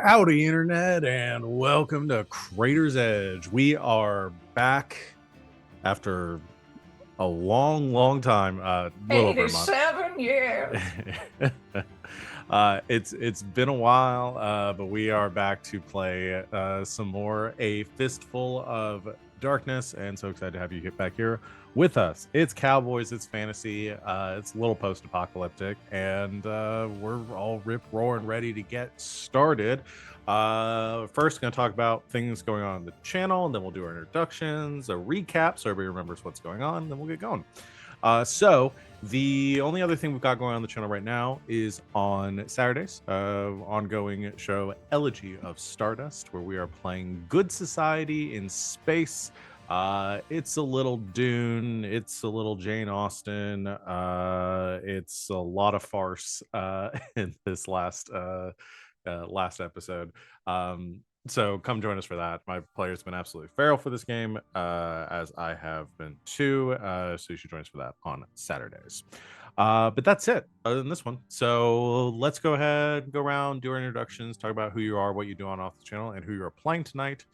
Howdy, Internet, and welcome to Crater's Edge. We are back after a long time, little over a month. 87 years. It's been a while, but we are back to play some more A Fistful of Darkness, and so excited to have you get back here with us. It's Cowboys, it's fantasy, it's a little post-apocalyptic, and we're all rip-roaring ready to get started. First, going to talk about things going on in the channel, and then we'll do our introductions, a recap, so everybody remembers what's going on, and then we'll get going. So the only other thing we've got going on the channel right now is on Saturdays, ongoing show Elegy of Stardust, where we are playing Good Society in space. It's a little Dune, it's a little Jane Austen, it's a lot of farce in this last episode. So come join us for that. My player's been absolutely feral for this game, as I have been too. So you should join us for that on Saturdays. But that's it, other than this one. So let's go ahead, go around, do our introductions, talk about who you are, what you do on off the channel, and who you're playing tonight.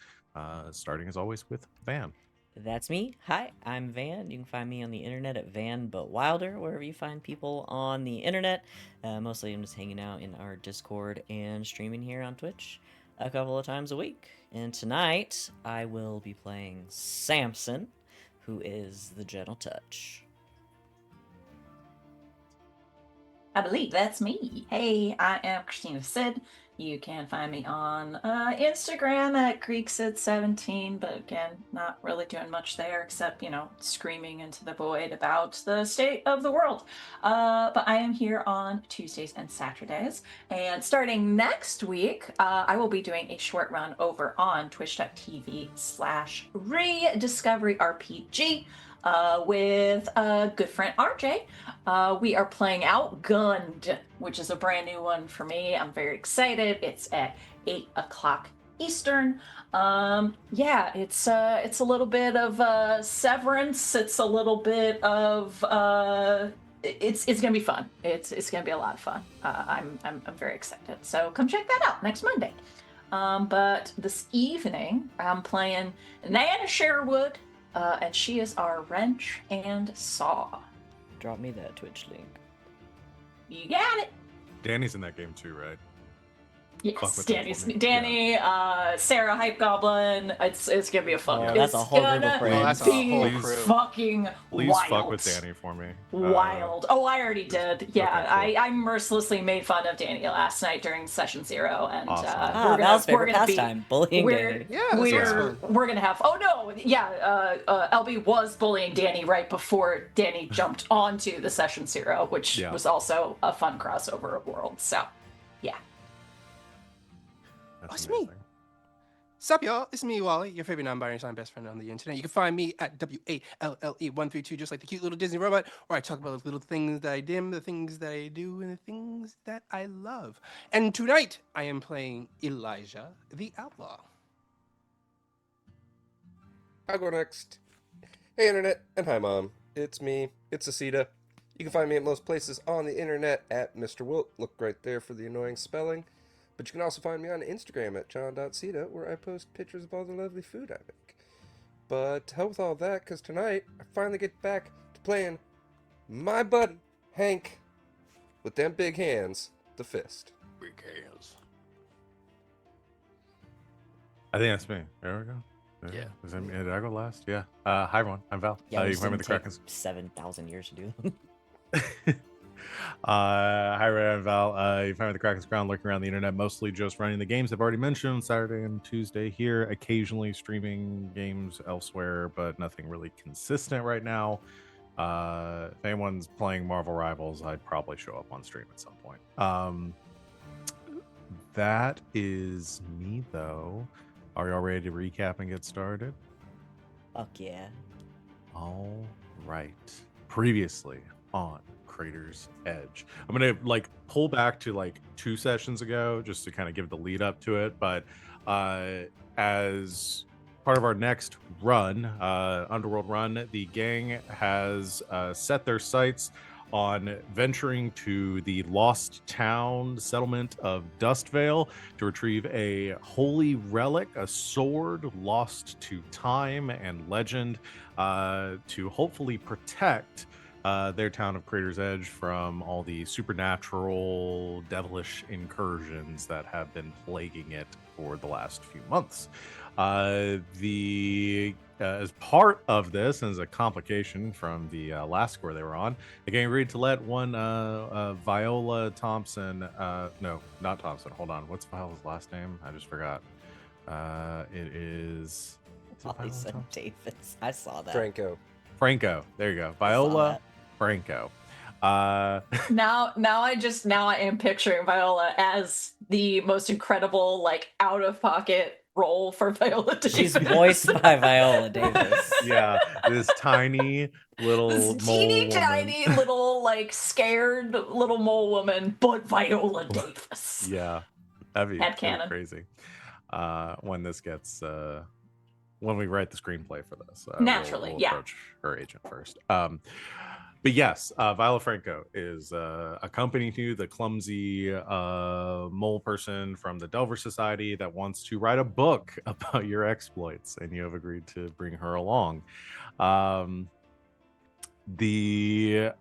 Starting as always with Van. That's me. Hi, I'm Van. You can find me on the internet at Van But Wilder, wherever you find people on the internet. Mostly I'm just hanging out in our Discord and streaming here on Twitch a couple of times a week. And tonight I will be playing Samson, who is the Gentle Touch. I believe that's me. Hey, I am Christina Sid. You can find me on Instagram at GreekSid17, but again, not really doing much there except, screaming into the void about the state of the world. But I am here on Tuesdays and Saturdays. And starting next week, I will be doing a short run over on twitch.tv/rediscoveryrpg. With a good friend RJ. We are playing Outgunned, which is a brand new one for me. I'm very excited. It's at 8 o'clock Eastern. It's a little bit of Severance. It's a little bit of it's gonna be fun. It's gonna be a lot of fun. I'm very excited. So come check that out next Monday. But this evening I'm playing Nana Sherwood. And she is our wrench and saw. Drop me that Twitch link. You got it. Danny's in that game too, right? Yes, Danny, Sarah, Hype Goblin. It's gonna be a fun. Oh, that's a whole group of friends. That's a whole crew. Fucking Please wild. fuck with Danny for me. Wild. I already did. Yeah, okay, cool. I mercilessly made fun of Danny last night during session 0, and awesome. Val's favorite pastime, bullying Danny. We're gonna have. Oh no, yeah. LB was bullying Danny right before Danny jumped onto the session 0, which was also a fun crossover of worlds. So, yeah. That's me. Sup, y'all? It's me, Wally, your favorite non-binary sign best friend on the internet. You can find me at WALLE132, just like the cute little Disney robot, where I talk about the little things that I dim, the things that I do, and the things that I love. And tonight, I am playing Elijah the Outlaw. I'll go next. Hey, Internet, and hi, Mom. It's me. It's Asita. You can find me at most places on the internet at Mr. Wilt. Look right there for the annoying spelling. But you can also find me on Instagram at john.cita, where I post pictures of all the lovely food I make. But to hell with all that, because tonight, I finally get back to playing my buddy, Hank, with them big hands, the fist. Big hands. I think that's me. There we go. Yeah. Is that me? Did I go last? Yeah. Hi, everyone. I'm Val. Yeah, you remember the Kraken? 7,000 years to do them. Hi, Ray and Val. You find the Kraken's Crown lurking around the internet, mostly just running the games I've already mentioned, Saturday and Tuesday here, occasionally streaming games elsewhere, but nothing really consistent right now. If anyone's playing Marvel Rivals, I'd probably show up on stream at some point. That is me, though. Are y'all ready to recap and get started? Fuck yeah. All right. Previously on Crater's Edge. I'm gonna pull back to 2 sessions ago just to kind of give the lead up to it, but as part of our next run, Underworld run, the gang has set their sights on venturing to the lost town settlement of Dustvale to retrieve a holy relic, a sword lost to time and legend, to hopefully protect their town of Crater's Edge from all the supernatural, devilish incursions that have been plaguing it for the last few months. As part of this, and as a complication from the last score they were on, the gang agreed to let one Viola Thompson. No, not Thompson. Hold on. What's Viola's last name? I just forgot. It is. Molly said Davis. I saw that. Franco. There you go. Viola Franco. Now I am picturing Viola as the most incredible, like, out of pocket role for Viola Davis. She's voiced by Viola Davis. Yeah, this tiny little tiny little, like, scared little mole woman, but Viola Davis. Yeah, that'd be crazy. When this gets when we write the screenplay for this, naturally, we'll approach her agent first. But yes, Viola Franco is accompanying you, the clumsy mole person from the Delver Society that wants to write a book about your exploits, and you have agreed to bring her along. The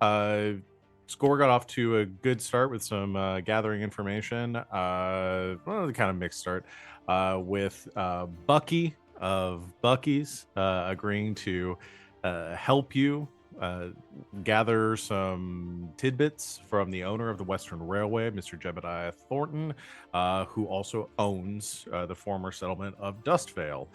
score got off to a good start with some gathering information. Well, kind of mixed start with Bucky of Bucky's agreeing to help you gather some tidbits from the owner of the Western Railway, Mr. Jebediah Thornton, who also owns the former settlement of Dustvale.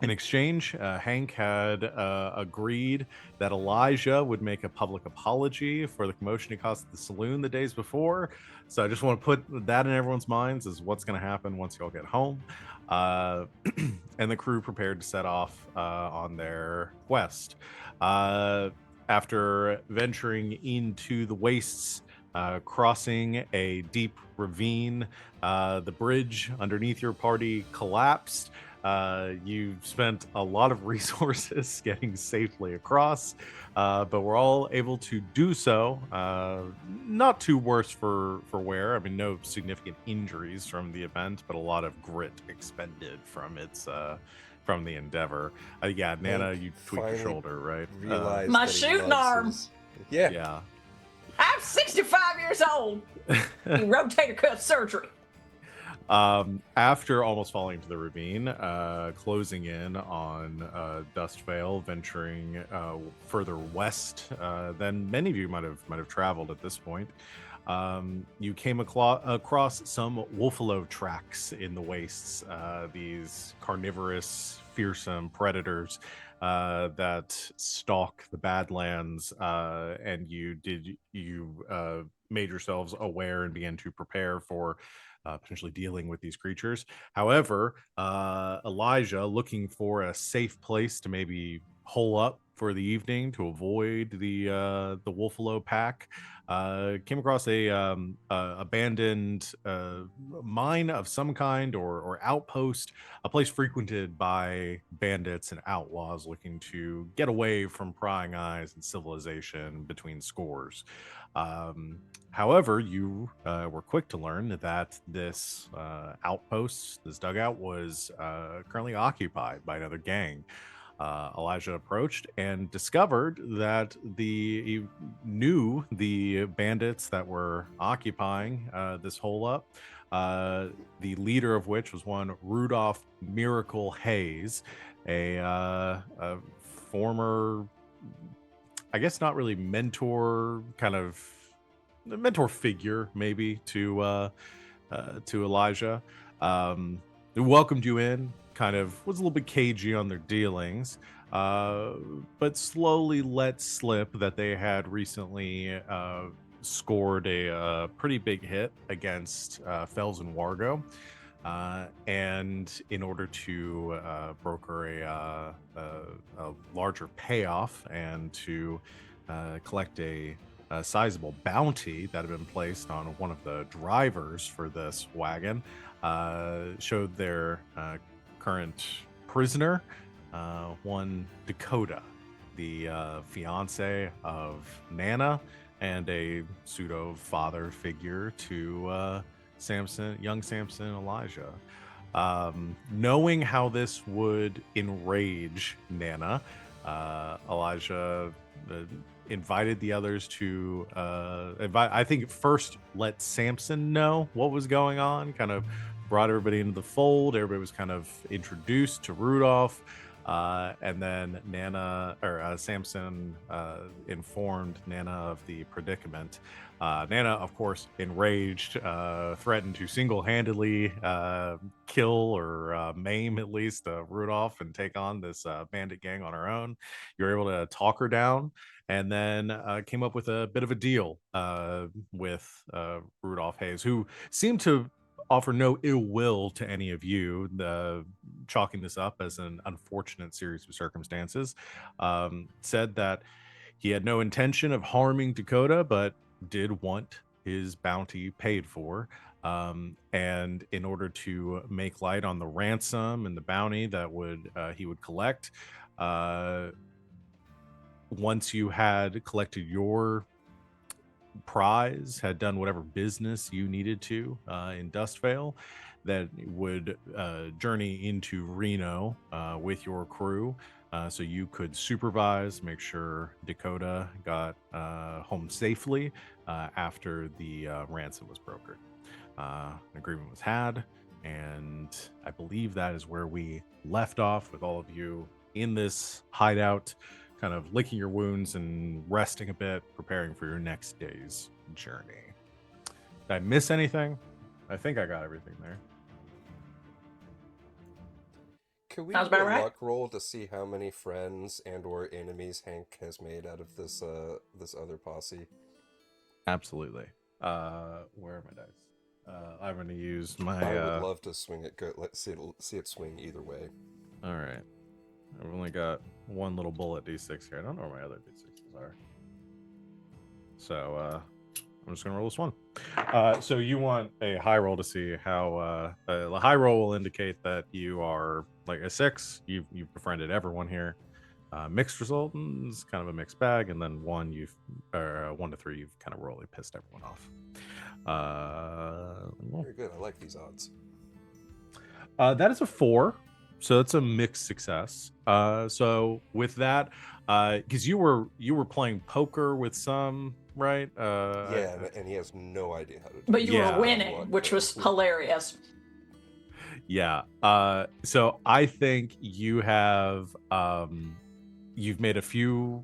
In exchange, Hank had agreed that Elijah would make a public apology for the commotion he caused at the saloon the days before. So I just want to put that in everyone's minds as what's going to happen once you all get home. And the crew prepared to set off on their quest. After venturing into the wastes, crossing a deep ravine, the bridge underneath your party collapsed. You spent a lot of resources getting safely across, but we're all able to do so. Not too worse for wear. I mean, no significant injuries from the event, but a lot of grit expended from its from the endeavor. Yeah, Nana, you tweaked your shoulder, right? My shooting arm. Yeah. I'm 65 years old. Rotator cuff surgery. After almost falling into the ravine, closing in on Dustvale, venturing further west than many of you might have traveled at this point, you came across some wolfalo tracks in the wastes. These carnivorous, fearsome predators that stalk the Badlands, and you made yourselves aware and began to prepare for potentially dealing with these creatures. However, Elijah, looking for a safe place to maybe hole up for the evening to avoid the wolfalo pack, came across a abandoned mine of some kind or outpost, a place frequented by bandits and outlaws looking to get away from prying eyes and civilization between scores. However, you were quick to learn that this outpost, this dugout, was currently occupied by another gang. Elijah approached and discovered that he knew the bandits that were occupying this hole up, the leader of which was one Rudolph Miracle Hayes, a former, I guess not really mentor, kind of mentor figure maybe to Elijah, who welcomed you in, kind of was a little bit cagey on their dealings, but slowly let slip that they had recently scored a pretty big hit against Fells and Wargo, and in order to broker a larger payoff and to collect a sizable bounty that had been placed on one of the drivers for this wagon, showed their current prisoner, one Dakota. the fiance of Nana and a pseudo father figure to young Samson Elijah. Knowing how this would enrage Nana, Elijah invited the others to I think first let Samson know what was going on, kind of brought everybody into the fold. Everybody was kind of introduced to Rudolph. And then Samson informed Nana of the predicament. Nana, of course, enraged, threatened to single-handedly kill or maim at least Rudolph and take on this bandit gang on her own. You were able to talk her down, and then came up with a bit of a deal with Rudolph Hayes, who seemed to offer no ill will to any of you, chalking this up as an unfortunate series of circumstances. Said that he had no intention of harming Dakota, but did want his bounty paid for. And in order to make light on the ransom and the bounty that he would collect, once you had collected your prize, had done whatever business you needed to in Dustvale, that would journey into Reno with your crew, so you could supervise, make sure Dakota got home safely after the ransom was brokered. An agreement was had, and I believe that is where we left off, with all of you in this hideout, kind of licking your wounds and resting a bit, preparing for your next day's journey. Did I miss anything? I think I got everything there. Can we Sounds do a about right. luck roll to see how many friends and/or enemies Hank has made out of this other posse? Absolutely. Where are my dice? I'm going to use my. I would love to swing it. Let's see it swing either way. All right. I've only got one little bullet d6 here. I don't know where my other d6s are. So I'm just going to roll this one. So you want a high roll to see how the high roll will indicate that you are like a 6. You've befriended everyone here. Mixed result is kind of a mixed bag, and then 1 to 3 you've kind of royally pissed everyone off. Very good. I like these odds. That is a 4. So it's a mixed success. So with that, because you were playing poker with some, right? Yeah, and he has no idea how to do But it. you were winning, which was hilarious. Yeah. So I think you have you've made a few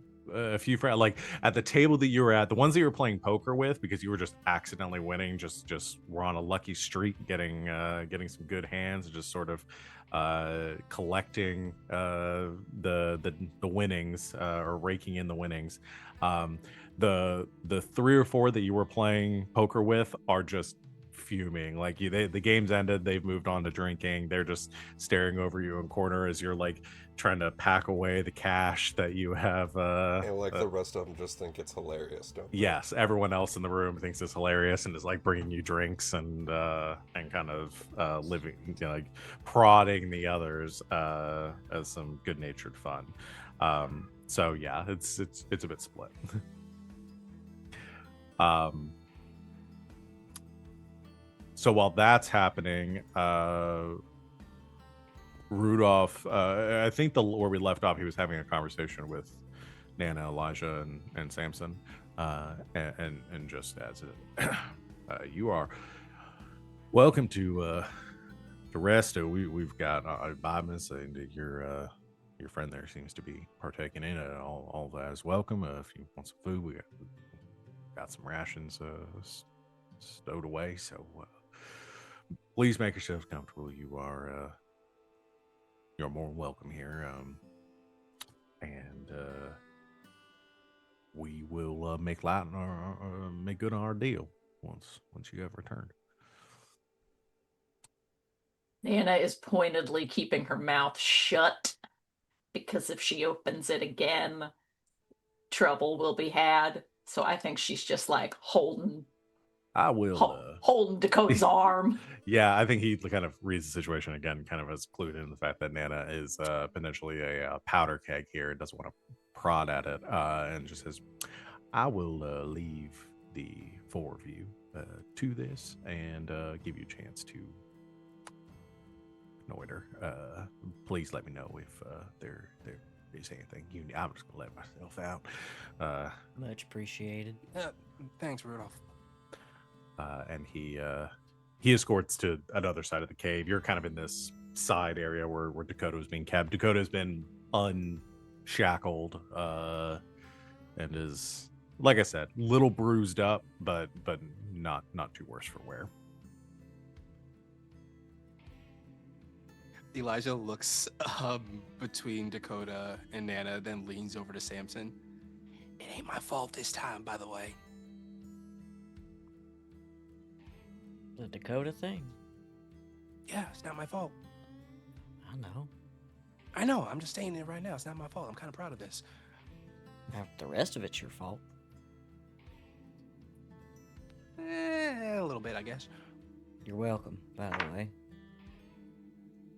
friends, like at the table that you were at, the ones that you were playing poker with, because you were just accidentally winning, just were on a lucky streak, getting some good hands, and just sort of collecting the winnings, or raking in the winnings. The 3 or 4 that you were playing poker with are just fuming. Like the game's ended, they've moved on to drinking, they're just staring over you in corner as you're like trying to pack away the cash that you have, and like the rest of them just think it's hilarious, don't they? Yes, everyone else in the room thinks it's hilarious and is like bringing you drinks and kind of living, like prodding the others as some good-natured fun. So yeah, it's a bit split. So while that's happening, Rudolph, I think where we left off, he was having a conversation with Nana, Elijah, and Samson, and just as you are welcome to the rest. We've got Bob and your friend there seems to be partaking in it. All that is welcome. If you want some food, we got some rations stowed away. So please make yourselves comfortable. You're more welcome here, and we will make good on our deal once you have returned. Nana is pointedly keeping her mouth shut, because if she opens it again, trouble will be had. So I think she's just like holding Dakota's arm. Yeah, I think he kind of reads the situation again, kind of as clued in the fact that Nana is potentially a powder keg here, and doesn't want to prod at it and just says, I will leave the 4 of you to this and give you a chance to loiter. Please let me know if there is anything you need. I'm just gonna let myself out. Much appreciated. Thanks, Rudolph. And he escorts to another side of the cave. You're kind of in this side area where Dakota was being kept. Dakota's been unshackled and is, like I said, little bruised up, but not too worse for wear. Elijah looks between Dakota and Nana, then leans over to Samson. It ain't my fault this time, by the way. The Dakota thing. Yeah, it's not my fault. I know. I know. I'm just saying it right now. It's not my fault. I'm kind of proud of this. Now, the rest of it's your fault. A little bit, I guess. You're welcome, by the way.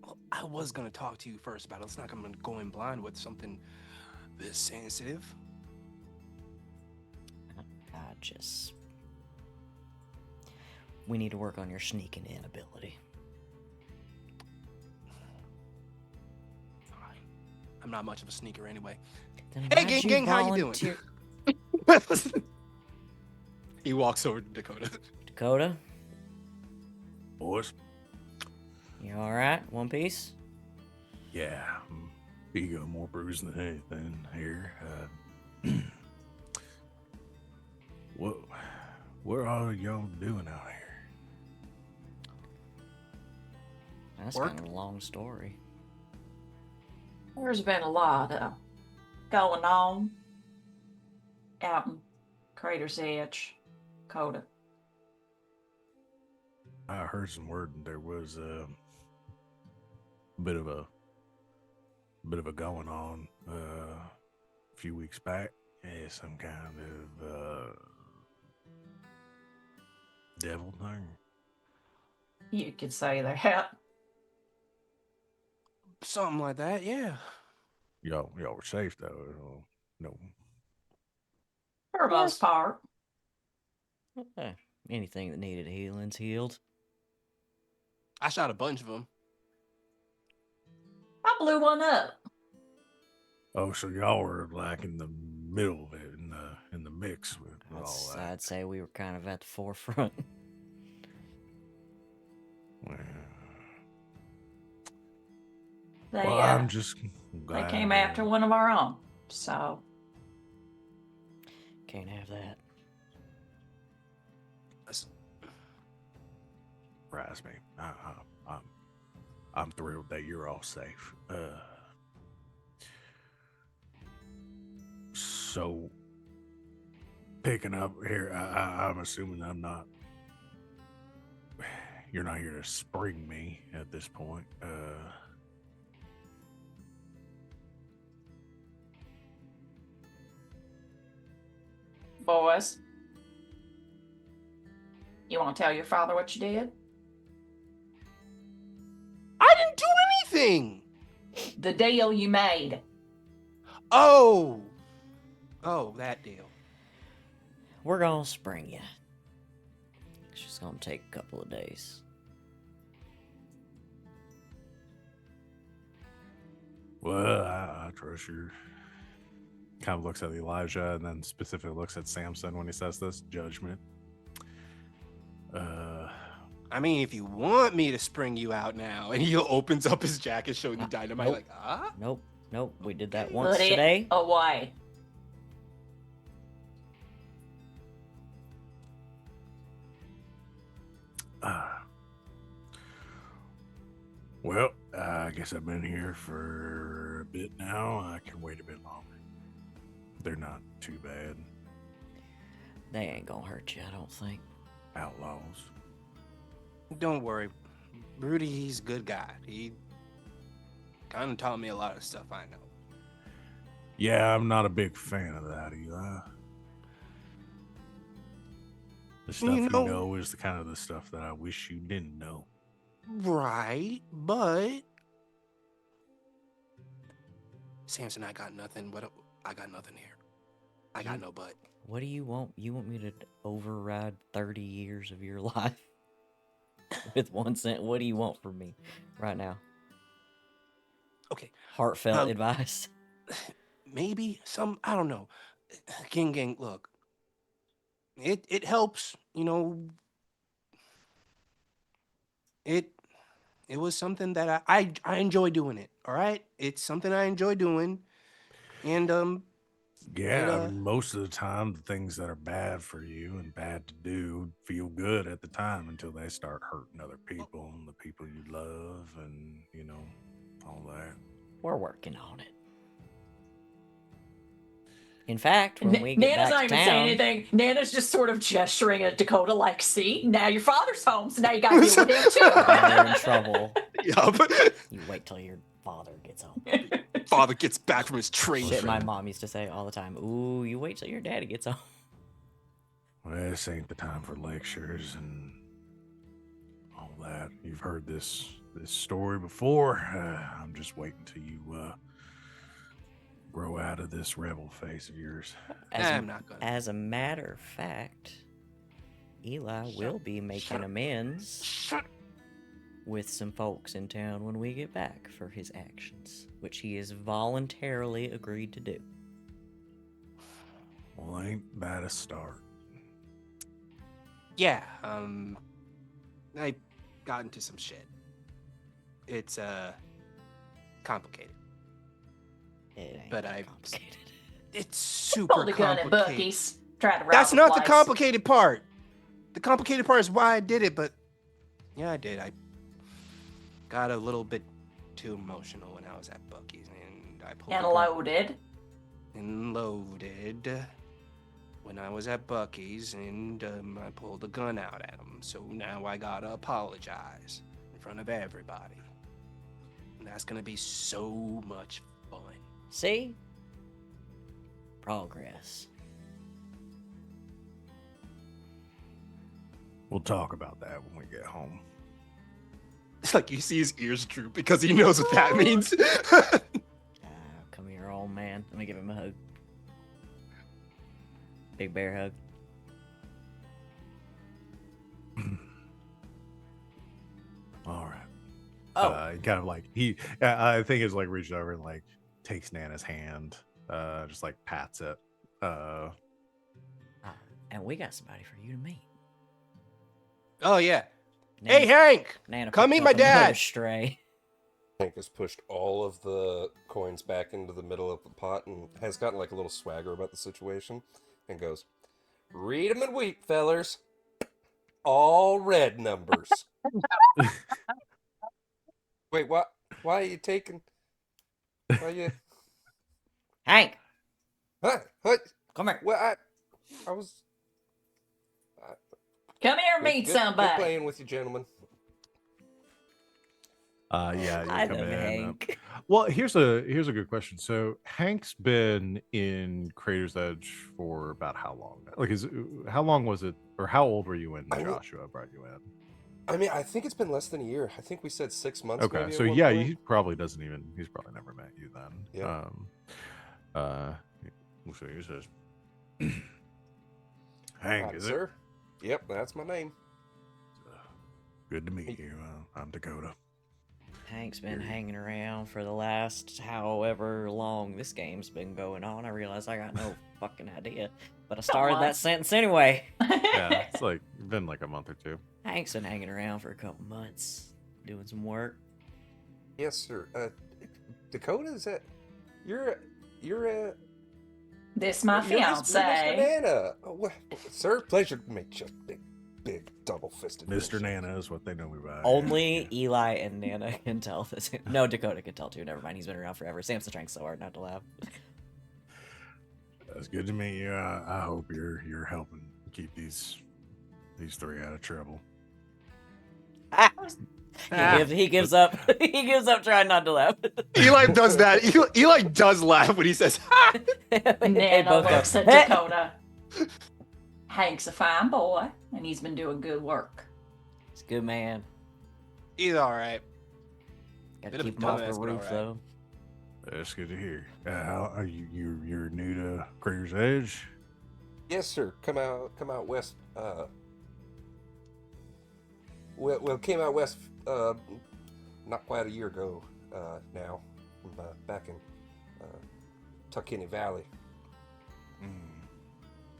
Well, I was gonna talk to you first about it. It's not gonna go in blind with something this sensitive. We need to work on your sneaking in ability. Fine. I'm not much of a sneaker anyway. Then Hey, why'd gang, how you doing? volunteer- He walks over to Dakota. Dakota, Boys? you alright? One piece? Yeah. Ego more bruised than anything here. What are y'all doing out here? That's Work? kind of a long story. There's been a lot going on out in Crater's Edge, Coda. I heard some word there was a bit of a going on a few weeks back. Yeah, some kind of devil thing. You could say that. Something like that, yeah. Y'all were safe though. No. For the most part. Anything that needed healing's healed. I shot a bunch of them. I blew one up. Oh, so y'all were like in the middle of it, in the mix with all that. I'd say we were kind of at the forefront. They, Well, I'm just they glad. came after one of our own, so. Can't have that. Listen, Surprise me. I'm thrilled that you're all safe. So picking up here, I'm assuming you're not here to spring me at this point. Boys, you want to tell your father what you did? I didn't do anything. The deal you made. Oh, that deal. We're gonna spring you. It's just gonna take a couple of days. Well, I trust you. Kind of looks at Elijah and then specifically looks at Samson when he says this. Judgment. I mean, if you want me to spring you out now, and he opens up his jacket, showing the dynamite, nope. like, ah? Nope. We did that once Put it today. away. Well, I guess I've been here for a bit now. I can wait a bit longer. They're not too bad. They ain't gonna hurt you, I don't think. Outlaws. Don't worry. Rudy, he's a good guy. He kind of taught me a lot of stuff I know. Yeah, I'm not a big fan of that, Eli. The stuff you know is the kind of the stuff that I wish you didn't know. Right, but Samson, I got nothing. What I got nothing here. I got no butt. What do you want? You want me to override 30 years of your life with 1 cent? What do you want from me right now? Okay, Heartfelt advice. maybe some, I don't know. Gang, look. It helps, you know. It was something that I enjoy doing it. All right, it's something I enjoy doing, and Yeah, I mean, most of the time, the things that are bad for you and bad to do feel good at the time until they start hurting other people and the people you love and, you know, all that. We're working on it. In fact, when we get Nana's back not to even town, saying anything. Nana's just sort of gesturing at Dakota, like, "See, now your father's home, so now you gotta deal with him too." now we're in trouble. yup. You wait till your father gets home. Father gets back from his training. Shit, my mom used to say all the time. Ooh, you wait till your daddy gets home. Well, this ain't the time for lectures and all that. You've heard this story before. I'm just waiting till you grow out of this rebel face of yours. I'm not gonna. As a matter of fact, Eli will be making amends with some folks in town when we get back for his actions, which he has voluntarily agreed to do. Well, ain't bad a start. Yeah, I got into some shit. It's complicated. It ain't But that complicated. It's super Pulled a gun at complicated. Bucky's. Tried to rob That's not the place. complicated part. The complicated part is why I did it, but yeah, I did. I got a little bit too emotional when I was at Bucky's, and I pulled And a gun. loaded. And loaded when I was at Bucky's, and I pulled a gun out at him. So now I gotta apologize in front of everybody. And that's gonna be so much fun. See? Progress. We'll talk about that when we get home. It's like you see his ears droop because he knows what that means. Come here, old man. Let me give him a hug. Big bear hug. All right. Oh, Kind of like I think it's like reached over and like takes Nana's hand, just like pats it. and we got somebody for you to meet. Oh yeah. Nana, Hey Hank, Nana come picked meet my up another dad. Stray. Hank has pushed all of the coins back into the middle of the pot and has gotten like a little swagger about the situation and goes, "Read 'em and weep, fellers. All red numbers." Wait, what? Why are you taking? Why are you? Hank, Huh? What? come here. Well, I was. Come here and meet Good somebody. playing with you, gentlemen. Yeah, I you come love in. Hank. Well, here's a good question. So Hank's been in Crater's Edge for about how long? Like, how long was it, or how old were you when I mean- Joshua brought you in? I mean, I think it's been less than a year. I think we said 6 months. Okay, maybe so at one yeah, point. he probably doesn't even. He's probably never met you then. Yeah. So he says, Hank, Right, is it? sir? Yep, that's my name. Good to meet you. I'm Dakota. Hank's been hanging around for the last however long this game's been going on. I realize I got no fucking idea, but I started that sentence anyway. Yeah, it's like been like a month or two. Hank's been hanging around for a couple months, doing some work. Yes, sir. Dakota, is that you're This my you're Mr. fiance. Nana. Oh, sir, pleasure to meet you. Big double-fisted. Mr. Nana is what they know me by. Only Eli and Nana can tell this. No, Dakota can tell too. Never mind. He's been around forever. Samson trying so hard not to laugh. It's good to meet you. I hope you're helping keep these three out of trouble. He gives up. He gives up trying not to laugh. Eli does that. Eli does laugh when he says, "Ha!" They Nana both go, looks at Dakota. Hank's a fine boy, and he's been doing good work. He's a good man. He's all right. Got Bit to of a keep him off the dumbass, but roof alright. though. That's good to hear. How are you? You're new to Crater's Edge? Yes, sir. Come out west. Well, came out west. Not quite a year ago. Now, from back in Tuckany Valley. Mm.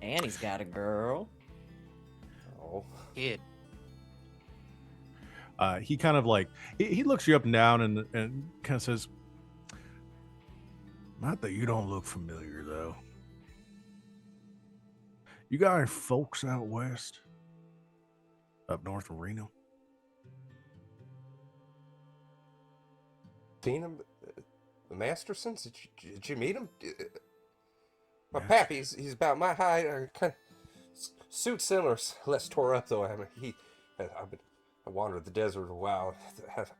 And he's got a girl. Oh, Kid. He kind of like he looks you up and down and kind of says, "Not that you don't look familiar, though. You got any folks out west, up north of Reno?" seen him, the Mastersons. Did you meet him? My Yes. pappy, he's about my height. Kind of suit similar, less tore up though. I mean, I wandered the desert a while.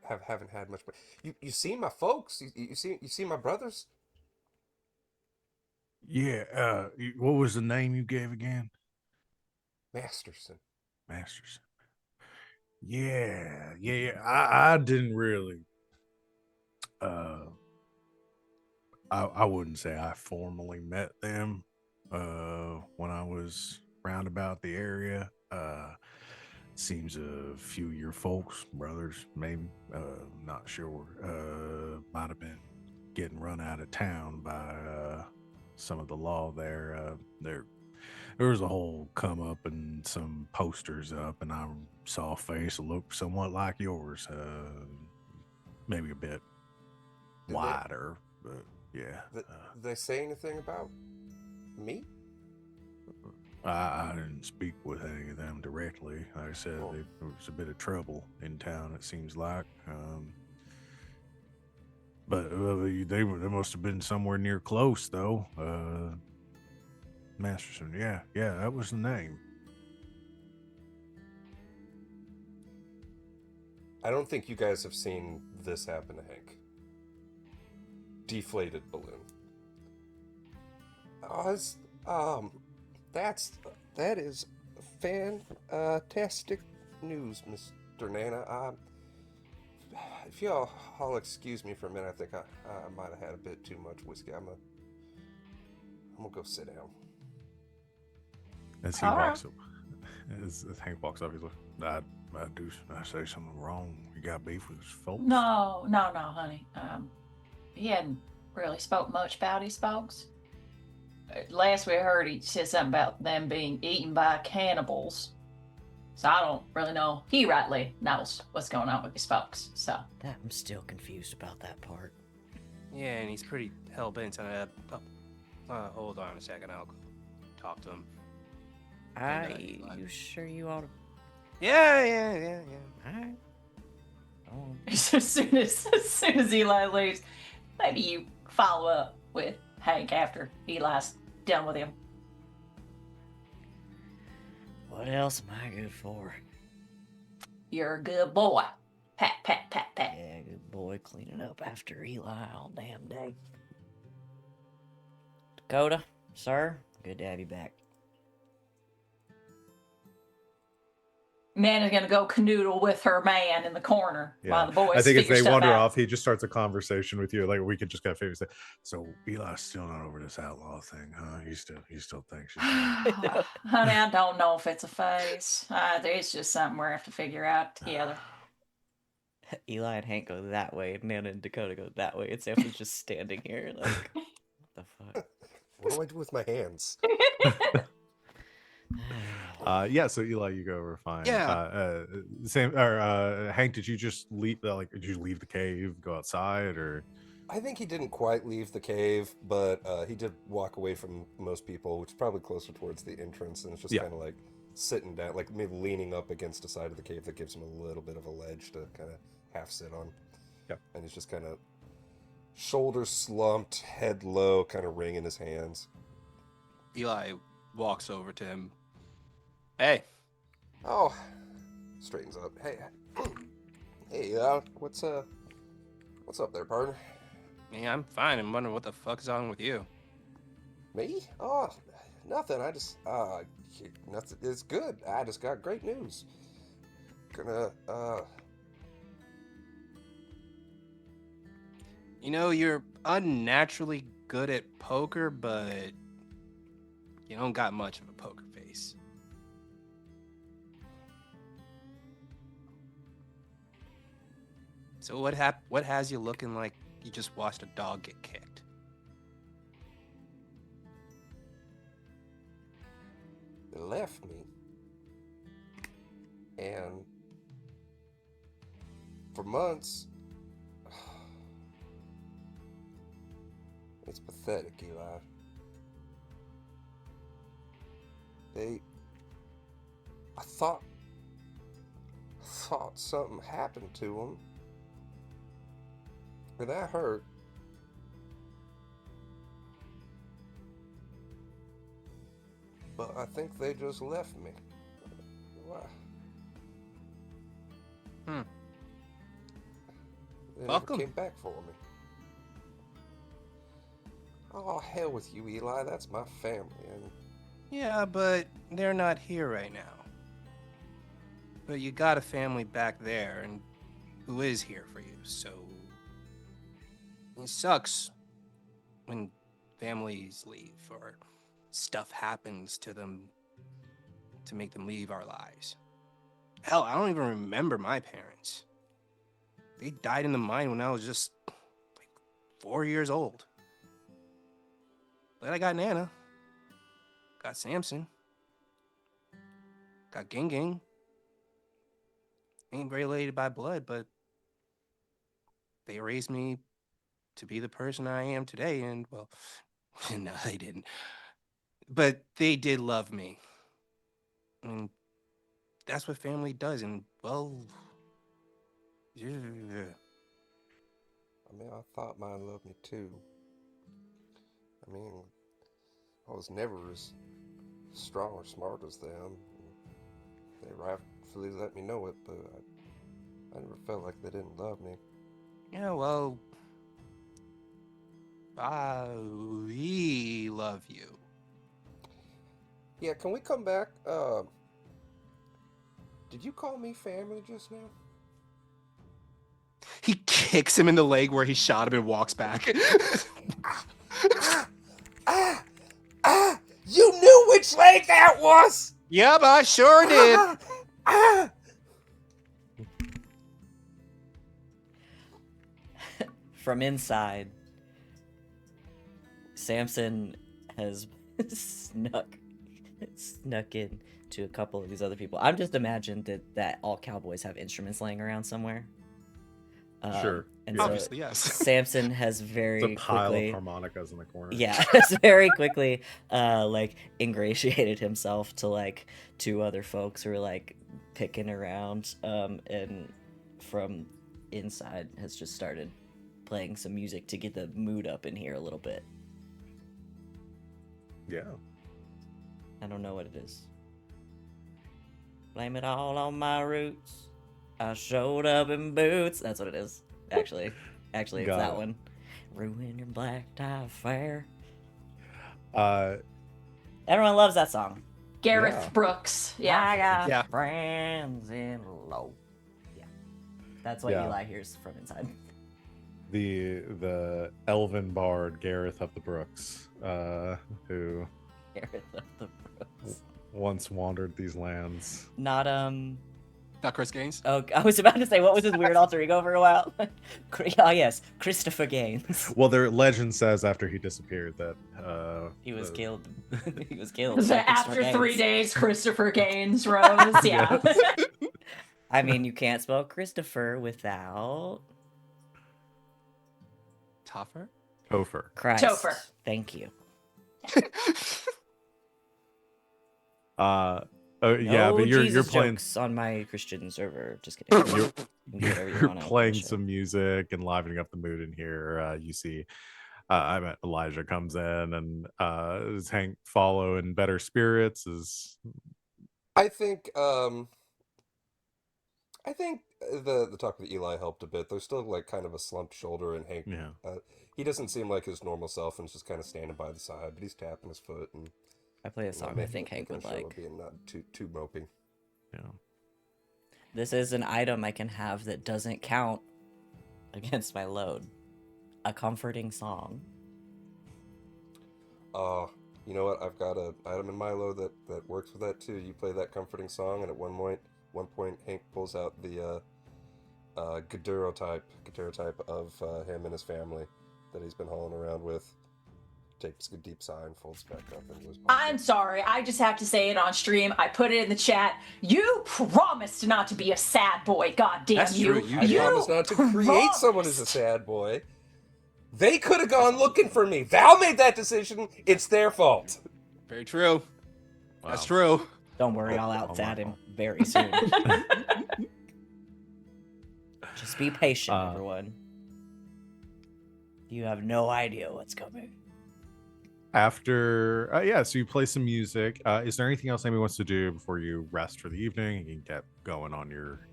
Haven't had much. But you see my folks? You see my brothers? Yeah. What was the name you gave again? Masterson. Masters. Yeah. I didn't really. I wouldn't say I formally met them when I was round about the area. Seems a few of your folks, brothers, maybe, not sure, might have been getting run out of town by some of the law there. There was a whole come up and some posters up, and I saw a face that looked somewhat like yours, maybe a bit Did wider, but yeah. they say anything about me? I didn't speak with any of them directly. Like I said, Oh. there was a bit of trouble in town, it seems like. But they must have been somewhere near close, though. Masterson, yeah, that was the name. I don't think you guys have seen this happen to Hank. Deflated balloon. That is fantastic news, Mr. Nana. If y'all excuse me for a minute, I think I might have had a bit too much whiskey. I'm gonna go sit down. As he All walks up, as Hank walks up, he's like, I say something wrong? You got beef with his folks? No, honey. He hadn't really spoke much about his folks. Last we heard, he said something about them being eaten by cannibals. So I don't really know. He rightly knows what's going on with his folks. So I'm still confused about that part. Yeah, and he's pretty hell bent on it. Hold on a second. I'll talk to him. You sure you ought to? Yeah. Alright. Oh, as soon as Eli leaves, maybe you follow up with Hank after Eli's done with him. what else am I good for? You're a good boy. Pat, pat, pat, pat. Yeah, good boy, cleaning up after Eli all damn day. Dakota, sir, good to have you back. Man is gonna go canoodle with her man in the corner while the boys I think as figure they stuff wander out. off, he just starts a conversation with you. Like we could just kind of figure this out. So Eli's still not over this outlaw thing, huh? He still thinks she's Honey, I don't know if it's a phase. It's just something we have to figure out together. Eli and Hank go that way, and Nana and Dakota go that way, and Sam is just standing here like, what the fuck? What do I do with my hands? yeah, so Eli, you go over fine. Yeah. Sam or Hank, did you just leave did you leave the cave, go outside, or I think he didn't quite leave the cave, but he did walk away from most people, which is probably closer towards the entrance, and it's just kind of like sitting down, like maybe leaning up against the side of the cave that gives him a little bit of a ledge to kind of half sit on. Yep. And he's just kind of shoulders slumped, head low, kind of wringing his hands. Eli walks over to him. Hey. Oh, straightens up. Hey, what's up there, partner? Yeah, I'm fine. I'm wondering what the fuck's on with you. Me? Oh, nothing. I just nothing. It's good. I just got great news. You know, your unnaturally good at poker, but you don't got much of a poker face. So what has you looking like you just watched a dog get kicked? They left me. And for months, it's pathetic, Eli. I thought something happened to them. And that hurt. But I think they just left me. Why? They never Welcome. came back for me. Oh, hell with you, Eli. That's my family. And Yeah, but they're not here right now. But you got a family back there, and who is here for you, so it sucks when families leave or stuff happens to them to make them leave our lives. Hell, I don't even remember my parents. They died in the mine when I was just like 4 years old. But I got Nana, got Samson, got Ging Ging. Ain't related by blood, but they raised me to be the person I am today, and well, no, they didn't. But they did love me. And that's what family does, and well, yeah. I mean, I thought mine loved me too. I mean, I was never as strong or smart as them. They rightfully let me know it, but I never felt like they didn't love me. Yeah, well, we love you. Yeah, can we come back? Did you call me family just now? He kicks him in the leg where he shot him and walks back. You knew which leg that was! Yep, I sure did. From inside, Samson has snuck in to a couple of these other people. I'm just imagined that all cowboys have instruments laying around somewhere. Sure. And Yeah. Obviously, so yes. Samson has It's very a pile quickly, of harmonicas in the corner. yeah, has very quickly, like ingratiated himself to like two other folks who are like picking around, and from inside has just started playing some music to get the mood up in here a little bit. Yeah. I don't know what it is. Blame it all on my roots. I showed up in boots. That's what it is. Actually, it's Got that it. one. Ruin your black tie affair. Everyone loves that song. Gareth Yeah. Brooks. Yeah. I got Yeah. friends in low. Yeah, that's what Yeah. Eli hears from inside. The elven bard Gareth of the Brooks, who Gareth of the Brooks. once wandered these lands. Not Not Chris Gaines. Oh, I was about to say, what was his weird alter ego for a while? Oh yes, Christopher Gaines. Well, their legend says after he disappeared that He was the- killed. He was killed. So by Christopher after 3 Gaines. days, Christopher Gaines rose. Yeah. I mean, you can't spell Christopher without Topher? Topher. Christ. Topher. Thank you. Yeah, No but you're Jesus playing jokes on my Christian server. Just kidding. you're, You can do whatever you you're want on playing the show. some music and livening up the mood in here. You see I met Elijah comes in and is Hank follow in better spirits is I think the talk with Eli helped a bit. There's still like kind of a slumped shoulder, and Hank, yeah. he doesn't seem like his normal self, and is just kind of standing by the side, but he's tapping his foot and I play a song I think Hank would like. being not too moping. Yeah. This is an item I can have that doesn't count against my load. a comforting song. You know what? I've got a item in Milo that works with that too. You play that comforting song, and at one point, Hank pulls out the guitar type of him and his family that he's been hauling around with. Takes a deep sigh and folds back up into his pocket. I'm sorry. I just have to say it on stream. I put it in the chat. You promised not to be a sad boy. God damn That's you. true. I promise not to create someone who's a sad boy. They could have gone looking for me. Val made that decision. It's their fault. Very true. Wow. That's true. Don't worry, I'll Oh, out-sad my him fault. very soon. Just be patient, Uh, everyone. You have no idea what's coming. After so you play some music. Is there anything else Amy wants to do before you rest for the evening and you get going on your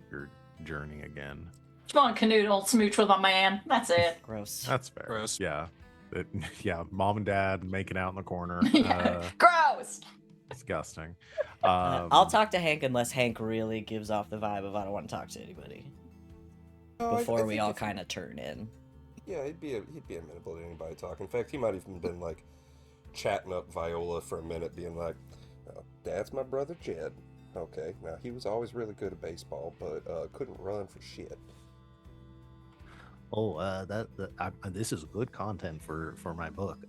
journey again? Come on, Canoodle, smooch with a man. That's it. Gross. That's fair. Gross. Yeah. Yeah, mom and dad making out in the corner. Gross. Disgusting. I'll talk to Hank unless Hank really gives off the vibe of I don't want to talk to anybody. Before we all kind of turn in. Yeah, he'd be amenable to anybody talking. In fact, he might even been like chatting up Viola for a minute, being like, oh, "That's my brother Jed. Okay, now he was always really good at baseball, but couldn't run for shit." Oh, this is good content for my book.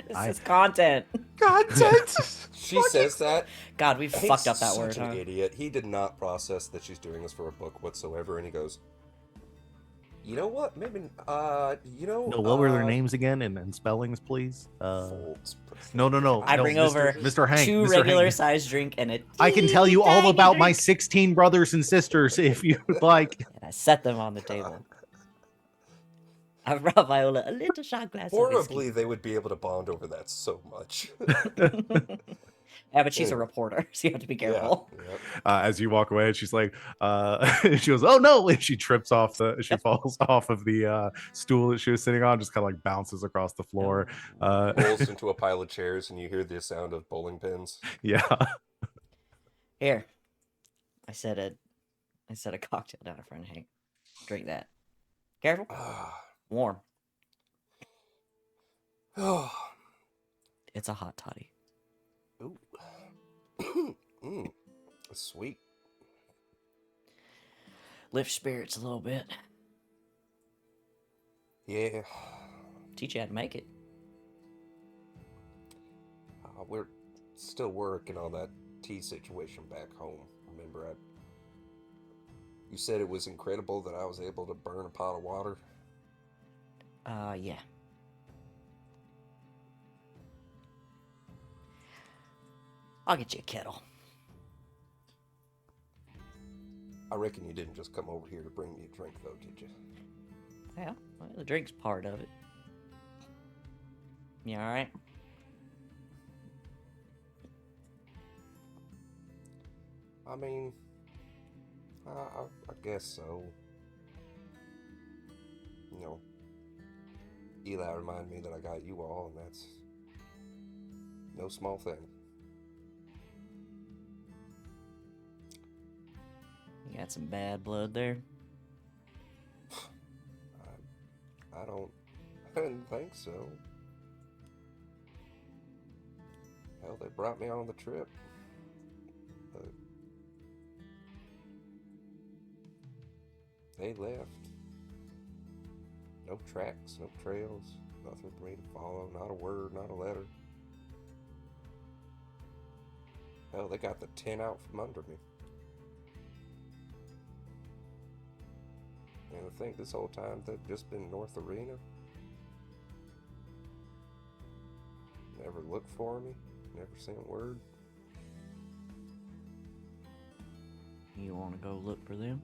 This is content. Content. She says that. God, we've Hank's fucked up that such word, an huh? idiot. He did not process that she's doing this for a book whatsoever, and he goes, "You know what? Maybe, No, what were their names again and spellings, please? Folds. No. I bring over Mr. Hank. two Mr. regular Hank. sized drink and a I can tell you all teeny about my drink. 16 brothers and sisters if you like. And I set them on the table. I brought Viola a little shot glass of Horribly, they would be able to bond over that so much. whiskey. Yeah, but she's a reporter, so you have to be careful. Yeah. As you walk away, she's like, she goes, "Oh no!" And she trips off she falls off of the stool that she was sitting on, just kind of like bounces across the floor. Rolls into a pile of chairs, and you hear the sound of bowling pins. Yeah. Here, I set a cocktail down in front of Hank. Drink that. Careful. Warm. Oh. It's a hot toddy. Ooh. Sweet. Lift spirits a little bit. Yeah. Teach you how to make it. We're still working on that tea situation back home. Remember, you said it was incredible that I was able to burn a pot of water. Yeah. I'll get you a kettle. I reckon you didn't just come over here to bring me a drink, though, did you? Yeah, well, the drink's part of it. You alright? I mean, I guess so. You know, Eli reminded me that I got you all, and that's no small thing. You got some bad blood there. I didn't think so. Hell, they brought me on the trip. But they left. No tracks, no trails, nothing for me to follow, not a word, not a letter. Hell, they got the tent out from under me. And I think this whole time they've just been North Arena. Never looked for me, never sent word. You want to go look for them?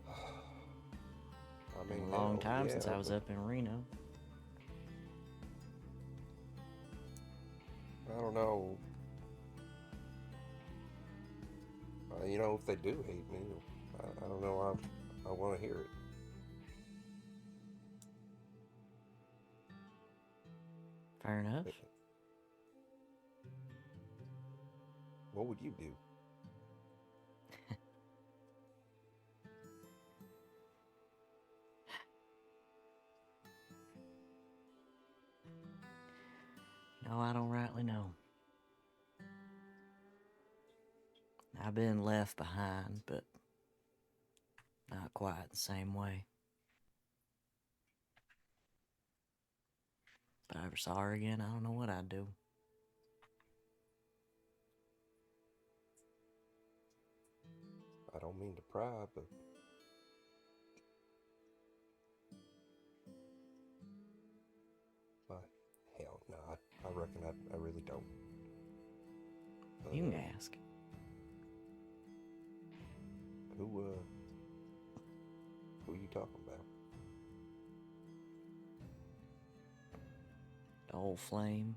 I Been mean, a long hell, time since yeah, I was but up in Reno. I don't know. You know, if they do hate me, I don't know. I want to hear it. Fair enough. What would you do? Oh, I don't rightly know. I've been left behind, but not quite the same way. If I ever saw her again, I don't know what I'd do. I don't mean to pry, but but hell no, I reckon I really don't. You can ask. Who you talking about? The old flame.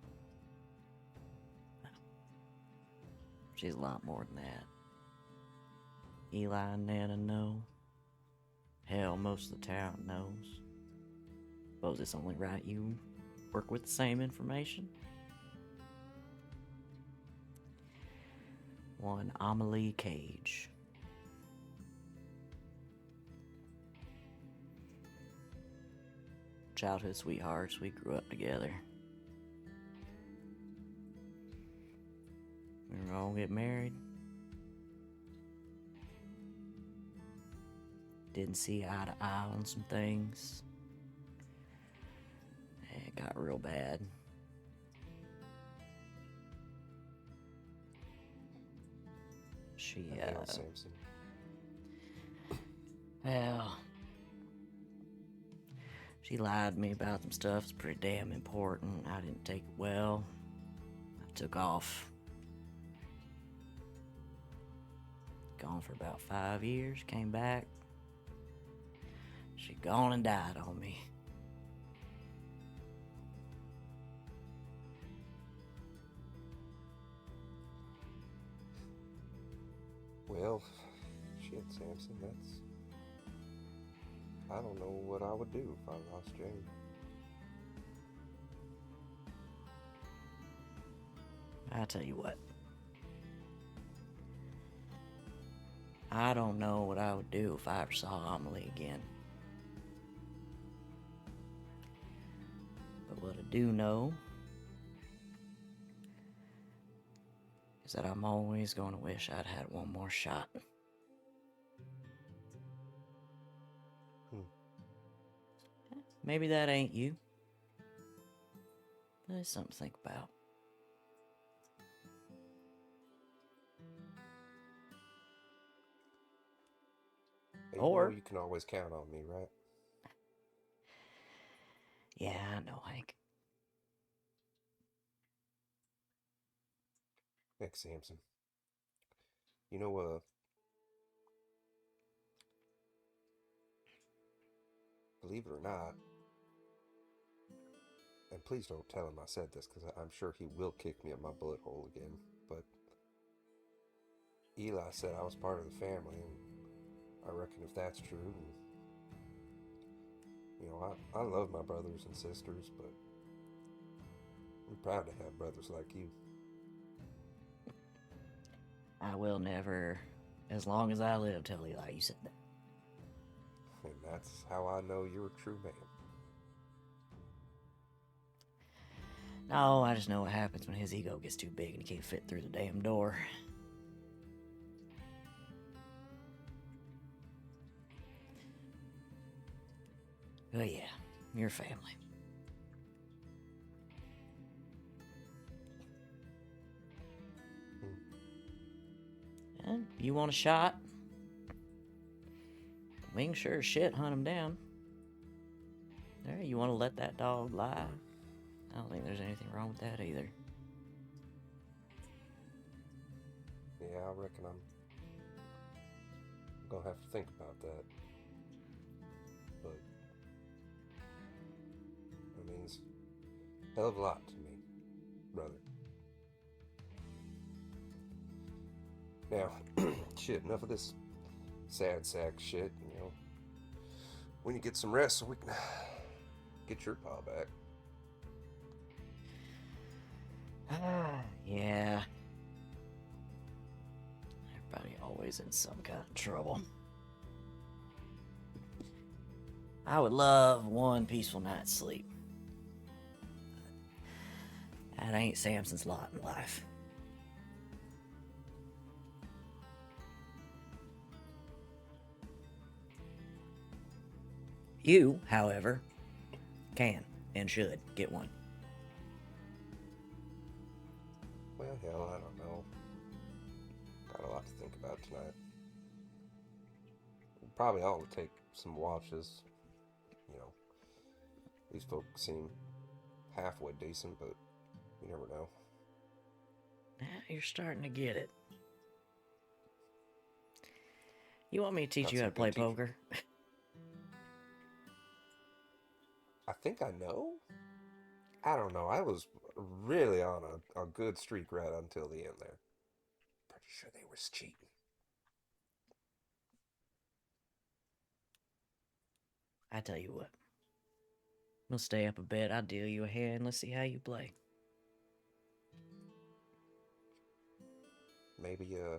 She's a lot more than that. Eli and Nana know. Hell, most of the town knows. Suppose it's only right you work with the same information. One Amelie Cage. Childhood sweethearts, we grew up together. We were all get married. Didn't see eye to eye on some things. It got real bad. She, Hell, Samson. well, she lied to me about some stuff that's pretty damn important. I didn't take it well. I took off. Gone for about 5 years, came back. She gone and died on me. Well, shit, Samson, that's... I don't know what I would do if I lost Jane. I tell you what. I don't know what I would do if I ever saw Amelie again. But what I do know is that I'm always going to wish I'd had one more shot. Maybe that ain't you. But it's something to think about. Hey, Or- you can always count on me, right? Yeah, I know, Hank. Thanks, Samson. You know, believe it or not, and please don't tell him I said this, because I'm sure he will kick me at my bullet hole again, but Eli said I was part of the family, and I reckon if that's true, and, you know, I love my brothers and sisters, but I'm proud to have brothers like you. I will never, as long as I live, tell Eli you said that. And that's how I know you're a true man. No, I just know what happens when his ego gets too big and he can't fit through the damn door. Oh yeah, your family. And you want a shot? We can sure as shit hunt him down. There, you want to let that dog lie? I don't think there's anything wrong with that either. Yeah, I reckon I'm gonna have to think about that. But it means a hell of a lot to me, brother. Now, shit, enough of this sad sack shit, you know. We need to get some rest so we can get your paw back. Yeah. Everybody always in some kind of trouble. I would love one peaceful night's sleep. That ain't Samson's lot in life. You, however, can and should get one. Well, hell, I don't know. Got a lot to think about tonight. Probably all will take some watches. You know, these folks seem halfway decent, but you never know. Now you're starting to get it. You want me to teach Got you how to some play good teaching. poker? I think I know. I don't know. I was really on a good streak right until the end there. Pretty sure they was cheating. I tell you what. We'll stay up a bit. I'll deal you a hand. Let's see how you play. Maybe I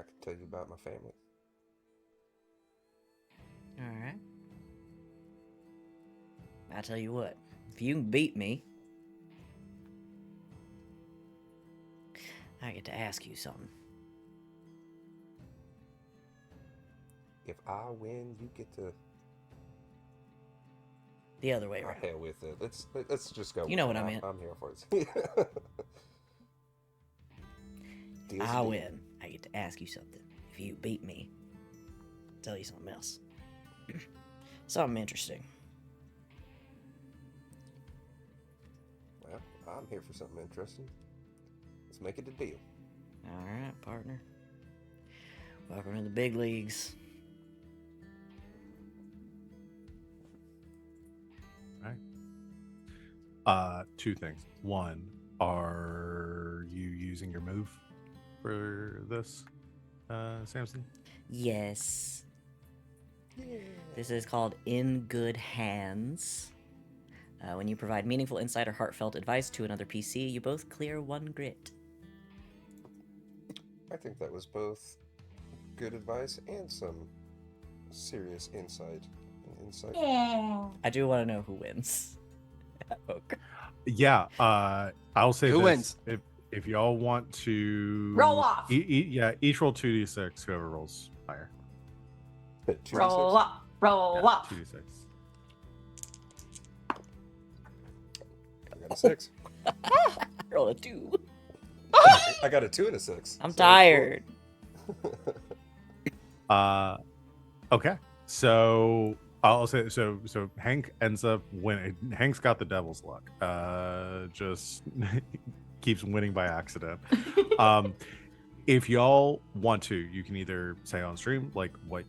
could tell you about my family. Alright. I tell you what. If you can beat me, I get to ask you something. If I win, you get to. The other way Oh, around. hell with it. Let's just go. You know with what it. I meant. I'm here for it. Deal's a I deal. win. I get to ask you something. If you beat me, I'll tell you something else. Something interesting. Well, I'm here for something interesting. Let's make it a deal. Alright, partner. Welcome to the big leagues. Two things. One, are you using your move for this, Samson? Yes. This is called In Good Hands. When you provide meaningful insight or heartfelt advice to another PC, you both clear 1 grit. I think that was both good advice and some serious insight. I do want to know who wins. Okay. Yeah. I'll say Who this. wins? If y'all want to Roll off. each roll 2d6. Whoever rolls higher. 2d6? Roll up. Roll Yeah, up. 2d6. I got a 6. Roll a 2. I got a 2 and a 6. I'm so tired. Okay. So I'll say so Hank ends up winning. Hank's got the devil's luck. Just keeps winning by accident. If y'all want to, you can either say on stream like what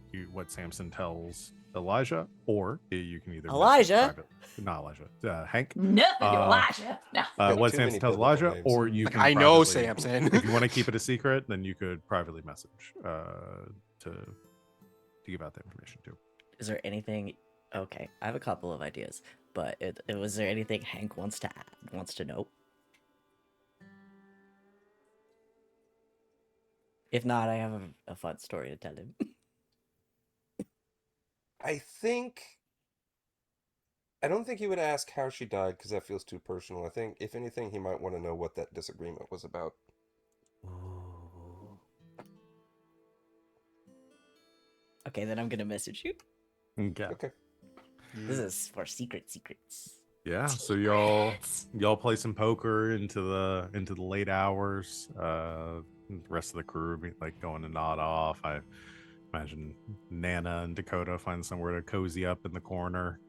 Samson tells Elijah, or you can either message Elijah? not Elijah, Hank. Nothing to Elijah. No. Got What too Samson many tells biblical Elijah, names. or you Like, can I know privately- Samson. If you want to keep it a secret, then you could privately message to give out the information too. Is there anything? Okay, I have a couple of ideas, but was there anything Hank wants to know? If not, I have a fun story to tell him. I don't think he would ask how she died because that feels too personal. I think, if anything, he might want to know what that disagreement was about. Okay, then I'm gonna message you. Okay. Okay. This is for secrets. Yeah. So y'all play some poker into the late hours. The rest of the crew be like going to nod off. I imagine Nana and Dakota find somewhere to cozy up in the corner.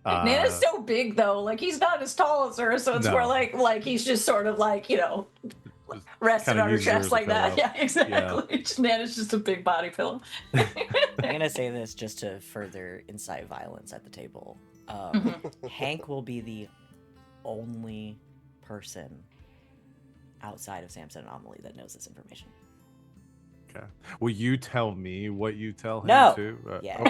Nana's so big though, like he's not as tall as her, so it's more No. like he's just sort of like, Just rested kinda on her uses her as chest a like that. pillow. Yeah, exactly. Nana's just a big body pillow. I'm gonna say this just to further incite violence at the table. Hank will be the only person outside of Samson Anomaly that knows this information. Okay. Will you tell me what you tell him No. too? Yeah.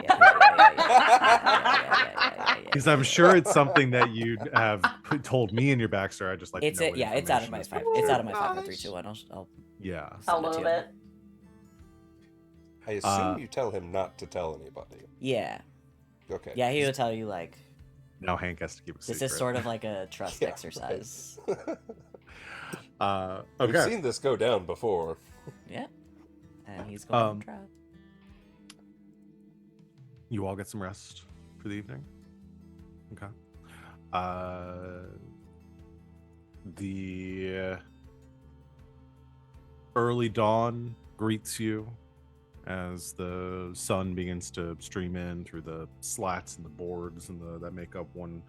Because I'm sure it's something that you have told me in your backstory. I just like It's to know it. what Yeah, it's out of my information five. is It's out of my Gosh. 5, 4, 3, 2, 1. I'll Yeah. I send it love to you. it. I assume you tell him not to tell anybody. Yeah. Okay. Yeah, he will tell you like Now Hank has to keep a secret. This is sort of like a trust Yeah, exercise. Okay. We've seen this go down before. Yeah. And he's going to try. You all get some rest for the evening. Okay. The early dawn greets you as the sun begins to stream in through the slats and the boards and that make up one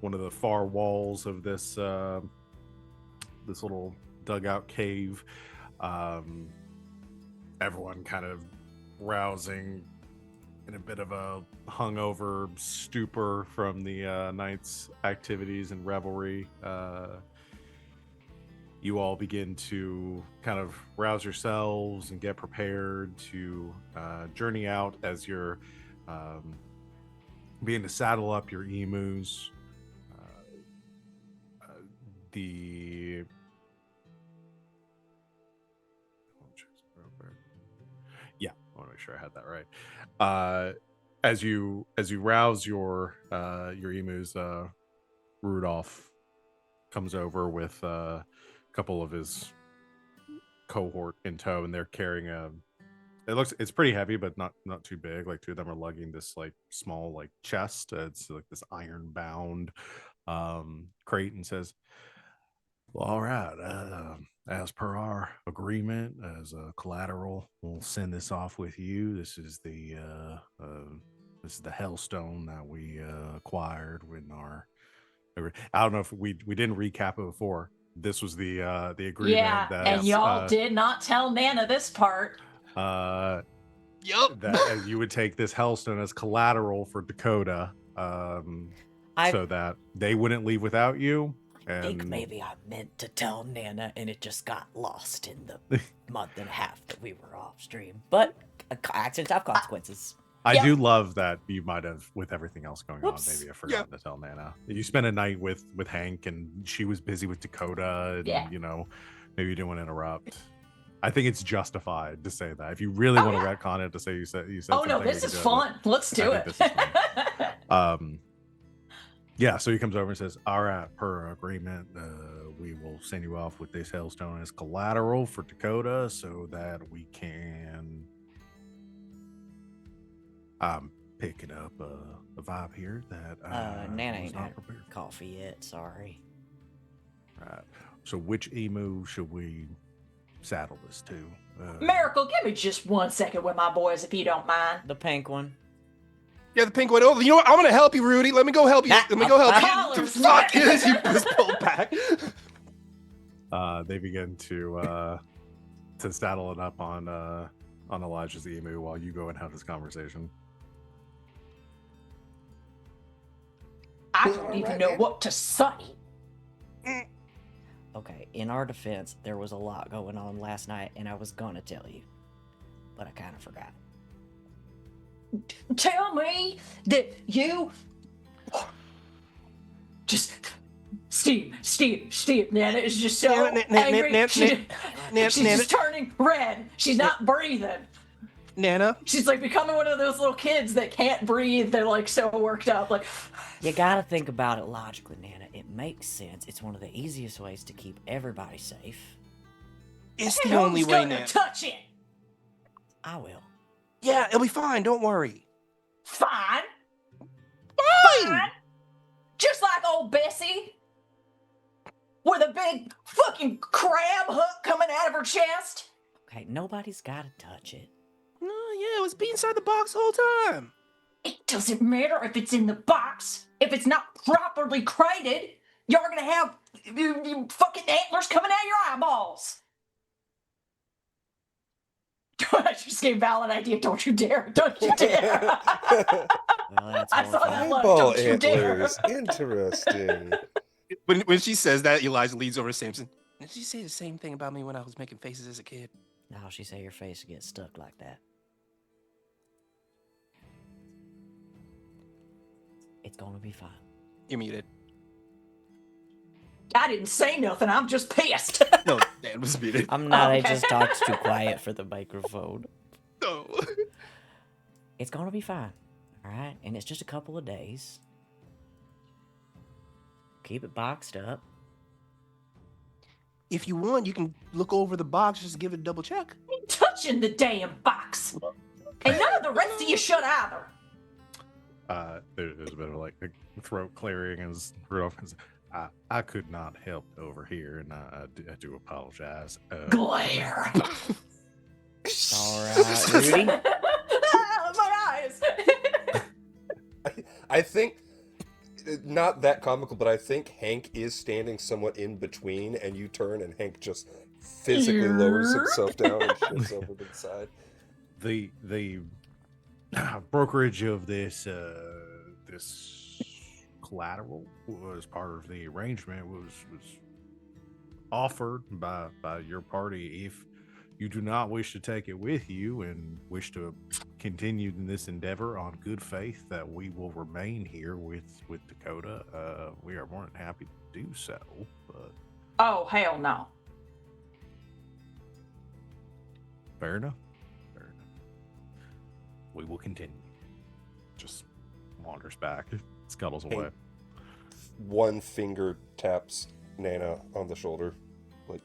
of the far walls of this this little dugout cave. Everyone kind of rousing in a bit of a hungover stupor from the night's activities and revelry. You all begin to kind of rouse yourselves and get prepared to journey out as you're beginning to saddle up your emus. Yeah, I want to make sure I had that right. As you rouse your emus, Rudolph comes over with a couple of his cohort in tow, and they're carrying it's pretty heavy, but not too big. Like two of them are lugging this like small like chest. It's like this iron bound crate, and says, well, all right, as per our agreement, as a collateral, we'll send this off with you. This is the Hellstone that we acquired when I don't know if we didn't recap it before. This was the agreement. Yeah, that, and y'all did not tell Nana this part. That you would take this Hellstone as collateral for Dakota, so that they wouldn't leave without you. I think maybe I meant to tell Nana, and it just got lost in the month and a half that we were off stream. But accidents have consequences. I do love that you might have, with everything else going on, maybe have forgotten Yeah. to tell Nana. You spent a night with Hank, and she was busy with Dakota, and you know, maybe you didn't want to interrupt. I think it's justified to say that. If you really want to retcon it, to say you said. Oh no, this is fun. Let's do it. Yeah, so he comes over and says, all right, per agreement, we will send you off with this Hellstone as collateral for Dakota so that we can picking up a vibe here that Nana was ain't not had prepared. coffee yet, sorry. Right. So which emu should we saddle this to? Miracle, give me just 1 second with my boys, if you don't mind. The pink one. Yeah, the pink one. Oh, you know what? I'm gonna help you, Rudy. Let me go help you. Let me go help you. Collars, Fuck what? is you just pulled back. They begin to saddle it up on Elijah's emu while you go and have this conversation. I don't even know what to say. Okay, in our defense, there was a lot going on last night, and I was gonna tell you, but I kind of forgot. Tell me that you just Steve. Nana is just so angry. She's just turning red. She's not breathing. Nana? She's like becoming one of those little kids that can't breathe. They're like so worked up. Like, You gotta think about it logically, Nana. It makes sense. It's one of the easiest ways to keep everybody safe. It's the only way, Nana. Nana. Touch it. I will. Yeah, it'll be fine. Don't worry. Fine. Just like old Bessie. With a big fucking crab hook coming out of her chest. Okay, nobody's gotta touch it. No, yeah, it was be inside the box the whole time. It doesn't matter if it's in the box. If it's not properly crated, you're gonna have you fucking antlers coming out of your eyeballs. I just gave Val an idea. Don't you dare. Don't you dare. Well, that's I saw that look. Eyeball Don't you dare. antlers. Interesting. When she says that, Elijah leads over to Samson. Did she say the same thing about me when I was making faces as a kid? How she say your face gets stuck like that? It's gonna be fine. You're muted. I didn't say nothing. I'm just pissed. No, Dan was muted. I'm not. Okay. I just talked too quiet for the microphone. No. It's gonna be fine. All right, and it's just a couple of days. keep it boxed up. If you want, you can look over the box, just give it a double check. Ain't touching the damn box. And none of the rest of you should either. There's a bit of like a throat clearing as Rudolph is. I could not help over here, and I do apologize. Glare. All right, Rudy. My eyes. I think, not that comical, but I think Hank is standing somewhat in between, and you turn, and Hank just physically lowers himself down and shifts over to the side. The brokerage of this collateral was part of the arrangement was offered by your party. If you do not wish to take it with you and wish to continue in this endeavor on good faith that we will remain here with Dakota, we are more than happy to do so. But Oh, hell no. fair enough. We will continue. Just wanders back, scuttles away. One finger taps Nana on the shoulder, like,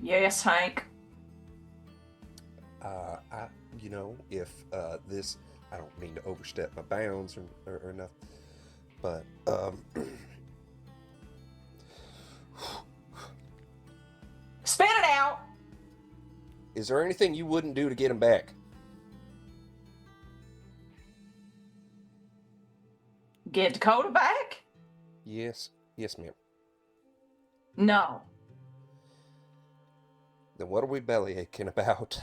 Yes, Hank. if this, I don't mean to overstep my bounds or nothing, but Spit it out. is there anything you wouldn't do to get him back? Get Dakota back? Yes, ma'am. No. Then what are we belly aching about?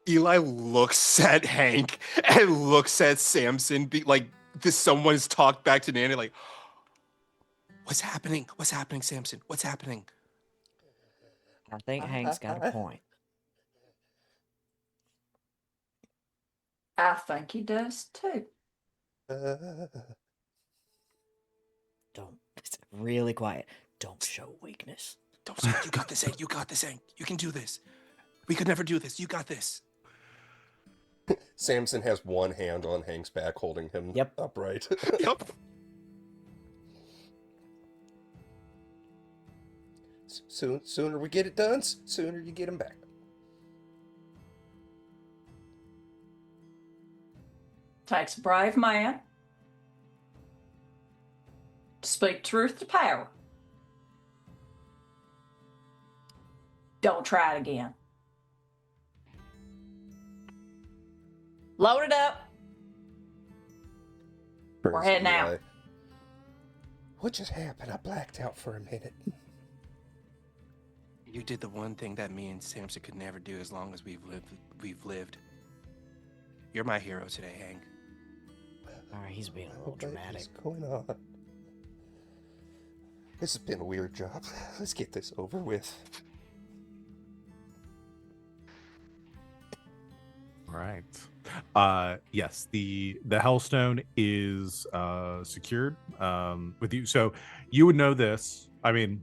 Eli looks at Hank and looks at Samson, like someone's talked back to Nana, like, what's happening? What's happening, Samson? What's happening? I think Hank's got a point. I think he does too. Don't. It's really quiet. Don't show weakness. Don't say, you got this, Hank. You got this, Hank. You can do this. We could never do this. You got this. Samson has one hand on Hank's back, holding him upright. Yep. Sooner we get it done, sooner you get him back. Takes a brave man to speak truth to power. Don't try it again. Load it up. We're heading out. What just happened? I blacked out for a minute. You did the one thing that me and Samson could never do as long as we've lived. You're my hero today, Hank. All right, he's being a little dramatic. What's going on? This has been a weird job. Let's get this over with. Right. Yes, the Hellstone is secured with you. So you would know this. I mean,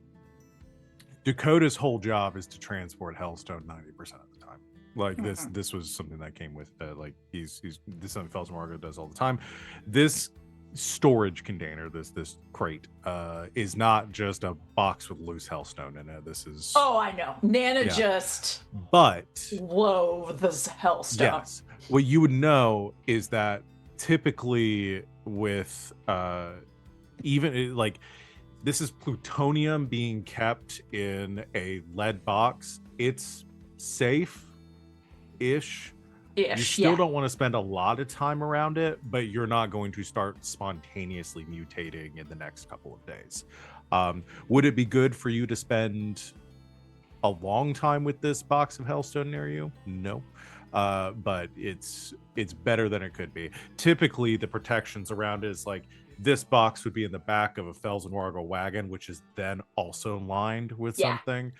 Dakota's whole job is to transport Hellstone 90% of the time. Like this was something that came with like he's this is something Fells Margo does all the time. This storage container, this crate, is not just a box with loose Hellstone in it. This is I know. Nana just loathes Hellstone. Yes. What you would know is that typically with even like this is plutonium being kept in a lead box. It's safe-ish. You still don't want to spend a lot of time around it, but you're not going to start spontaneously mutating in the next couple of days. Would it be good for you to spend a long time with this box of Hellstone near you? No. But it's better than it could be. Typically, the protections around it is like this box would be in the back of a Fells and Wargo wagon, which is then also lined with something.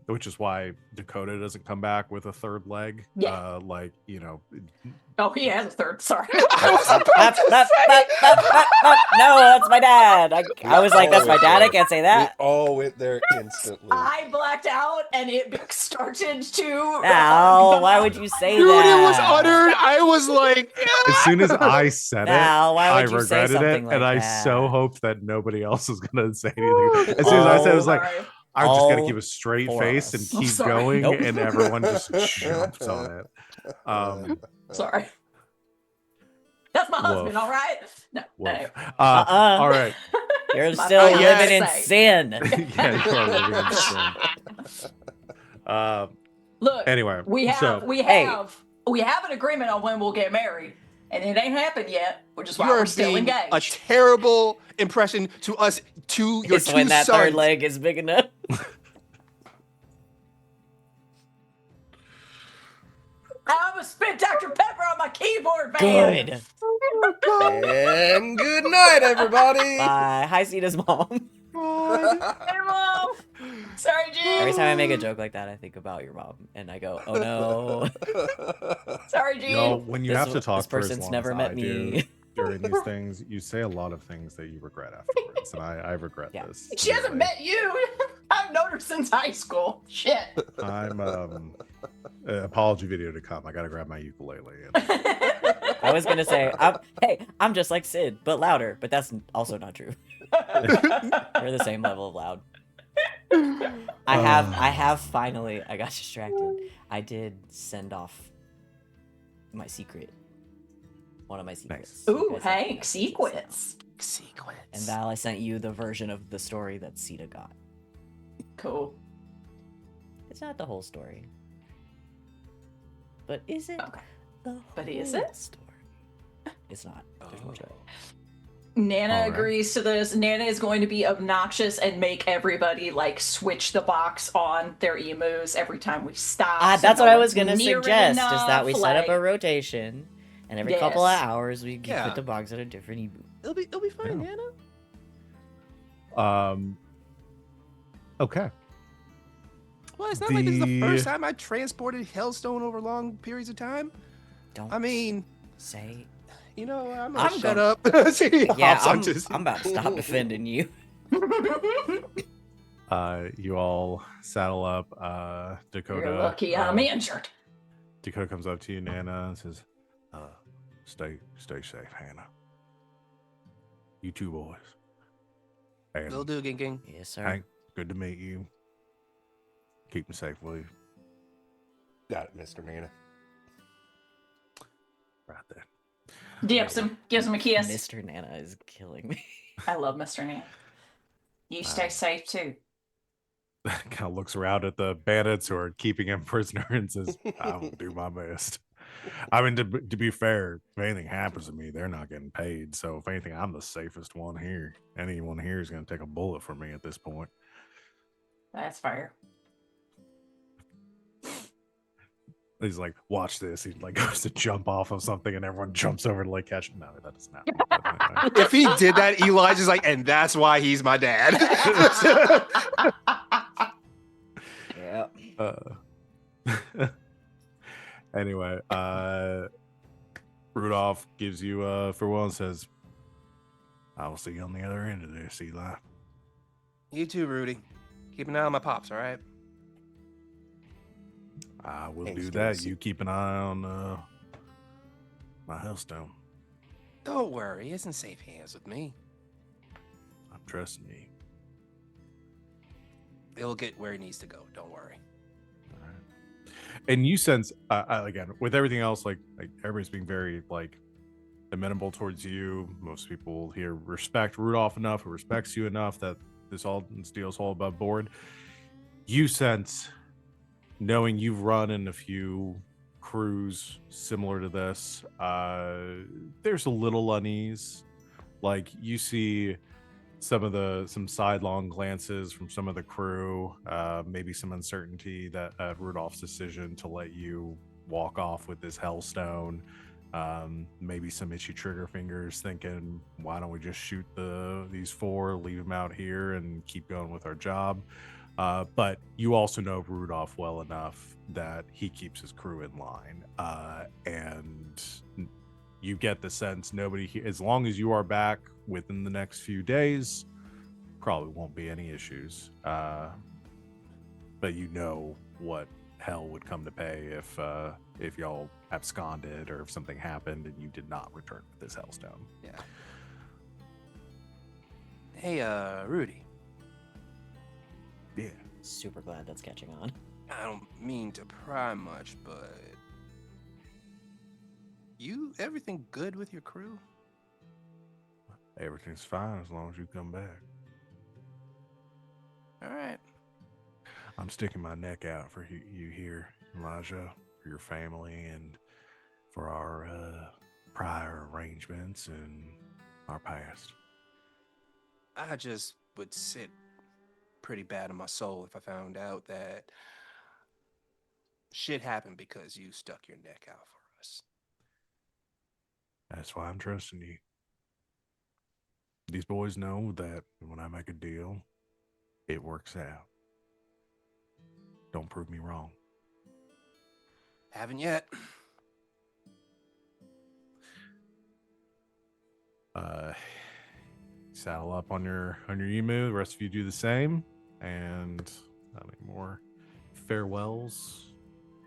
which is why Dakota doesn't come back with a third leg. Yeah. Like, you know, Oh, he has a third. Sorry. I was about to say. No, that's my dad. I was like, all that's my went dad. I there. can't say that. We all went there instantly. I blacked out and it started to. Al, why would you say Dude, that? it was uttered. I was like, as soon as I said Al, why I would you say regretted it, something like and I that? so hoped that nobody else was gonna say anything. As soon as I said, it, I was like, Sorry. I'm just gonna All keep a straight four of face and us. Oh, keep sorry. going, Nope. and everyone just jumped on it. Sorry. That's my husband, Woof. all right? No. Woof. Anyway. All right. You're My still fiance. living in sin. Yeah, you are living in sin. Look, Anyway, we have Hey. we have an agreement on when we'll get married, and it ain't happened yet, which is why you are we're still being engaged. a terrible impression to us, to your It's two when that sons. third leg is big enough. I'm gonna spit Dr. Pepper on my keyboard, man. Good. And good night, everybody. Bye. Hi, Sita's mom. Hey, Mom. Sorry, G. Every time I make a joke like that, I think about your mom, and I go, "Oh no, Sorry, G. you know, when you This- have to talk this for as person's long never as met I me." do during these things, you say a lot of things that you regret afterwards, and I regret Yeah. this. She hasn't met you. I've known her since high school. Shit. I'm apology video to come. I gotta grab my ukulele. And... I was gonna say, hey, I'm just like Sid, but louder. But that's also not true. We're the same level of loud. I have finally. I got distracted. I did send off my secret. One of my secrets. Nice. Ooh, You guys have Hank, to sequence. Sequence. And Val, I sent you the version of the story that Sita got. Cool. It's not the whole story. But is it Okay. the But is whole it? story? It's not. There's more to it. Nana All right. agrees to this. Nana is going to be obnoxious and make everybody like switch the box on their emus every time we stop. so That's no what I one's was gonna near it suggest. Is that enough, we set up like- a rotation, and every couple of Yes. hours we Yeah. put the box at a different emu. It'll be fine, Yeah. Nana. Okay. Well, it's not like this is the The- first time I transported Hellstone over long periods of time. Don't I mean, say. you know, I'm I'm gonna shut gonna- up. See, Yeah, Hops, I'm just- about to stop defending you. You all saddle up. Dakota. You're lucky I'm injured. Dakota comes up to you, Nana, and says, "Stay safe, Hannah. You two boys. And Will do, Ging Ging. Yes, sir. Hank, good to meet you. Keep them safe, will you?" Got it, Mr. Nana. Right there. Gives him a kiss. Mr. Nana is killing me. I love Mr. Nana. You stay safe too. Kind of looks around at the bandits who are keeping him prisoner and says, "I will do my best." I mean, to be fair, if anything happens to me, they're not getting paid. So if anything, I'm the safest one here. Anyone here is going to take a bullet for me at this point. That's fair. He's like, "Watch this." He like goes to jump off of something, and everyone jumps over to like catch him. No, that doesn't happen. If he did that, Elijah's like, and that's why he's my dad. Yeah. Anyway, Rudolph gives you farewell and says, "I will see you on the other end of this, Eli." You too, Rudy. Keep an eye on my pops, all right? I will Thanks, do guys. that. You keep an eye on my Hellstone. Don't worry, it's in safe hands with me. I'm trusting you. It'll get where it needs to go. Don't worry. All right. And you sense, again, with everything else, like everybody's being very like amenable towards you. Most people here respect Rudolph enough, who respects you enough that this deal's all above board. You sense, knowing you've run in a few crews similar to this, there's a little unease. Like you see some sidelong glances from some of the crew, maybe some uncertainty that Rudolph's decision to let you walk off with this Hellstone, maybe some itchy trigger fingers thinking, why don't we just shoot these four, leave them out here and keep going with our job. But you also know Rudolph well enough that he keeps his crew in line, and you get the sense nobody, as long as you are back within the next few days, probably won't be any issues. But you know what hell would come to pay if y'all absconded or if something happened and you did not return with this hellstone. Yeah. Hey, Rudy. Yeah. Super glad that's catching on. I don't mean to pry much, but everything good with your crew? Everything's fine as long as you come back. All right. I'm sticking my neck out for you here, Elijah, for your family, and for our prior arrangements and our past. I just would sit pretty bad in my soul if I found out that shit happened because you stuck your neck out for us. That's why I'm trusting you. These boys know that when I make a deal, it works out. Don't prove me wrong. Haven't yet. Saddle up on your emu. The rest of you do the same, and not any more farewells.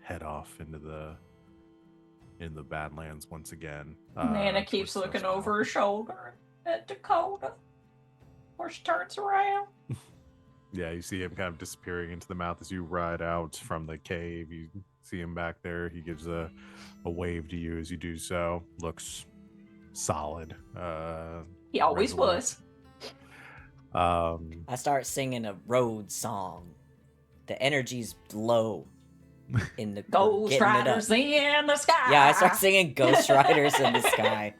Head off into the Badlands once again. Nana keeps towards looking Fistful. over her shoulder at Dakota before she turns around. Yeah, you see him kind of disappearing into the mouth as you ride out from the cave. You see him back there. He gives a wave to you as you do so. Looks solid. He always resolute. was. I start singing a road song. The energy's low. In the Ghost getting it up. Riders in the sky. Yeah, I start singing Ghost Riders in the Sky.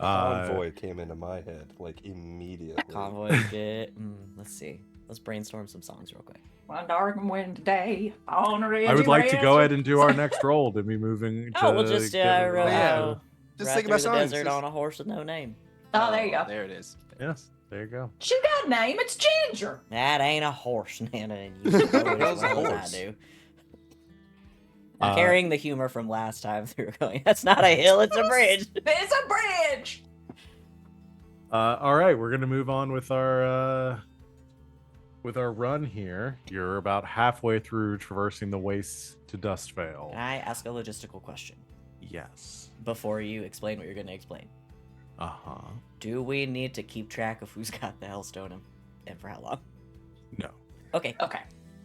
Convoy came into my head like immediately. Convoy is good. Let's see. Let's brainstorm some songs real quick. One dark and windy day on a I would like to go ahead and do our next roll to be moving to Oh, we'll just get ride, yeah. Just ride think through about the songs. desert Just- on a horse with no name. Oh, there you go. There it is. Yes, there you go. She got a name. It's Ginger. That ain't a horse, Nana, and you know it as Hell's a well as horse. I do. I'm carrying the humor from last time through going, that's not a hill, it's a bridge. It's a bridge. All right, we're gonna move on with our run here. You're about halfway through traversing the wastes to Dustvale. Can I ask a logistical question Yes. before you explain what you're going to explain? Uh-huh. Do we need to keep track of who's got the Hellstone and for how long? No. Okay. Okay.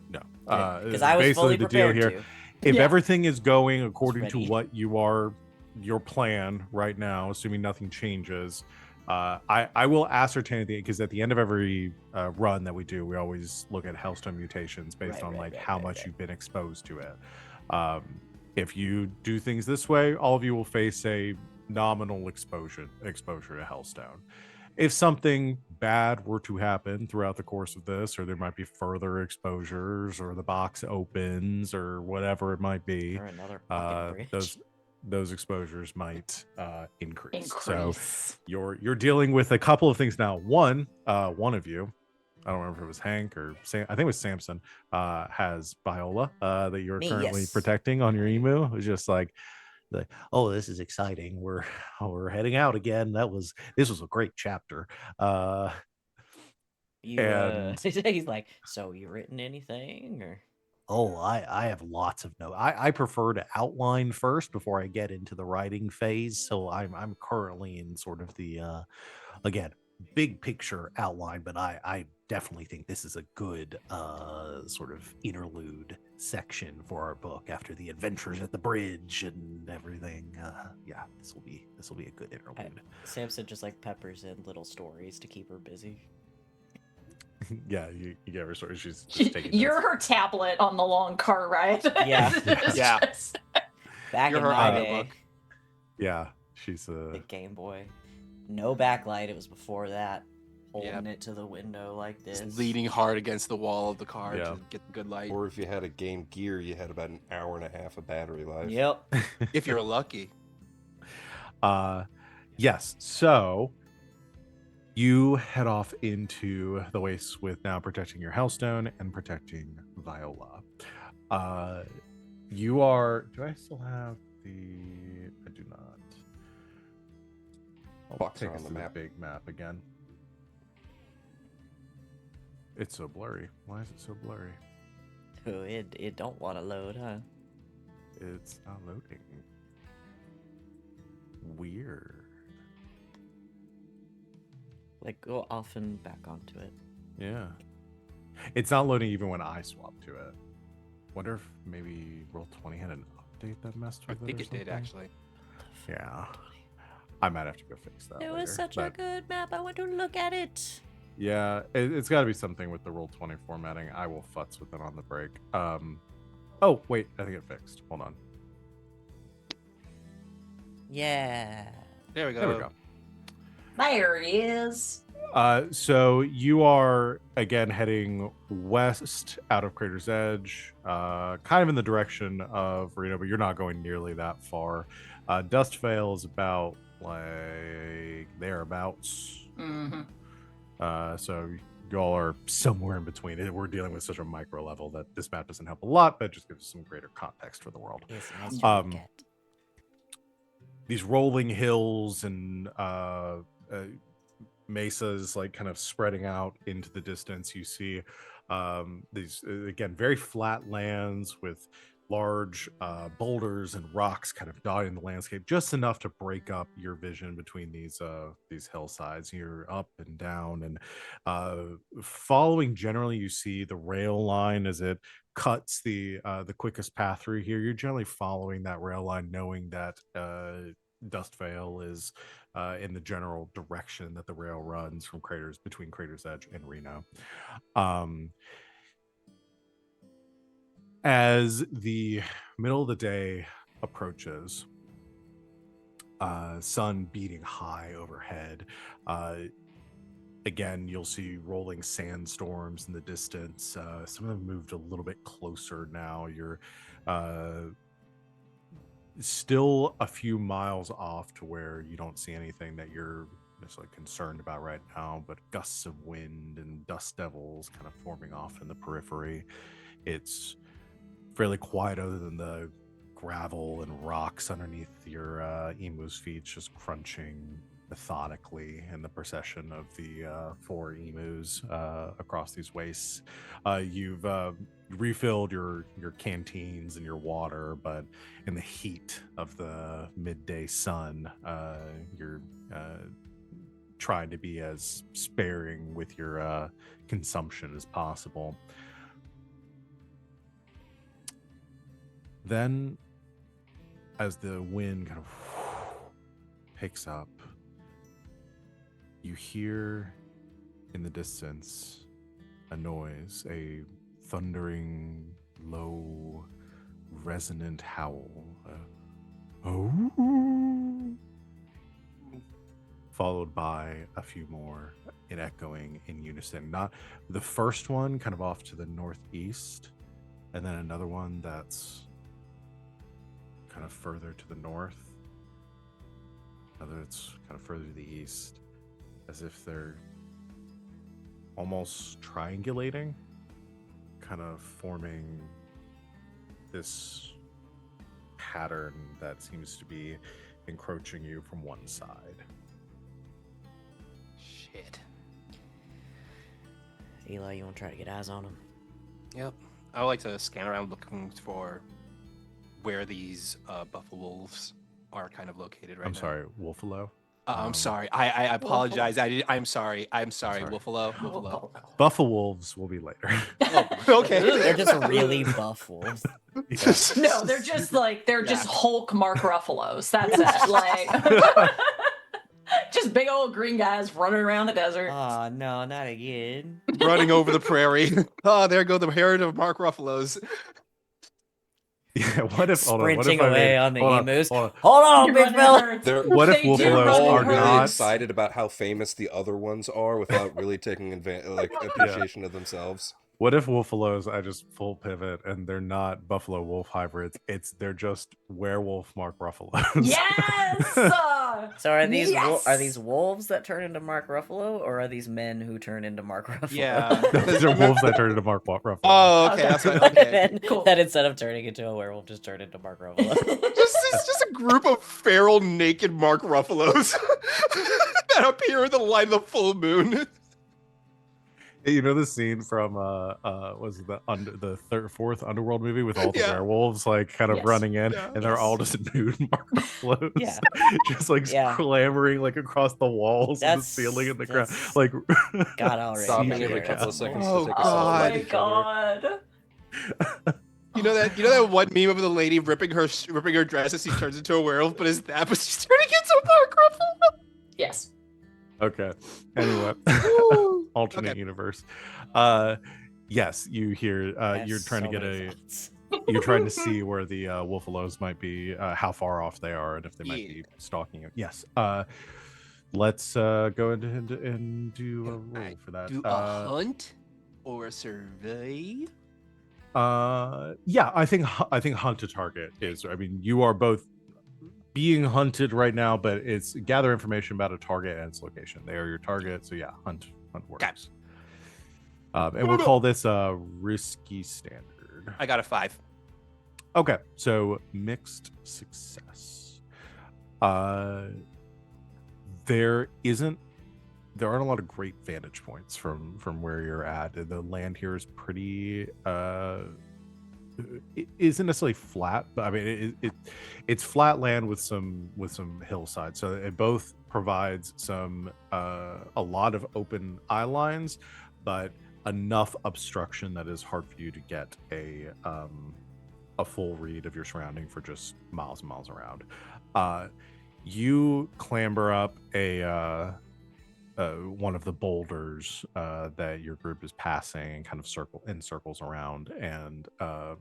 No. Because I was basically fully the deal prepared here. to. If Yeah. everything is going according to ready. what your plan right now, assuming nothing changes, I will ascertain because at the end of every run that we do, we always look at Hellstone mutations based on how much you've been exposed to it. If you do things this way, all of you will face a nominal exposure to Hellstone. If something bad were to happen throughout the course of this, or there might be further exposures, or the box opens, or whatever it might be, Or another fucking bridge. those exposures might increase. So Increase. you're dealing with a couple of things now. One of you, I don't remember if it was Hank or Sam, I think it was Samson, has Viola that you're Me, currently yes. protecting on your emu. It was just like, oh, this is exciting. We're heading out again. This was a great chapter. You, and- he's like, so you written anything? Or Oh, I have lots of notes. I prefer to outline first before I get into the writing phase. So I'm currently in sort of the again, big picture outline, but I definitely think this is a good sort of interlude section for our book after the adventures at the bridge and everything. Yeah, this will be a good interlude. Samson just like peppers in little stories to keep her busy. yeah, you get her story. She's just taking You're notes. her tablet on the long car ride. Yeah. It's Yeah. just- Back You're in her my audiobook. day, Yeah, she's the Game Boy, no backlight. It was before that. Holding Yep. it to the window like this. Just leaning hard against the wall of the car Yeah. to get the good light. Or if you had a Game Gear, you had about an hour and a half of battery life. Yep. If you're lucky. Yes. So You head off into the wastes with now protecting your Hellstone and protecting Viola. You are. Do I still have the? I do not. I'll Box take are us on the to map. the big map again. It's so blurry. Why is it so blurry? Oh, it don't want to load, huh? It's not loading. Weird. Like, go off and back onto it. Yeah. It's not loading even when I swap to it. Wonder if maybe Roll20 had an update that messed I with it. think or it did something? actually. Yeah. I might have to go fix that. It later, was such a but good map. I went to look at it. yeah, it's got to be something with the Roll20 formatting. I will futz with it on the break. Oh wait, I think it fixed. Hold on. Yeah. There we go. There we go. There he is. So you are again heading west out of Crater's Edge, kind of in the direction of Reno, but you're not going nearly that far. Dustvale is about like thereabouts. Mm-hmm. So y'all are somewhere in between. We're dealing with such a micro level that this map doesn't help a lot, but it just gives some greater context for the world. It's nice to look at. These rolling hills and mesas like kind of spreading out into the distance. You see these again very flat lands with large boulders and rocks kind of dotting the landscape, just enough to break up your vision between these hillsides. You're up and down and following. Generally, you see the rail line as it cuts the quickest path through here. You're generally following that rail line, knowing that Dustvale is in the general direction that the rail runs from between Crater's Edge and Reno. As the middle of the day approaches, sun beating high overhead, again, you'll see rolling sandstorms in the distance. Some of them moved a little bit closer now. You're still a few miles off to where you don't see anything that you're necessarily concerned about right now, but gusts of wind and dust devils kind of forming off in the periphery. It's fairly quiet other than the gravel and rocks underneath your emu's feet just crunching methodically in the procession of the 4 emus across these wastes. You've refilled your canteens and your water, but in the heat of the midday sun, you're trying to be as sparing with your consumption as possible. Then, as the wind kind of picks up, you hear in the distance a noise, a thundering, low, resonant howl. Followed by a few more in echoing in unison. Not the first one kind of off to the northeast, and then another one that's kind of further to the north. Another that's kind of further to the east, as if they're almost triangulating, kind of forming this pattern that seems to be encroaching you from one side. Shit. Eli, you want to try to get eyes on him? Yep. I would like to scan around looking for where these buffalo wolves are kind of located right I'm now. sorry, Wolfalo? I'm sorry. I apologize. I'm sorry. I'm sorry. sorry. Wolfalo. Buffalo wolves will be later. Okay. They're just really buff wolves. Yes. No, they're just just Hulk Mark Ruffalo's. That's it. Like just big old green guys running around the desert. Oh, no, not again. Running over the prairie. Oh, there go the herd of Mark Ruffalo's. Yeah, what if Sprinting away on the emus. Hold on. Hold on, You're big running fella. herds. What if They do They're Wolfalo's run all are really not- excited about how famous the other ones are without really taking appreciation of themselves. What if Wolfalos, I just full pivot, and they're not Buffalo Wolf hybrids? They're just werewolf Mark Ruffalos. Yes. So are these are these Yes! wolves that turn into Mark Ruffalo, or are these men who turn into Mark Ruffalo? Yeah. Those are wolves that turn into Mark Ruffalo. Oh, okay, Okay. that's fine. Okay. Then Cool. that instead of turning into a werewolf, just turn into Mark Ruffalo. It's just a group of feral, naked Mark Ruffalos that appear in the light of the full moon. You know the scene from was it the fourth Underworld movie with all the Yeah. werewolves like kind of Yes. running in, Yeah. and they're all just nude Mark Ruffalo's, Yeah. just like Yeah. clambering like across the walls and the That's- ceiling and the ground, that's like God already. Stopping CGI. every couple of seconds Oh, to take a Oh selfie God. my with each other. god. You know that one meme of the lady ripping her dress as she turns into a werewolf, but she's turning into Mark Ruffalo. Yes. Okay. Anyway, Woo. alternate Okay. universe. Yes, you hear. I have You're trying to so get many a. thoughts. You're trying to see where the Wolfalos might be, how far off they are, and if they might Yeah. be stalking you. Yes. Let's go ahead and do a Can I roll for that. Do a hunt or a survey? Yeah, I think hunt to target is. I mean, you are both being hunted right now, but it's gather information about a target and its location. They are your target, so yeah, hunt works. And we'll call this a risky standard. I got a 5. Okay, so mixed success. There aren't a lot of great vantage points from where you're at. The land here is pretty it isn't necessarily flat, but I mean it's flat land with some hillsides. So it both provides some a lot of open eye lines, but enough obstruction that is hard for you to get a full read of your surrounding for just miles and miles around. You clamber up a one of the boulders that your group is passing, kind of circles around. And do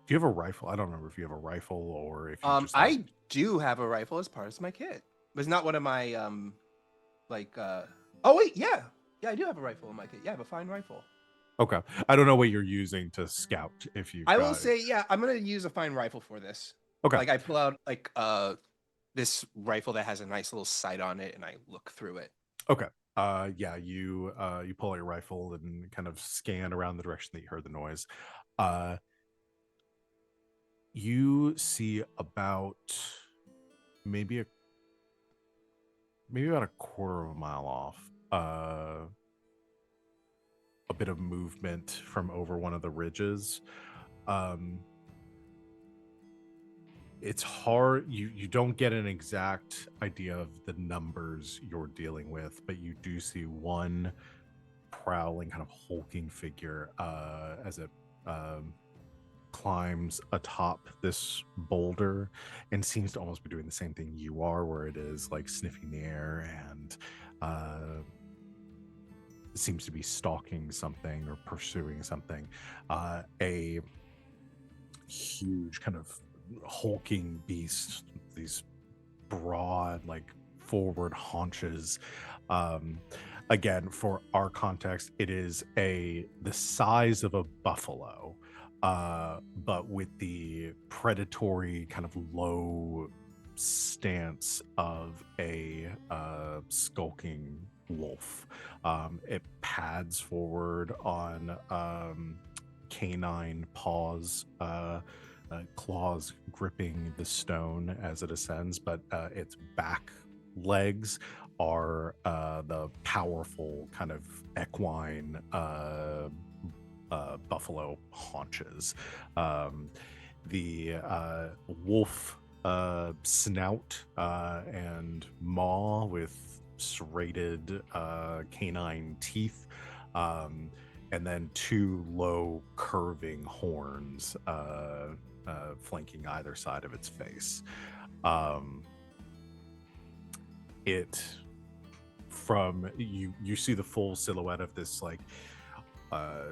you have a rifle? I don't remember if you have a rifle or if you just I do have a rifle as part of my kit, but it's not one of my Oh wait, yeah, I do have a rifle in my kit. Yeah, I have a fine rifle. Okay, I don't know what you're using to scout. If you, I will say, yeah, I'm gonna use a fine rifle for this. Okay. Like I pull out this rifle that has a nice little sight on it, and I look through it. Okay. Yeah, you pull out your rifle and kind of scan around the direction that you heard the noise. You see about maybe about a quarter of a mile off, a bit of movement from over one of the ridges. It's hard, you don't get an exact idea of the numbers you're dealing with, but you do see one prowling, kind of hulking figure as it climbs atop this boulder and seems to almost be doing the same thing you are, where it is like sniffing the air and seems to be stalking something or pursuing something. A huge kind of hulking beast, these broad, like forward haunches. Again, for our context, it is the size of a buffalo, but with the predatory kind of low stance of a skulking wolf. It pads forward on canine paws, claws gripping the stone as it ascends, but its back legs are the powerful kind of equine buffalo haunches. The wolf snout and maw with serrated canine teeth, and then two low curving horns flanking either side of its face. From you see the full silhouette of this like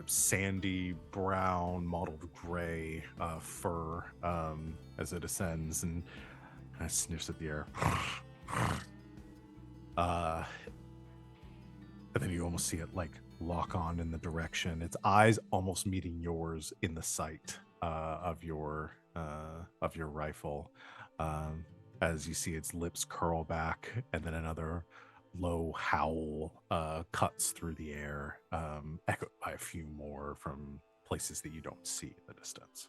sandy brown mottled gray fur as it ascends and kind of sniffs at the air. And then you almost see it like lock on in the direction, its eyes almost meeting yours in the sight of your rifle, as you see its lips curl back, and then another low howl cuts through the air, echoed by a few more from places that you don't see in the distance.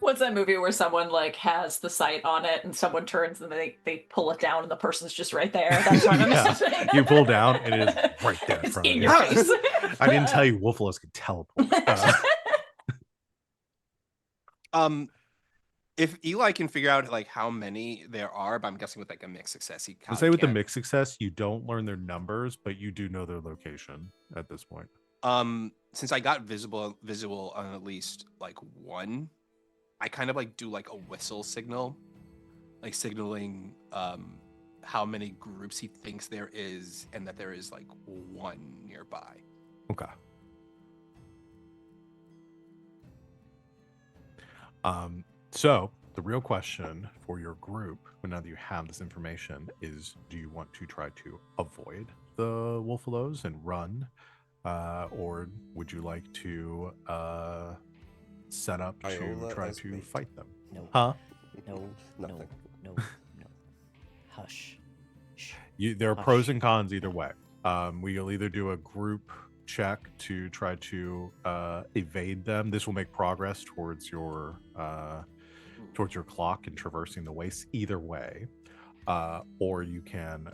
What's that movie where someone like has the sight on it and someone turns and they pull it down and the person's just right there? That's what I'm Yeah. imagining. You pull down, and it is right there in It's front of in you. your face. I didn't tell you Wolflos could teleport. If Eli can figure out like how many there are, but I'm guessing with like a mixed success, he I'll say with the can't. mixed success, you don't learn their numbers, but you do know their location at this point. Since I got visual on at least like one, I kind of like do like a whistle signal, like signaling how many groups he thinks there is, and that there is like one nearby. Okay. So the real question for your group, now that you have this information, is: do you want to try to avoid the Wolfaloes and run, or would you like to set up to Iola try as to bait. fight them? No. Huh? No. Nothing. No. Hush. Shh. There are Hush. pros and cons either way. We'll either do a group check to try to evade them. This will make progress towards your clock and traversing the waste either way. Or you can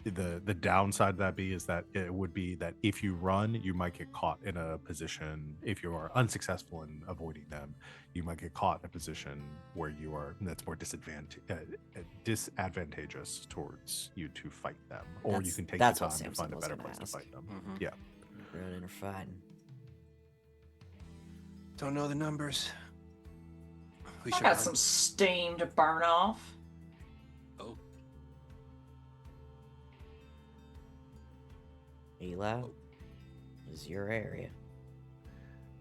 the downside of that is that it would be that if you run, you might get caught in a position. If you are unsuccessful in avoiding them, you might get caught in a position where you are that's more disadvantageous towards you to fight them, or you can take the That's what time to Samson find a was better gonna place to ask. fight them. Mhm. Yeah. Running or fighting. Don't know the numbers. We I should got run. some steam to burn off. Oh, Eli, this is your area.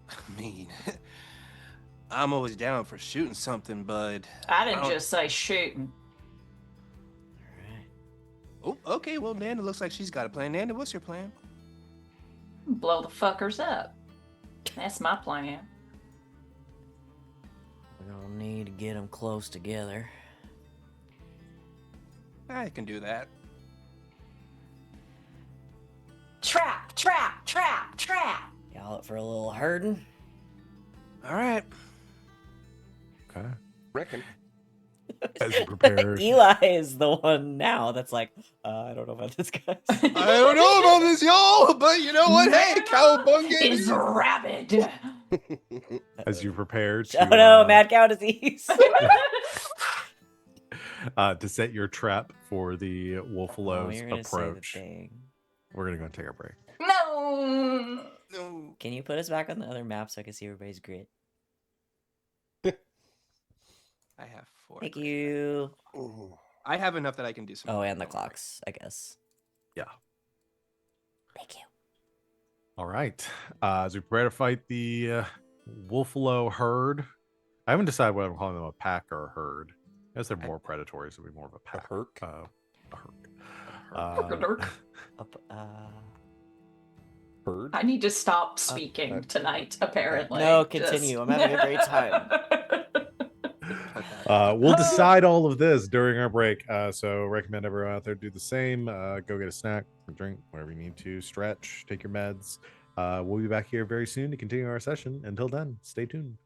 I mean, I'm always down for shooting something, bud. I didn't don't- just say shooting. All right. Oh, okay. Well, Nanda looks like she's got a plan. Nanda, what's your plan? Blow the fuckers up. That's my plan. We're gonna need to get them close together. I can do that. Trap, trap, trap, trap. Y'all up for a little herding? All right. Okay. Reckon. As you prepare, Eli is the one now that's like, I don't know about this guy. I don't know about this, y'all, but you know what? Hey, cowabunga Is rabid. as you prepare to Oh no, mad cow disease. to set your trap for the Oh, Wolfalo's you're gonna say the approach. thing. We're gonna go take a break. No. No. Can you put us back on the other map so I can see everybody's grid? I have 4. Thank you. Ooh. I have enough that I can do some. Oh, and the clocks, I guess. Yeah. Thank you. All right. As we prepare to fight the Wolfalo herd, I haven't decided whether I'm calling them a pack or a herd. As they're more predatory, so it'll be more of a pack. herc? A herd. Herk. Up, Bird? I need to stop speaking tonight, apparently. No, continue. I'm having a great time. We'll decide all of this during our break. So recommend everyone out there do the same. Go get a snack, a drink, whatever you need to. Stretch, take your meds. We'll be back here very soon to continue our session. Until then, stay tuned.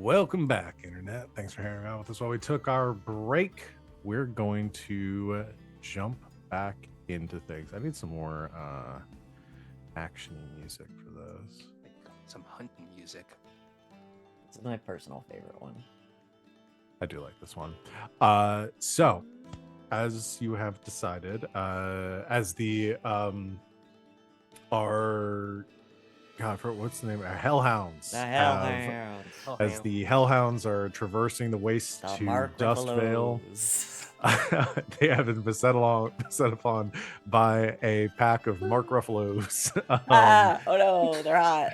Welcome back, Internet. Thanks for hanging out with us while we took our break. We're going to jump back into things. I need some more action music for those. Some hunting music. This is my personal favorite one. I do like this one. So, as you have decided, as the our God, what's the name? Our Hellhounds. The have- Hellhounds. as the Hellhounds are traversing the waste The to Mark Dustvale, Ruffaloes. they have been set upon by a pack of Mark Ruffalos. Oh no, they're hot.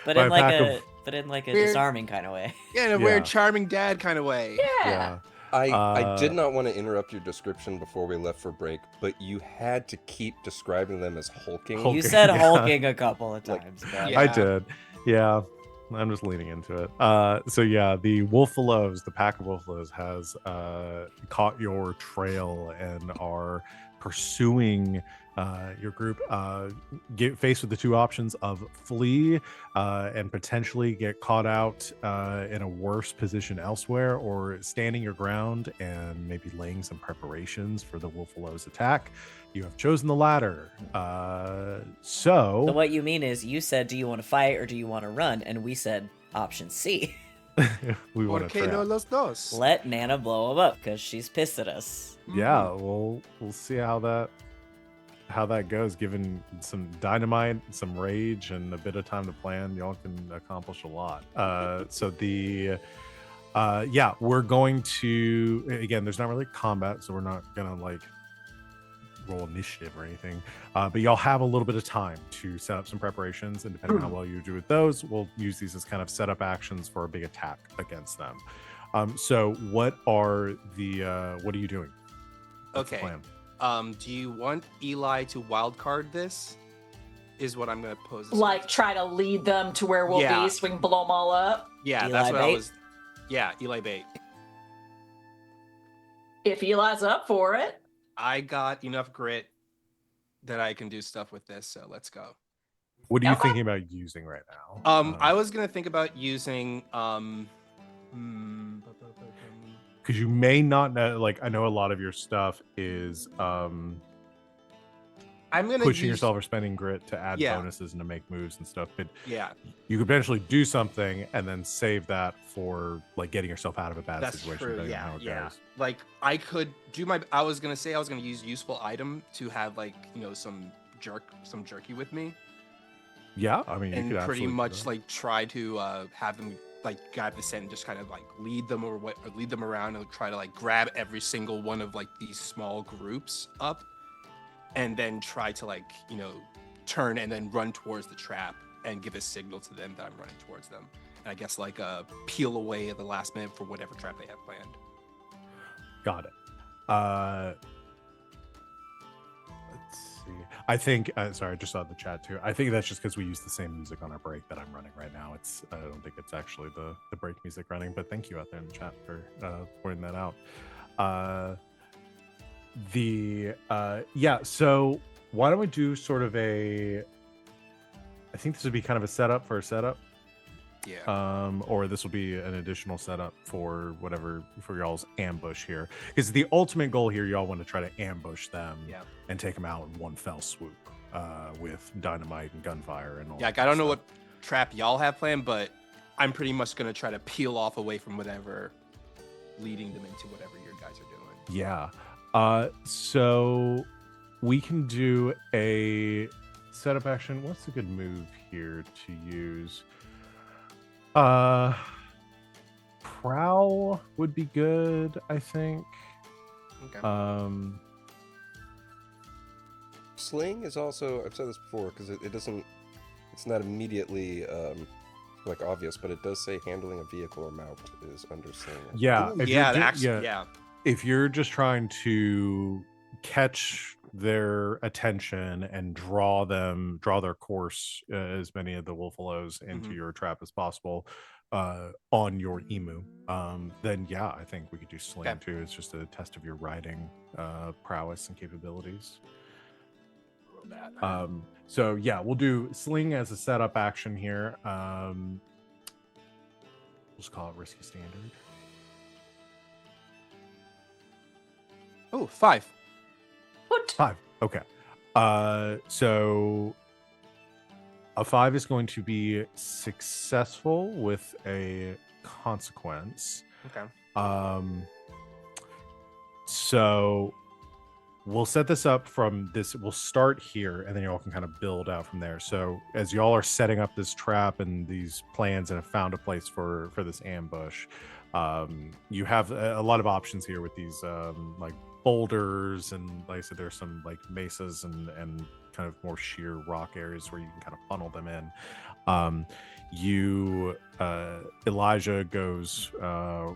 but By in a like pack a of- but in like a Weird- disarming kind of way. Yeah, in a Yeah. weird, charming dad kind of way. Yeah. I did Uh, not want to interrupt your description before we left for break, but you had to keep describing them as hulking. Hulking. You said Yeah. hulking a couple of Like, times, but Yeah. I did. Yeah. I'm just leaning into it. So yeah, the Wolfalos, the pack of Wolfalos has caught your trail and are pursuing your group. Get faced with the two options of flee and potentially get caught out in a worse position elsewhere, or standing your ground and maybe laying some preparations for the Wolfalos attack. You have chosen the latter. So what you mean is you said, do you want to fight or do you want to run? And we said option C. we want Porque no to los dos? Let Nana blow him up because she's pissed at us. yeah, we'll see how that goes. Given some dynamite, some rage, and a bit of time to plan, y'all can accomplish a lot. So the yeah, we're going to, again, there's not really combat, so we're not gonna like roll initiative or anything, but y'all have a little bit of time to set up some preparations, and depending on how well you do with those, we'll use these as kind of setup actions for a big attack against them. So what are you doing? What's the Okay. plan? Do you want Eli to wildcard this? Is what I'm gonna pose. this Like as. try to lead them to where we'll Yeah. be so we can blow them all up. Yeah, Eli that's what I bait? was. Yeah, Eli bait. If Eli's up for it. I got enough grit that I can do stuff with this, so let's go. What are you Okay. thinking about using right now? I was gonna think about using Because you may not know, like, I know a lot of your stuff is I'm gonna pushing use, yourself or spending grit to add Yeah. bonuses and to make moves and stuff, but Yeah, you could potentially do something and then save that for like getting yourself out of a bad that's situation, true. depending on how it Yeah. goes. Like I could do my. I was gonna use useful item to have like some jerky with me, Yeah, I mean, you and could pretty absolutely do much that. like try to have them like grab the scent and just kind of like lead them around and try to like grab every single one of like these small groups up, and then try to like turn and then run towards the trap and give a signal to them that I'm running towards them. And I guess like peel away at the last minute for whatever trap they have planned. Got it. Let's see. I think, sorry, I just saw the chat too. I think that's just because we use the same music on our break that I'm running right now. I don't think it's actually the break music running, but thank you out there in the chat for pointing that out. Yeah, so why don't we do sort of I think this would be kind of a setup for a setup. Yeah. Or this will be an additional setup for y'all's ambush here, because the ultimate goal here, y'all want to try to ambush them and take them out in one fell swoop with dynamite and gunfire and all. Yeah, like, that I don't know stuff. what trap y'all have planned, but I'm pretty much gonna try to peel off away from whatever, leading them into whatever your guys are doing. Yeah. So we can do a setup action. What's a good move here to use? Prowl would be good, I think. Okay. Sling is also, I've said this before because it's not immediately like obvious, but it does say handling a vehicle or mount is under sling. Yeah. Ooh, if yeah, you're ju- actually, yeah. If you're just trying to catch their attention and draw their course, as many of the Wolfalos into Mhm. your trap as possible, on your emu, then yeah, I think we could do sling Okay. too. It's just a test of your riding prowess and capabilities. So yeah, we'll do sling as a setup action here. just call it risky standard. Oh, 5. What? 5. Okay. So a 5 is going to be successful with a consequence. Okay. So we'll set this up from this. We'll start here, and then y'all can kind of build out from there. So as y'all are setting up this trap and these plans, and have found a place for this ambush, you have a lot of options here with these like boulders, and like I said, there's some like mesas and kind of more sheer rock areas where you can kind of funnel them in. Elijah goes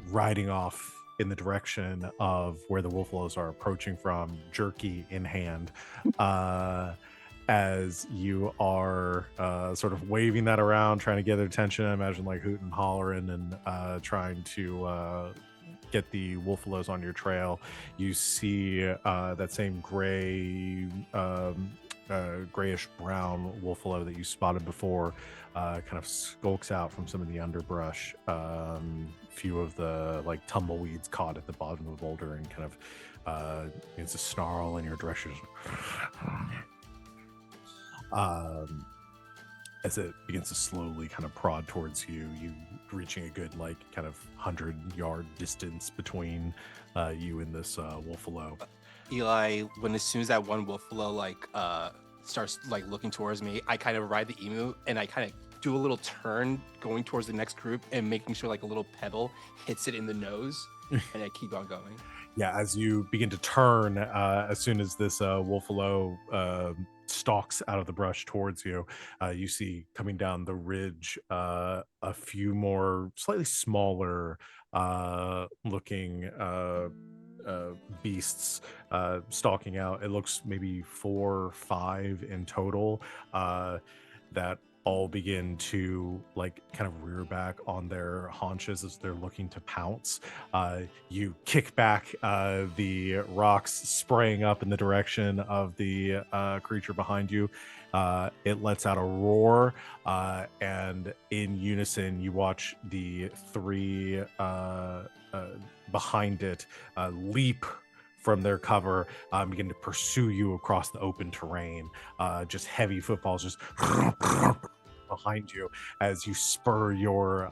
riding off in the direction of where the Wolflows are approaching from, jerky in hand, as you are sort of waving that around, trying to get their attention. I imagine like hooting and hollering and trying to get the Wolflows on your trail. You see that same grayish brown Wolflow that you spotted before kind of skulks out from some of the underbrush. Few of the like tumbleweeds caught at the bottom of the boulder, and kind of it's a snarl in your direction as it begins to slowly kind of prod towards you, reaching a good like kind of 100-yard distance between you and this Wolflow. Eli, as soon as that one Wolflow like starts like looking towards me, I kind of ride the emu and I kind of do a little turn going towards the next group and making sure like a little pebble hits it in the nose, and I keep on going. Yeah, as you begin to turn, as soon as this Wolflow stalks out of the brush towards you, you see coming down the ridge a few more slightly smaller looking beasts stalking out. It looks maybe 4 or 5 in total that all begin to like kind of rear back on their haunches as they're looking to pounce. You kick back the rocks spraying up in the direction of the creature behind you. It lets out a roar, and in unison you watch the 3 behind it leap from their cover, begin to pursue you across the open terrain. Just heavy footfalls just behind you as you spur your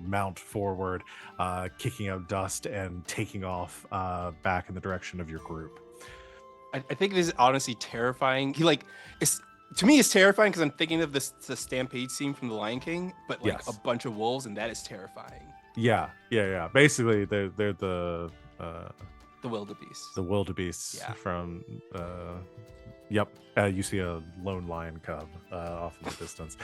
mount forward, kicking up dust and taking off back in the direction of your group. I think this is honestly terrifying. To me, it's terrifying because I'm thinking of the stampede scene from The Lion King, but like Yes. a bunch of wolves, and that is terrifying. Yeah. Basically, they're the wildebeest. The wildebeests from. Yep. You see a lone lion cub off in the distance.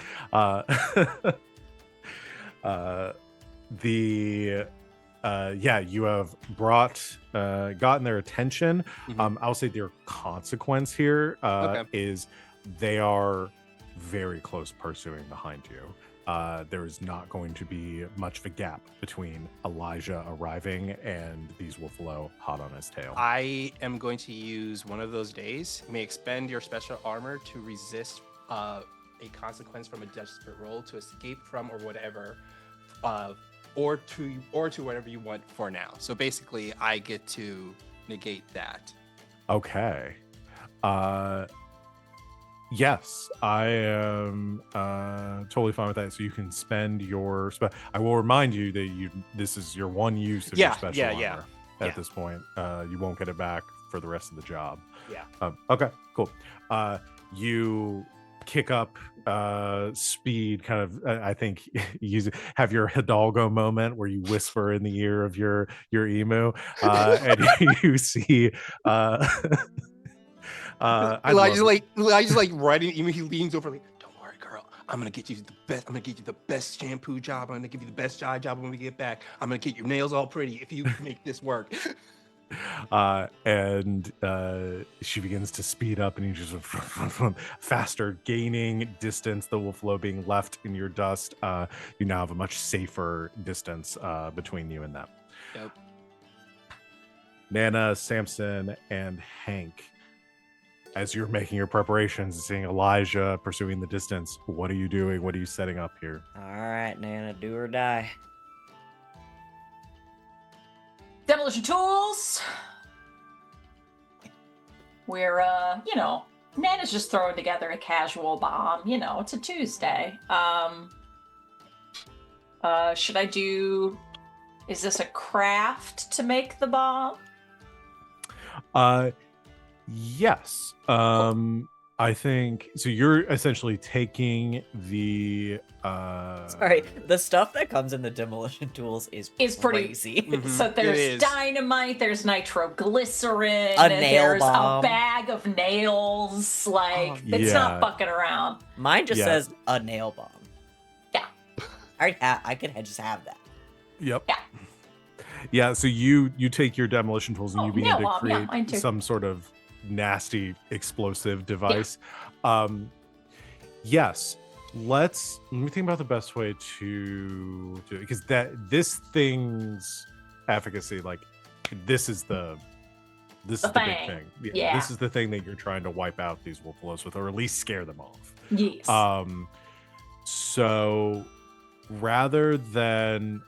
You have gotten their attention. Mhm. I'll say their consequence here is they are very close pursuing behind you. There is not going to be much of a gap between Elijah arriving and these Wolflow hot on his tail. I am going to use one of those days. You may expend your special armor to resist a consequence from a desperate roll, to escape from or whatever, or to whatever you want for now. So basically, I get to negate that. Okay. Yes, I am totally fine with that. So you can spend your I will remind you that this is your one use of your special armor at this point. You won't get it back for the rest of the job. Yeah. Okay, cool. You kick up speed, kind of I think have your Hidalgo moment where you whisper in the ear of your emu, and you see Elijah's like riding. Even he leans over like, "Don't worry, girl. I'm gonna get you the best. I'm gonna get you the best shampoo job. I'm gonna give you the best eye job when we get back. I'm gonna get your nails all pretty if you make this work." And she begins to speed up, and you just faster, gaining distance. The Wolflow being left in your dust. You now have a much safer distance between you and them. Yep. Nana, Samson, and Hank. as you're making your preparations and seeing Elijah pursuing the distance, what are you doing? What are you setting up here? All right, Nana, do or die. Demolition tools. We're, Nana's just throwing together a casual bomb. It's a Tuesday. Should I do... Is this a craft to make the bomb? Yes. I think so. You're essentially taking the Sorry, the stuff that comes in the demolition tools is pretty crazy. Mhm. So It there's is. dynamite, there's nitroglycerin, A nail there's bomb. a bag of nails. Like, it's yeah. not fucking around. Mine just Yeah. says a nail bomb. Yeah. I could just have that. Yep. Yeah. Yeah, so you take your demolition tools and you begin nail to bomb, yeah, mine create too. some sort of nasty explosive device. Yes. Let me think about the best way to do it, because this thing's efficacy, like this is the big thing. thing. Yeah. This is the thing that you're trying to wipe out these wolf with, or at least scare them off. Yes. So rather than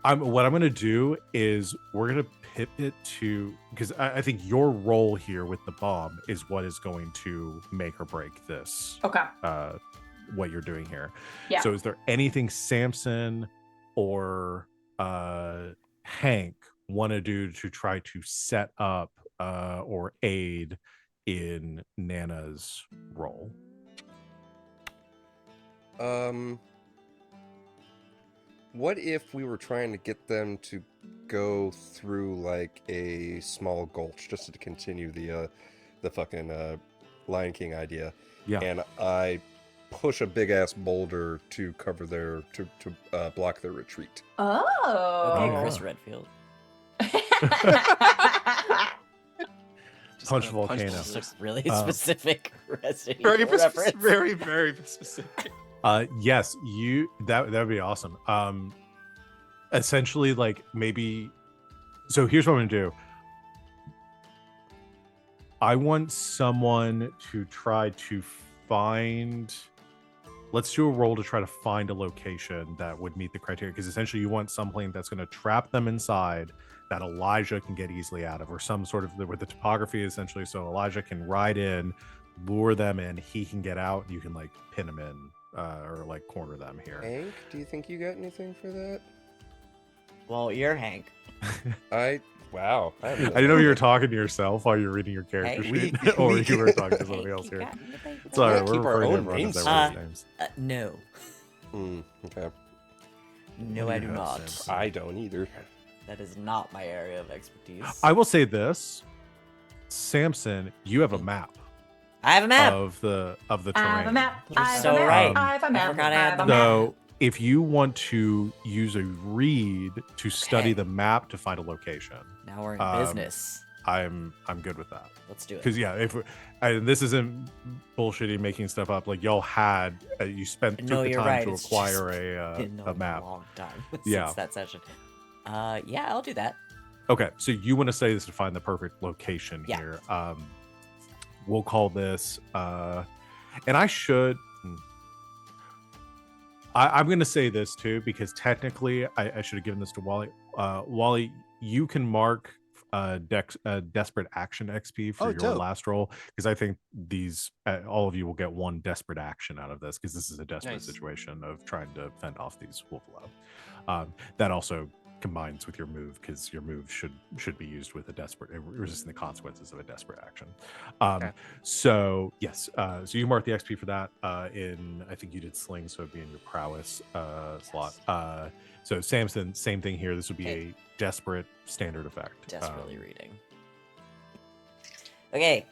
what I'm going to do is we're going to pivot to, because I think your role here with the bomb is what is going to make or break this, Okay. what you're doing here. Yeah. So is there anything Samson or Hank want to do to try to set up or aid in Nana's role? What if we were trying to get them to go through like a small gulch just to continue the fucking Lion King idea? Yeah. And I push a big ass boulder to cover their to block their retreat. Oh. Okay, Oh. Chris Redfield. Just Punch gonna volcano. Just bullets. a really Uh, specific Resident Very, Evil reference. very, very specific. Yes, that would be awesome. Essentially, like maybe. So here's what I'm gonna do. I want someone to try to find. Let's do a roll to try to find a location that would meet the criteria, because essentially you want something that's going to trap them inside that Elijah can get easily out of, or some sort of with the topography essentially, so Elijah can ride in, lure them in, he can get out, and you can like pin him in or like corner them here. Hank, do you think you got anything for that? Well, you're Hank. Wow. I I didn't know you were talking to yourself while you were reading your character Hey, sheet, or we- you were talking to Hank, somebody else you here. got anything for It's all that? right. Keep We're our referring to own everyone as names. their real names. No. Okay. No, What I do do you have, not. Sam? I don't either. That is not my area of expertise. I will say this, Samson, you have a map I have a map. of the I have terrain. a map. You're I have so a map. right. I have a I map. forgot I I had have the a map. map. So if you want to use a read to study Okay. the map to find a location, Now we're in um, business. I'm good with that. Let's do it. Because yeah, this isn't bullshitty making stuff up. Like y'all had, you took No, the you're time right. to It's acquire just been a map. long time Yeah. since that session. Yeah, I'll do that. Okay, so you want to say this to find the perfect location Yeah. here. We'll call this, and I should. I'm going to say this too, because technically I should have given this to Wally. Wally, you can mark desperate action XP for Oh, your dope. last roll, because I think these all of you will get one desperate action out of this, because this is a desperate Nice. situation of trying to fend off these wolf. That also combines with your move, because your move should be used with a desperate, resisting the consequences of a desperate action. Okay. So yes, so you mark the XP for that in, I think you did sling, so it'd be in your prowess slot. So Samson, same thing here. This would be Okay. a desperate standard effect. Desperately reading. Okay.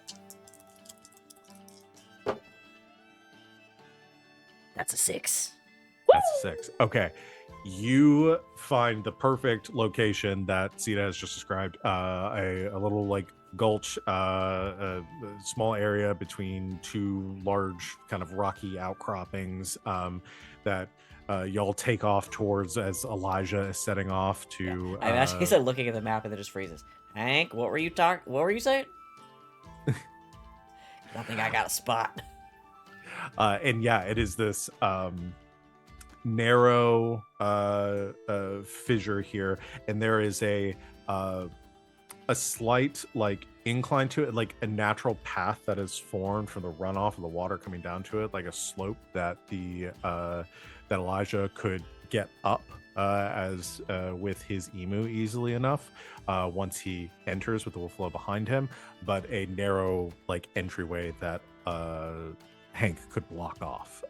That's a 6. That's a 6. Okay. You find the perfect location that Sita has just described, a little like gulch, a small area between two large kind of rocky outcroppings that y'all take off towards as Elijah is setting off to. I actually said looking at the map and then just freezes. Hank, what were you saying? I think I got a spot. And yeah, it is this narrow fissure here, and there is a slight like incline to it, like a natural path that is formed from the runoff of the water coming down to it, like a slope that that Elijah could get up as with his emu easily enough once he enters with the wolf behind him, but a narrow like entryway that Hank could block off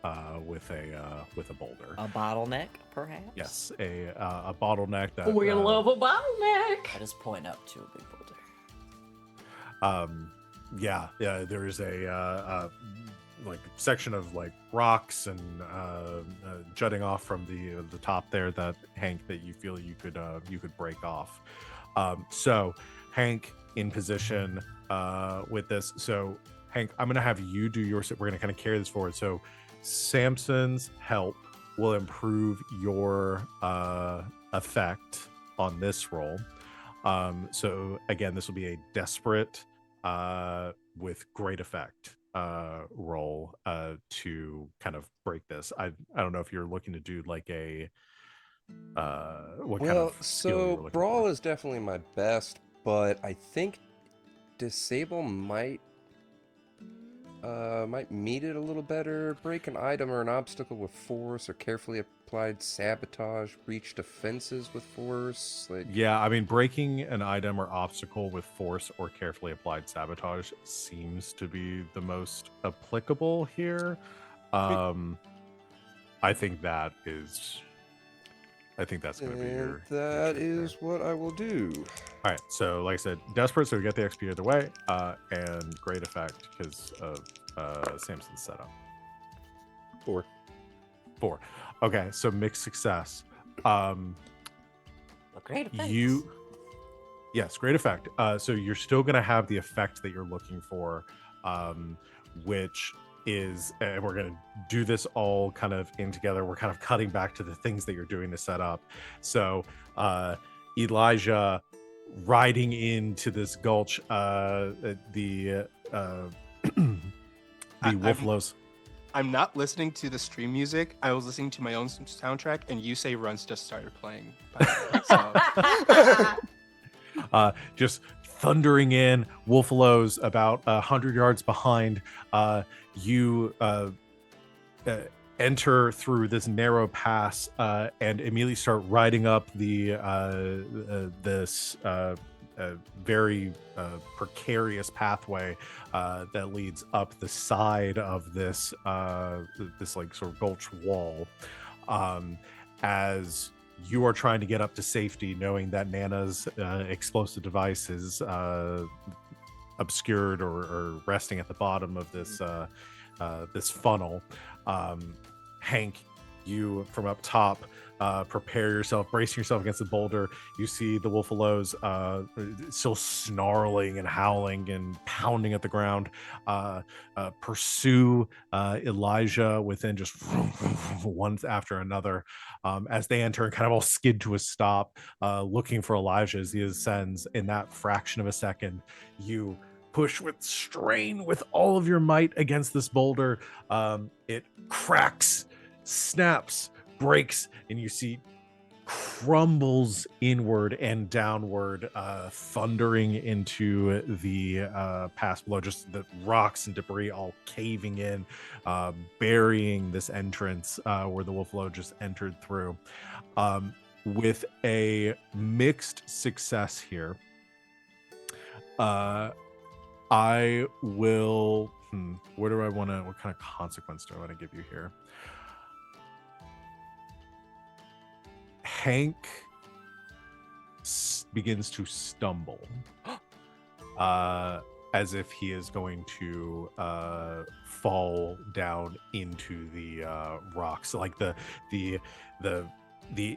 with a boulder. A bottleneck, perhaps? Yes, a bottleneck that We love a bottleneck. I just point up to a big boulder. Yeah, there is a like section of like rocks and jutting off from the top there that Hank, that you feel you could break off. So Hank in position with this. So Hank, I'm gonna have you do your. We're gonna kind of carry this forward. So Samson's help will improve your effect on this roll. So again, this will be a desperate with great effect roll to kind of break this. I don't know if you're looking to do like a what kind of skill you're looking brawl for. is definitely my best, but I think disable might meet it a little better. Break an item or an obstacle with force, or carefully applied sabotage, reach defenses with force. Like, Yeah, I mean, breaking an item or obstacle with force or carefully applied sabotage seems to be the most applicable here. I think that's going to be your. That your is what I will do. All right, so like I said, desperate, so we get the XP either way, and great effect because of Samson's setup. 4. Okay, so mixed success. Well, great effects. Yes, great effect. So you're still going to have the effect that you're looking for, which is, and we're going to do this all kind of in together. We're kind of cutting back to the things that you're doing to set up. So Elijah riding into this gulch, the Wolflows. I'm not listening to the stream music. I was listening to my own soundtrack, and You Say Runs just started playing. Just thundering in, Wolfalows about 100 yards behind. You enter through this narrow pass and immediately start riding up this very precarious pathway that leads up the side of this this like sort of gulch wall. As you are trying to get up to safety, knowing that Nana's explosive device is obscured or resting at the bottom of this this funnel. Hank, you from up top, prepare yourself, bracing yourself against the boulder. You see the Wolfalows still snarling and howling and pounding at the ground. Pursue Elijah within just one after another as they enter and kind of all skid to a stop, looking for Elijah as he ascends. In that fraction of a second, you push with strain with all of your might against this boulder. It cracks, snaps, breaks, and you see crumbles inward and downward, thundering into the pass below, just the rocks and debris all caving in, burying this entrance where the Wolflow just entered through. With a mixed success here, I will what kind of consequence do I want to give you here? Hank begins to stumble as if he is going to fall down into the rocks. Like the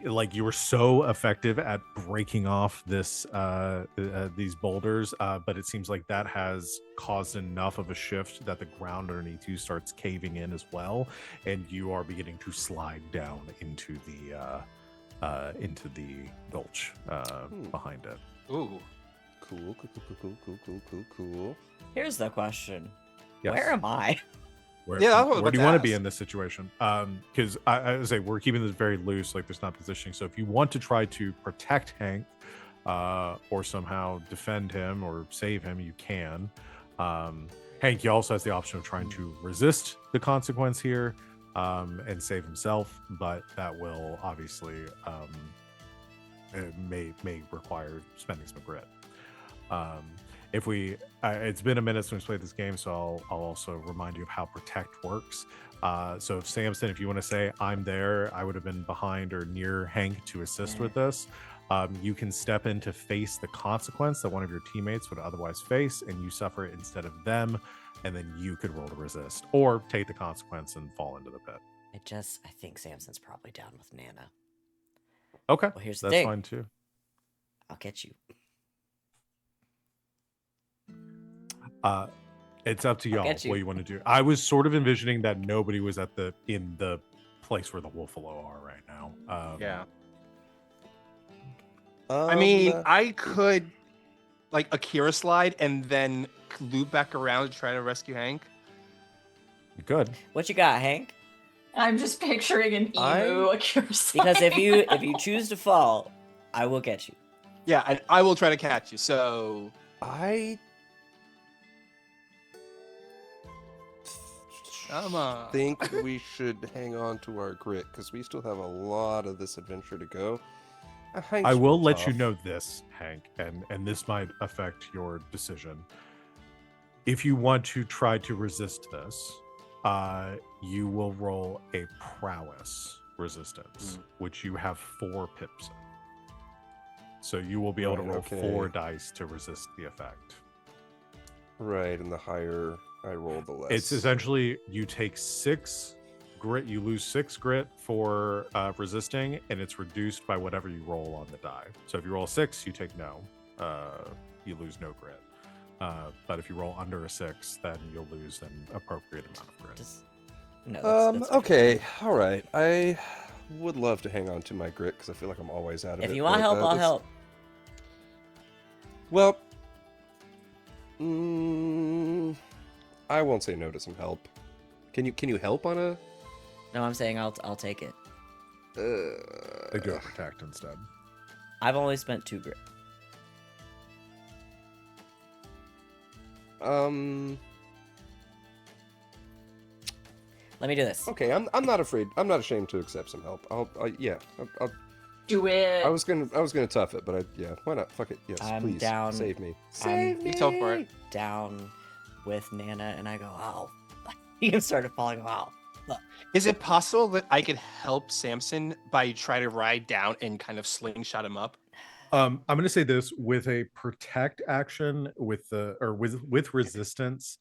like, you were so effective at breaking off this these boulders, but it seems like that has caused enough of a shift that the ground underneath you starts caving in as well, and you are beginning to slide down into the gulch behind it. Ooh. Cool. Here's the question. Yes. Where am I? Where, Yeah, that's what I was where about do you to want to be ask. in this situation? Because I say we're keeping this very loose, like there's not positioning. So if you want to try to protect Hank, or somehow defend him or save him, you can. Hank, he also has the option of trying to resist the consequence here, and save himself, but that will obviously it may require spending some grit. If we it's been a minute since we played this game, so I'll also remind you of how protect works. So if Samson, if you want to say I'm there, I would have been behind or near Hank to assist with this. You can step in to face the consequence that one of your teammates would otherwise face, and you suffer it instead of them, and then you could roll to resist or take the consequence and fall into the pit. I think Samson's probably down with Nana. Okay, Well, here's the that's thing. fine too. I'll get you. It's up to y'all get you. what you want to do. I was sort of envisioning that nobody was in the place where the Wolfalo are right now. Yeah. I mean, Um, I could like Akira slide and then loop back around to try to rescue Hank. Good. What you got, Hank? I'm just picturing an emu accuracy. Because if you choose to fall, I will get you. Yeah, and I will try to catch you. So I come on. think we should hang on to our grit because we still have a lot of this adventure to go. I will let you know this, Hank, and this might affect your decision. If you want to try to resist this, you will roll a prowess resistance, which you have 4 pips in. So you will be able to roll 4 dice to resist the effect. Right, and the higher I roll, the less. It's essentially you take 6 grit, you lose 6 grit for resisting, and it's reduced by whatever you roll on the die. So if you roll 6, you take no, you lose no grit. But if you roll under a 6, then you'll lose an appropriate amount of grit. No, that's okay, all right. I would love to hang on to my grit because I feel like I'm always out of it. If you want help, I'll help. Well, I won't say no to some help. Can you help on a? No, I'm saying I'll take it. They go protect instead. I've only spent 2 grit. Let me do this. Okay, I'm not afraid. I'm not ashamed to accept some help. I'll Do it. I was gonna tough it, but why not? Fuck it. Yes, I'm please down. save me. I'm You tell for it. down with Nana, and I go, oh. You started falling. Wow. Is it possible that I could help Samson by trying to ride down and kind of slingshot him up? I'm going to say this with a protect action with resistance.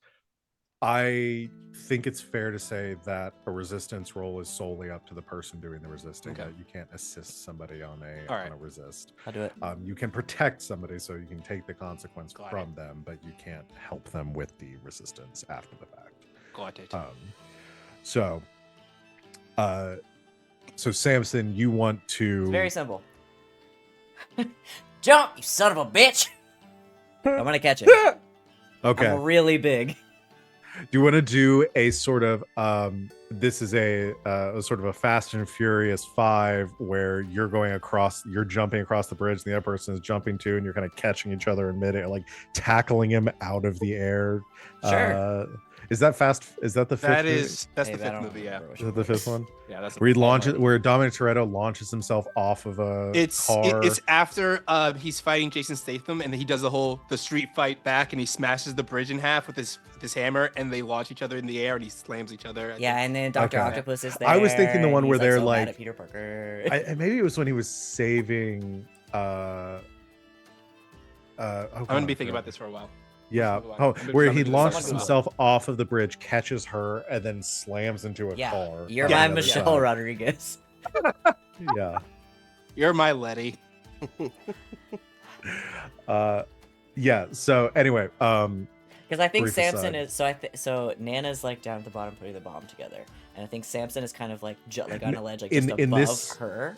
I think it's fair to say that a resistance roll is solely up to the person doing the resisting. Okay. That you can't assist somebody on a All right. on a resist. I'll do it. You can protect somebody, so you can take the consequence Got from them, but you can't help them with the resistance after the fact. Got it. So Samson, you want to? It's very simple. Jump, you son of a bitch! I'm gonna catch him. Okay. I'm really big. Do you want to do a sort of this is a sort of a Fast and Furious 5 where you're jumping across the bridge and the other person is jumping too, and you're kind of catching each other in midair, like tackling him out of the air. Sure. Is that the fifth? That's the 5th movie, yeah. Is that the 5th one? Yeah, that's Where Dominic Toretto launches himself off of a car. It's after he's fighting Jason Statham and he does the street fight back and he smashes the bridge in half with his hammer and they launch each other in the air and he slams each other. Yeah, and then Dr. Okay. Octopus is there. I was thinking the and one he's, where they're so mad like at Peter Parker. Maybe it was when he was saving I'm gonna be thinking about this for a while. Yeah. Oh, Where he launches someone- himself off of the bridge, catches her, and then slams into a Yeah, car. you're on my the other Michelle side. Rodriguez. Yeah. You're my Letty. Yeah. So anyway, Because I think brief Samson aside. is so Nana's like down at the bottom putting the bomb together, and I think Samson is kind of like like on a ledge, like In- just in above this- her.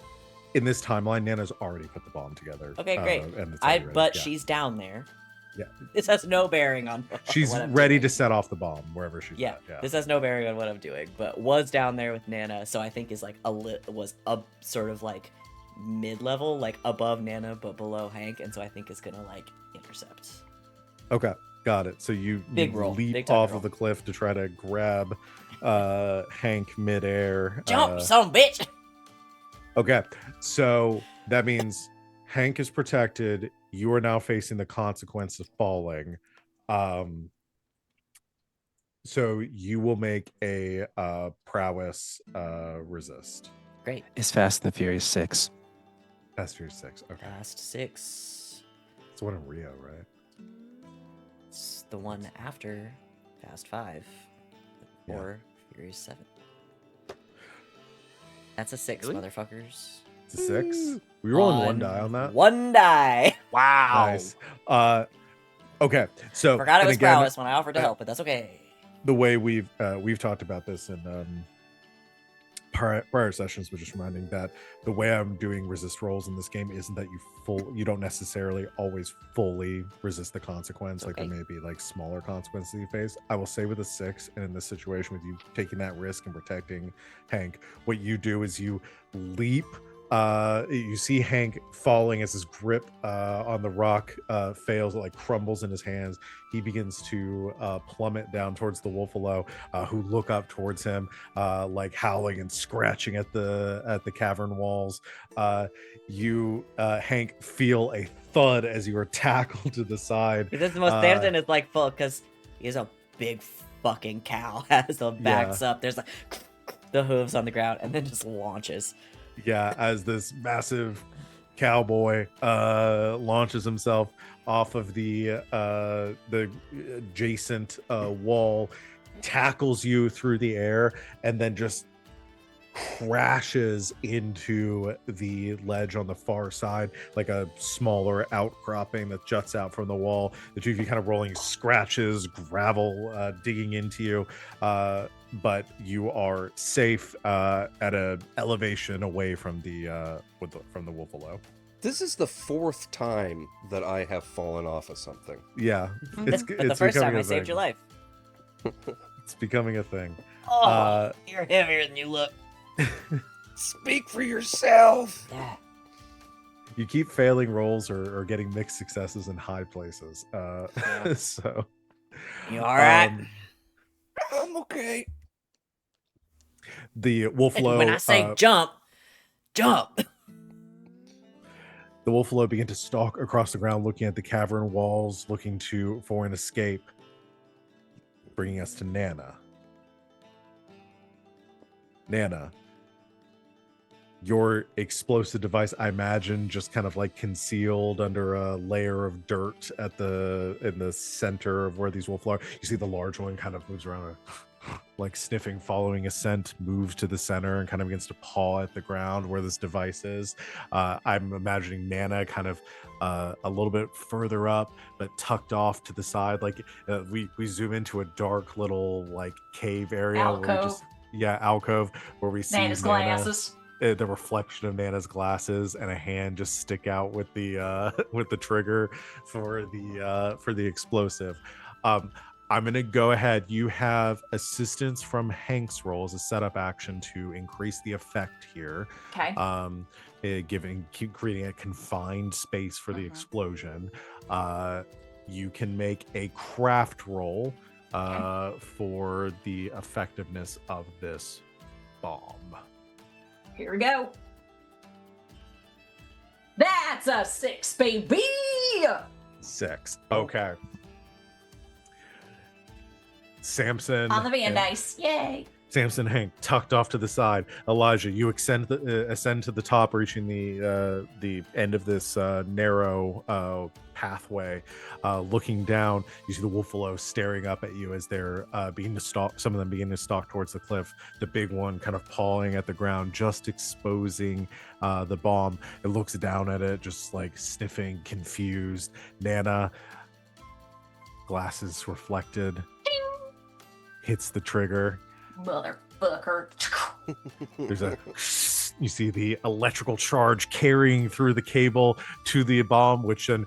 in this timeline, Nana's already put the bomb together. Okay, great. And it's already ready. But Yeah. she's down there. Yeah. This has no bearing on She's what I'm ready doing. to set off the bomb wherever she's Yeah, at. Yeah. this has no bearing on what I'm doing, but was down there with Nana, so I think is like was a sort of like mid-level, like above Nana but below Hank, and so I think is gonna like intercept. Okay, got it. So you Big roll, leap big time off roll. of the cliff to try to grab Hank midair. Jump, son bitch! Okay, so that means Hank is protected. You are now facing the consequence of falling. So you will make a prowess resist. Great. It's Fast and the Furious 6. Fast Furious 6. Okay. Fast 6. It's one in Rio, right? It's the one after Fast 5. Yeah. Or Furious 7. That's a 6, Really? motherfuckers. It's a 6. We rolling one die on that. One die. Wow. Nice. Okay. So Forgot it and was again, prowess when I offered to help, but that's okay. the way we've talked about this in prior sessions, but just reminding that the way I'm doing resist rolls in this game isn't that you don't necessarily always fully resist the consequence. Like Okay. there may be like smaller consequences you face. I will say with a 6, and in this situation with you taking that risk and protecting Hank, what you do is you leap. You see Hank falling as his grip on the rock fails, it like crumbles in his hands. He begins to plummet down towards the Wolfalo, who look up towards him, like howling and scratching at the cavern walls. You, Hank, feel a thud as you are tackled to the side. This is the most Samson is like full because he's a big fucking cow as the backs up. There's like the hooves on the ground and then just launches. Yeah, as this massive cowboy launches himself off of the adjacent wall, tackles you through the air, and then just crashes into the ledge on the far side, like a smaller outcropping that juts out from the wall. The two of you kind of rolling scratches, gravel digging into you, but you are safe at an elevation away from the Wolfalo. This is the 4th time that I have fallen off of something. Yeah, But the first becoming time a I saved thing. your life. It's becoming a thing. Oh, you're heavier than you look. Speak for yourself. Yeah. You keep failing rolls or getting mixed successes in high places. So You all right? I'm okay. The Wolfalo. When I say jump, jump. The Wolfalo began to stalk across the ground, looking at the cavern walls, looking for an escape. Bringing us to Nana. Nana, your explosive device, I imagine, just kind of like concealed under a layer of dirt in the center of where these Wolfalo are. You see the large one kind of moves around, like sniffing, following a scent, moves to the center and kind of begins to paw at the ground where this device is. I'm imagining Nana kind of a little bit further up, but tucked off to the side. Like we zoom into a dark little like cave area. Alcove. Alcove, where we see Nana's Nana, glasses. the reflection of Nana's glasses, and a hand just stick out with the trigger for the explosive. I'm gonna go ahead. You have assistance from Hank's roll as a setup action to increase the effect here. Okay. Creating a confined space for the explosion. You can make a craft roll for the effectiveness of this bomb. Here we go. That's a 6, baby. 6. Okay. Samson On the van and- dice. Yay. Samson, Hank tucked off to the side. Elijah, you ascend to the top, reaching the end of this narrow pathway. Looking down, you see the Wolfalo staring up at you as they're beginning to stalk. Some of them begin to stalk towards the cliff. The big one kind of pawing at the ground, just exposing the bomb. It looks down at it, just like sniffing, confused. Nana, glasses reflected, hits the trigger. Motherfucker. There's you see the electrical charge carrying through the cable to the bomb, which then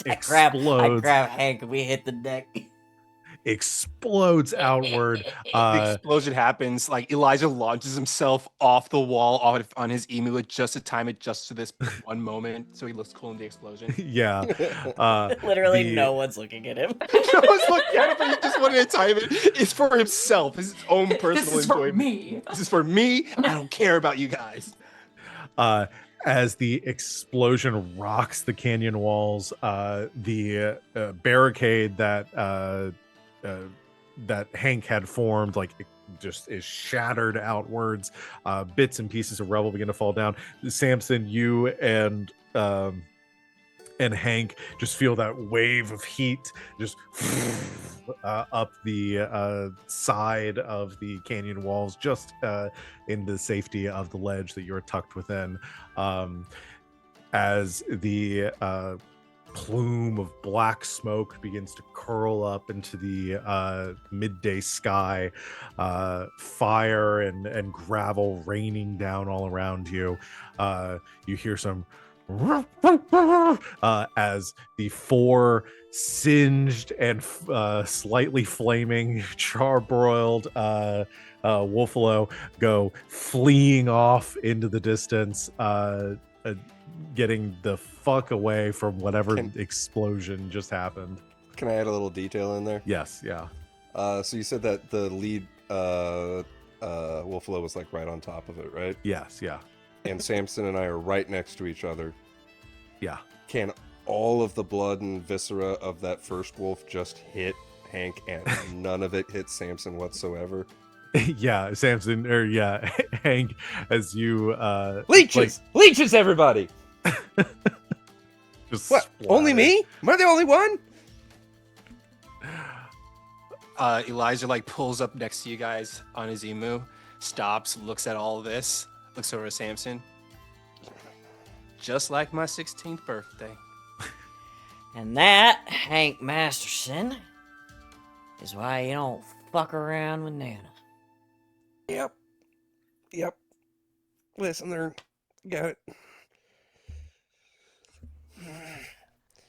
I grab explodes Hank and we hit the deck. explodes outward. The explosion happens. Like Elijah launches himself off the wall on his emu just to time it just to this one moment, so he looks cool in the explosion. Yeah. Literally, the- no one's looking at him. No one's looking at it, but he just wanted to time it. It's for himself, his own personal This is for enjoyment. me. This is for me. I don't care about you guys. As the explosion rocks the canyon walls, the barricade that Hank had formed, like, it just is shattered outwards. Bits and pieces of rubble begin to fall down. Samson, you and Hank just feel that wave of heat just up the side of the canyon walls, just in the safety of the ledge that you're tucked within. As the plume of black smoke begins to curl up into the midday sky, fire and gravel raining down all around you. You hear some as the 4 singed and slightly flaming charbroiled wolfalo go fleeing off into the distance, getting the fuck away from whatever explosion just happened. Can I add a little detail in there? Yes, yeah. So you said that the lead Wolfalo was like right on top of it, right? Yes, yeah. And Samson and I are right next to each other. Yeah. Can all of the blood and viscera of that first wolf just hit Hank and none of it hit Samson whatsoever? Yeah, Samson, or yeah, Hank, as you Leeches! Leeches, everybody! just What? Only splatter. me? Am I the only one? Elijah like pulls up next to you guys on his emu, stops, looks at all this, looks over at Samson. Just like my 16th birthday. And that, Hank Masterson, is why you don't fuck around with Nana. Yep. Listen there. Got it.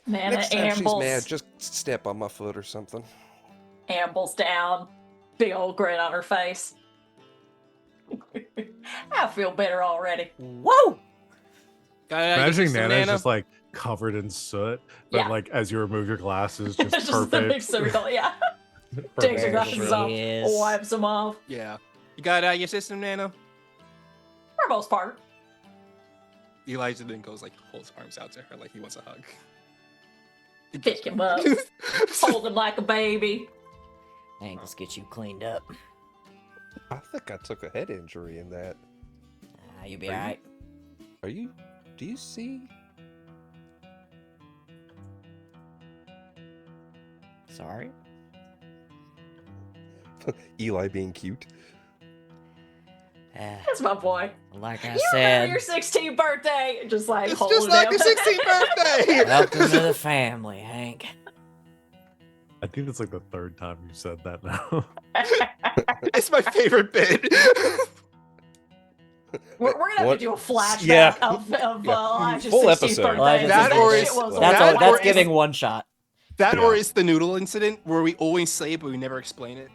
Nana Next time she's ambles, mad, just step on my foot or something. ambles down, big old grin on her face. I feel better already. Whoa! Imagining Nana's just like covered in soot, but Yeah. like as you remove your glasses, just Just the big perfect. circle, yeah. Perfect. Takes her glasses off, Yes. wipes them off, Yeah. You got your system, Nana? for most part. Elijah then goes like, holds his arms out to her like he wants a hug. Pick him up, hold him like a baby. Hank, let's get you cleaned up. I think I took a head injury in that. You'll be Are you- alright. Are you... Do you see? Sorry? Eli being cute? That's my boy. Like I You remember said, your 16th birthday? Just like It's holding just like him. your 16th birthday! welcome to the family, Hank. I think that's like the 3rd time you said that now. It's my favorite bit. We're gonna have What? to do a flashback Yeah. of Elijah's Full 16th episode. birthday. Elijah's That 'cause or shit is- was That's That all. or That's is- giving one shot. That Yeah. or it's the noodle incident where we always say it but we never explain it.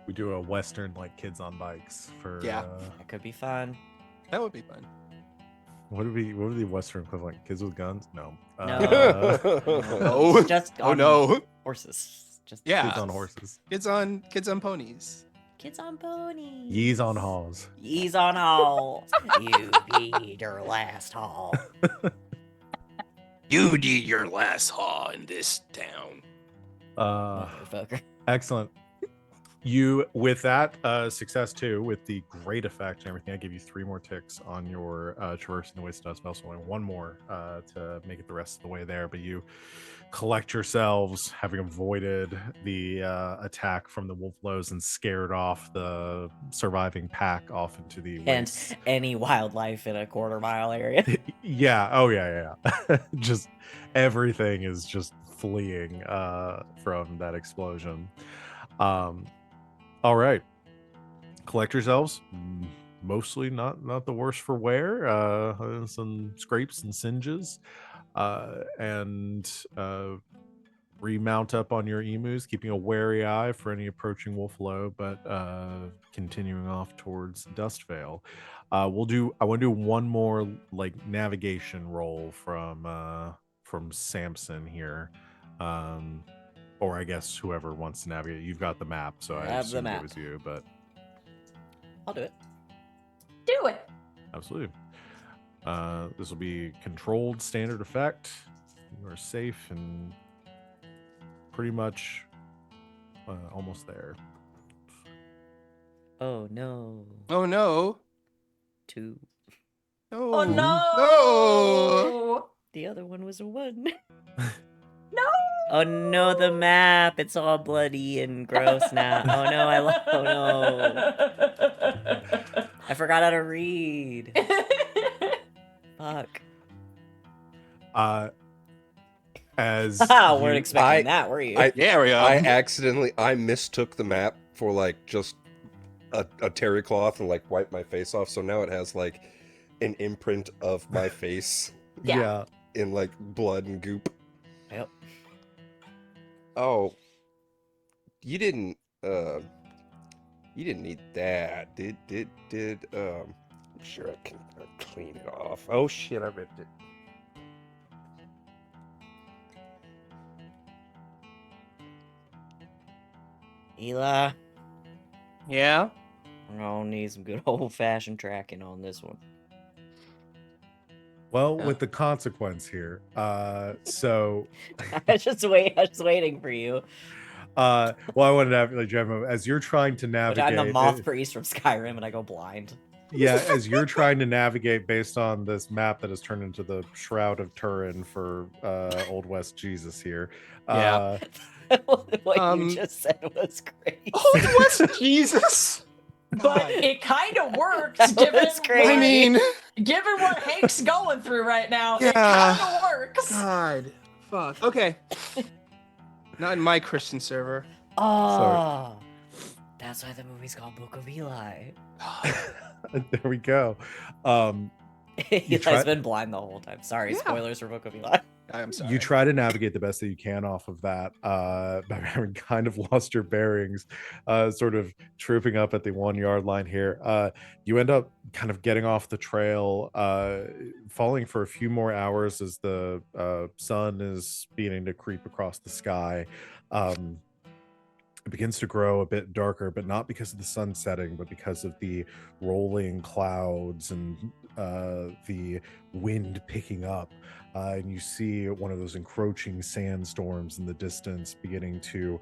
We do a Western like Kids on Bikes for Yeah. That could be fun. That would be fun. what would the Western equivalent? Kids with guns? No. No. No. Just Oh on no. horses. Just Yeah. Kids on horses. Kids on ponies. Kids on ponies. Yeez on halls. Yeez on all. You be your last haul. You did your last haul in this town. Motherfucker. Excellent. You, with that success too, with the great effect and everything, I give you 3 more ticks on your traversing the waste dust spell, so only 1 more to make it the rest of the way there. But you collect yourselves, having avoided the attack from the wolflows and scared off the surviving pack off into the And waste. any wildlife in a quarter-mile area. Yeah. Oh yeah. Just everything is just fleeing from that explosion. All right, collect yourselves, mostly not the worse for wear. Some scrapes and singes, and remount up on your emus, keeping a wary eye for any approaching Wolflow, but continuing off towards Dustvale. I want to do one more like navigation roll from Samson here. Or I guess whoever wants to navigate. You've got the map, so I have the assumed it map. was you, but I'll do it. Do it. absolutely. This will be controlled standard effect. You are safe and pretty much almost there. Oh no. Oh no. 2. No. Oh No. no! The other one was a 1. No! Oh no, the map. It's all bloody and gross now. Oh no, oh no. I forgot how to read. Fuck. As Weren't you- expecting that, were you? Yeah, we are. I mistook the map for like just a terry cloth and like wiped my face off, so now it has like an imprint of my face Yeah. in like blood and goop. Yep. Oh, you didn't need that. I'm sure I can clean it off. Oh shit, I ripped it. Eli, Yeah. we're gonna need some good old-fashioned tracking on this one. Well, Yeah. with the consequence here. So I was just waiting for you. well, I wanted to have like Gemma, as you're trying to But navigate I'm the moth priest from Skyrim and I go blind. yeah, as you're trying to navigate based on this map that has turned into the Shroud of Turin for Old West Jesus here. Yeah. What you just said was crazy. Old West Jesus. But it kind of works, That given was crazy. I mean, given what Hank's going through right now. It Yeah. kind of works. God, fuck. Okay. Not in my Christian server. Oh, that's why the movie's called Book of Eli. There we go. Eli's try- been blind the whole time. Sorry, Yeah. spoilers for Book of Eli. I'm sorry. You try to navigate the best that you can off of that, but having kind of lost your bearings, sort of trooping up at the 1 yard line here. You end up kind of getting off the trail, falling for a few more hours as the sun is beginning to creep across the sky. It begins to grow a bit darker, but not because of the sun setting, but because of the rolling clouds and the wind picking up. And you see one of those encroaching sandstorms in the distance beginning to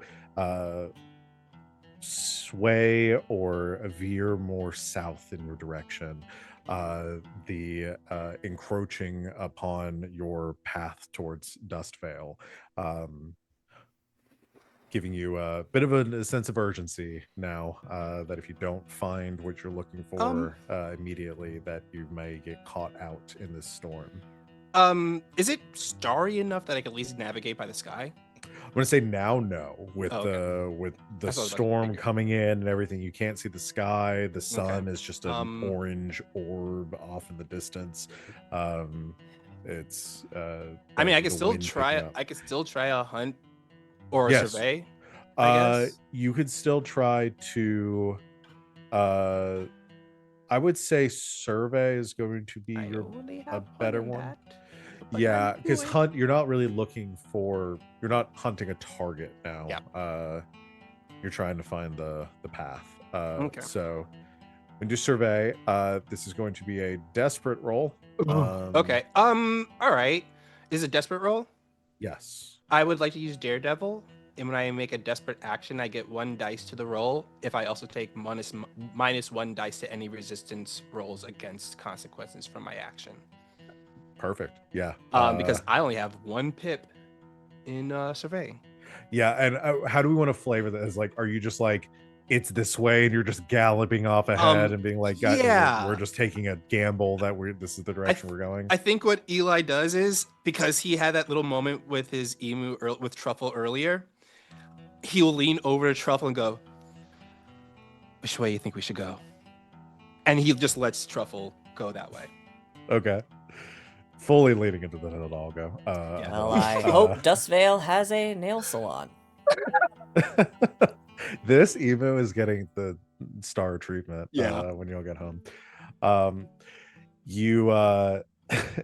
sway or veer more south in your direction, the encroaching upon your path towards Dustvale, giving you a bit of a sense of urgency now, that if you don't find what you're looking for immediately, that you may get caught out in this storm. Is it starry enough that I can at least navigate by the sky? I'm gonna say now, no. With Oh, okay. with the That's what I was storm thinking. coming in and everything, you can't see the sky. The sun is just an Um, orange orb off in the distance. It's I mean, I the can still wind try. picking up. I could still try a hunt or a Yes. survey. I guess. You could still try to. I would say survey is going to be I your only a have better hunt in one. that, but Yeah, I'm because doing- hunt, you're not really looking for. You're not hunting a target now. Yeah. You're trying to find the path. Okay. So when you survey, this is going to be a desperate roll. Okay. All right. Is it a desperate roll? Yes. I would like to use Daredevil, and when I make a desperate action, I get 1 dice to the roll. If I also take minus 1 dice to any resistance rolls against consequences from my action. Perfect. Yeah. Because I only have 1 pip in surveying. Yeah, and how do we want to flavor that? As like, are you just like, it's this way, and you're just galloping off ahead and being like, "Guys, yeah. we're just taking a gamble that this is the direction we're going." I think what Eli does is, because he had that little moment with his emu with Truffle earlier, he will lean over to Truffle and go, "Which way you think we should go?" and he just lets Truffle go that way. Okay. Fully leading into the Hidalgo. Yeah. Well, I hope Dustvale has a nail salon. This emo is getting the star treatment Yeah. when you'll get home. You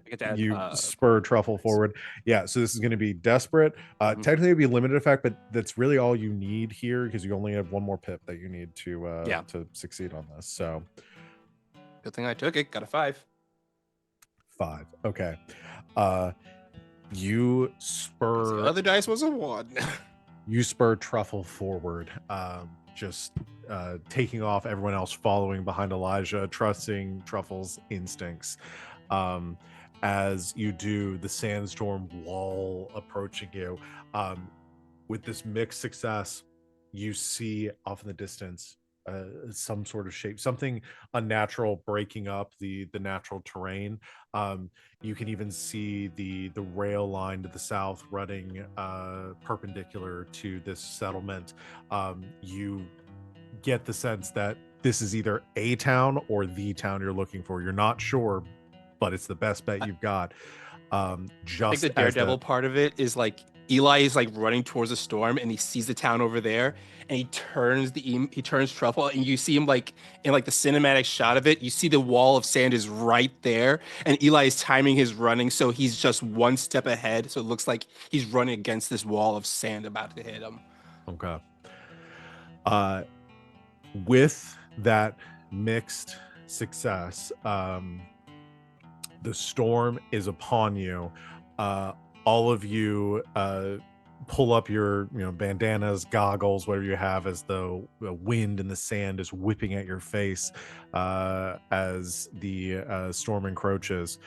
get to add, you spur Truffle forward. Yeah, so this is going to be desperate. Mhm. Technically it'd be limited effect, but that's really all you need here because you only have one more pip that you need to succeed on this. So Good thing I took it. Got a 5. 5. Okay. You The spur other dice was a 1. you spur Truffle forward, just taking off, everyone else following behind Elijah, trusting Truffle's instincts. As you do, the sandstorm wall approaching you. With this mixed success, you see off in the distance some sort of shape, something unnatural breaking up the natural terrain. You can even see the rail line to the south running perpendicular to this settlement. You get the sense that this is either a town or the town you're looking for. You're not sure, but it's the best bet you've got. Just I think the Daredevil part of it is like Eli is like running towards the storm and he sees the town over there and he turns Truffle and you see him like in like the cinematic shot of it. You see the wall of sand is right there and Eli is timing his running so he's just one step ahead. So it looks like he's running against this wall of sand about to hit him. Okay. With that mixed success, the storm is upon you. All of you pull up your bandanas, goggles, whatever you have, as the wind and the sand is whipping at your face as the storm encroaches.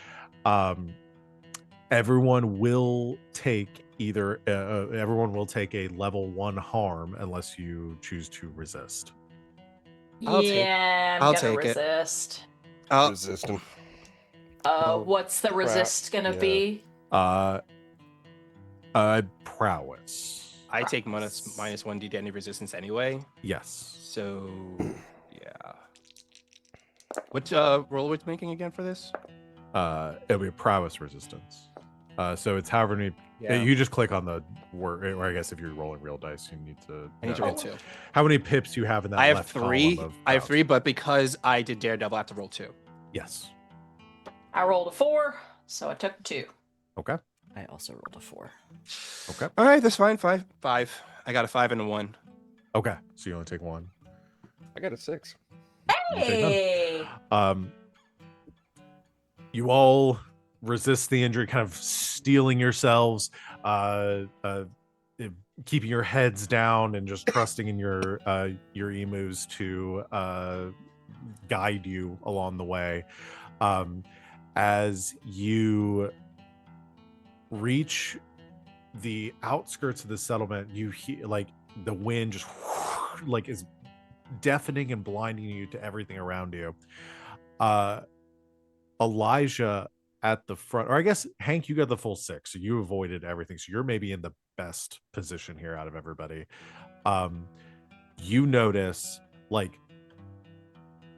Everyone will take everyone will take a level 1 harm unless you choose to resist. I'll I'm gonna take it. resist. Resist him. What's the resist gonna be? Prowess. I take minus 1d to any resistance anyway. Yes. So yeah. What roll are we making again for this? It'll be a prowess resistance. So it's however many. You just click on the word, or I guess if you're rolling real dice, you need to. I need to roll 2. How many pips do you have in that? I have left 3. column of I have prowess? 3, but because I did Daredevil, I have to roll 2. Yes. I rolled a 4, so I took 2. Okay. I also rolled a 4. Okay. All right, that's fine. 5. I got a 5 and a 1. Okay. So you only take 1. I got a 6. Hey! You all resist the injury, kind of steeling yourselves, keeping your heads down and just trusting in your emus to guide you along the way. As you reach the outskirts of the settlement, you hear like the wind just like is deafening and blinding you to everything around you. Elijah at the front, or I guess Hank, you got the full 6, so you avoided everything, so you're maybe in the best position here out of everybody. You notice, like,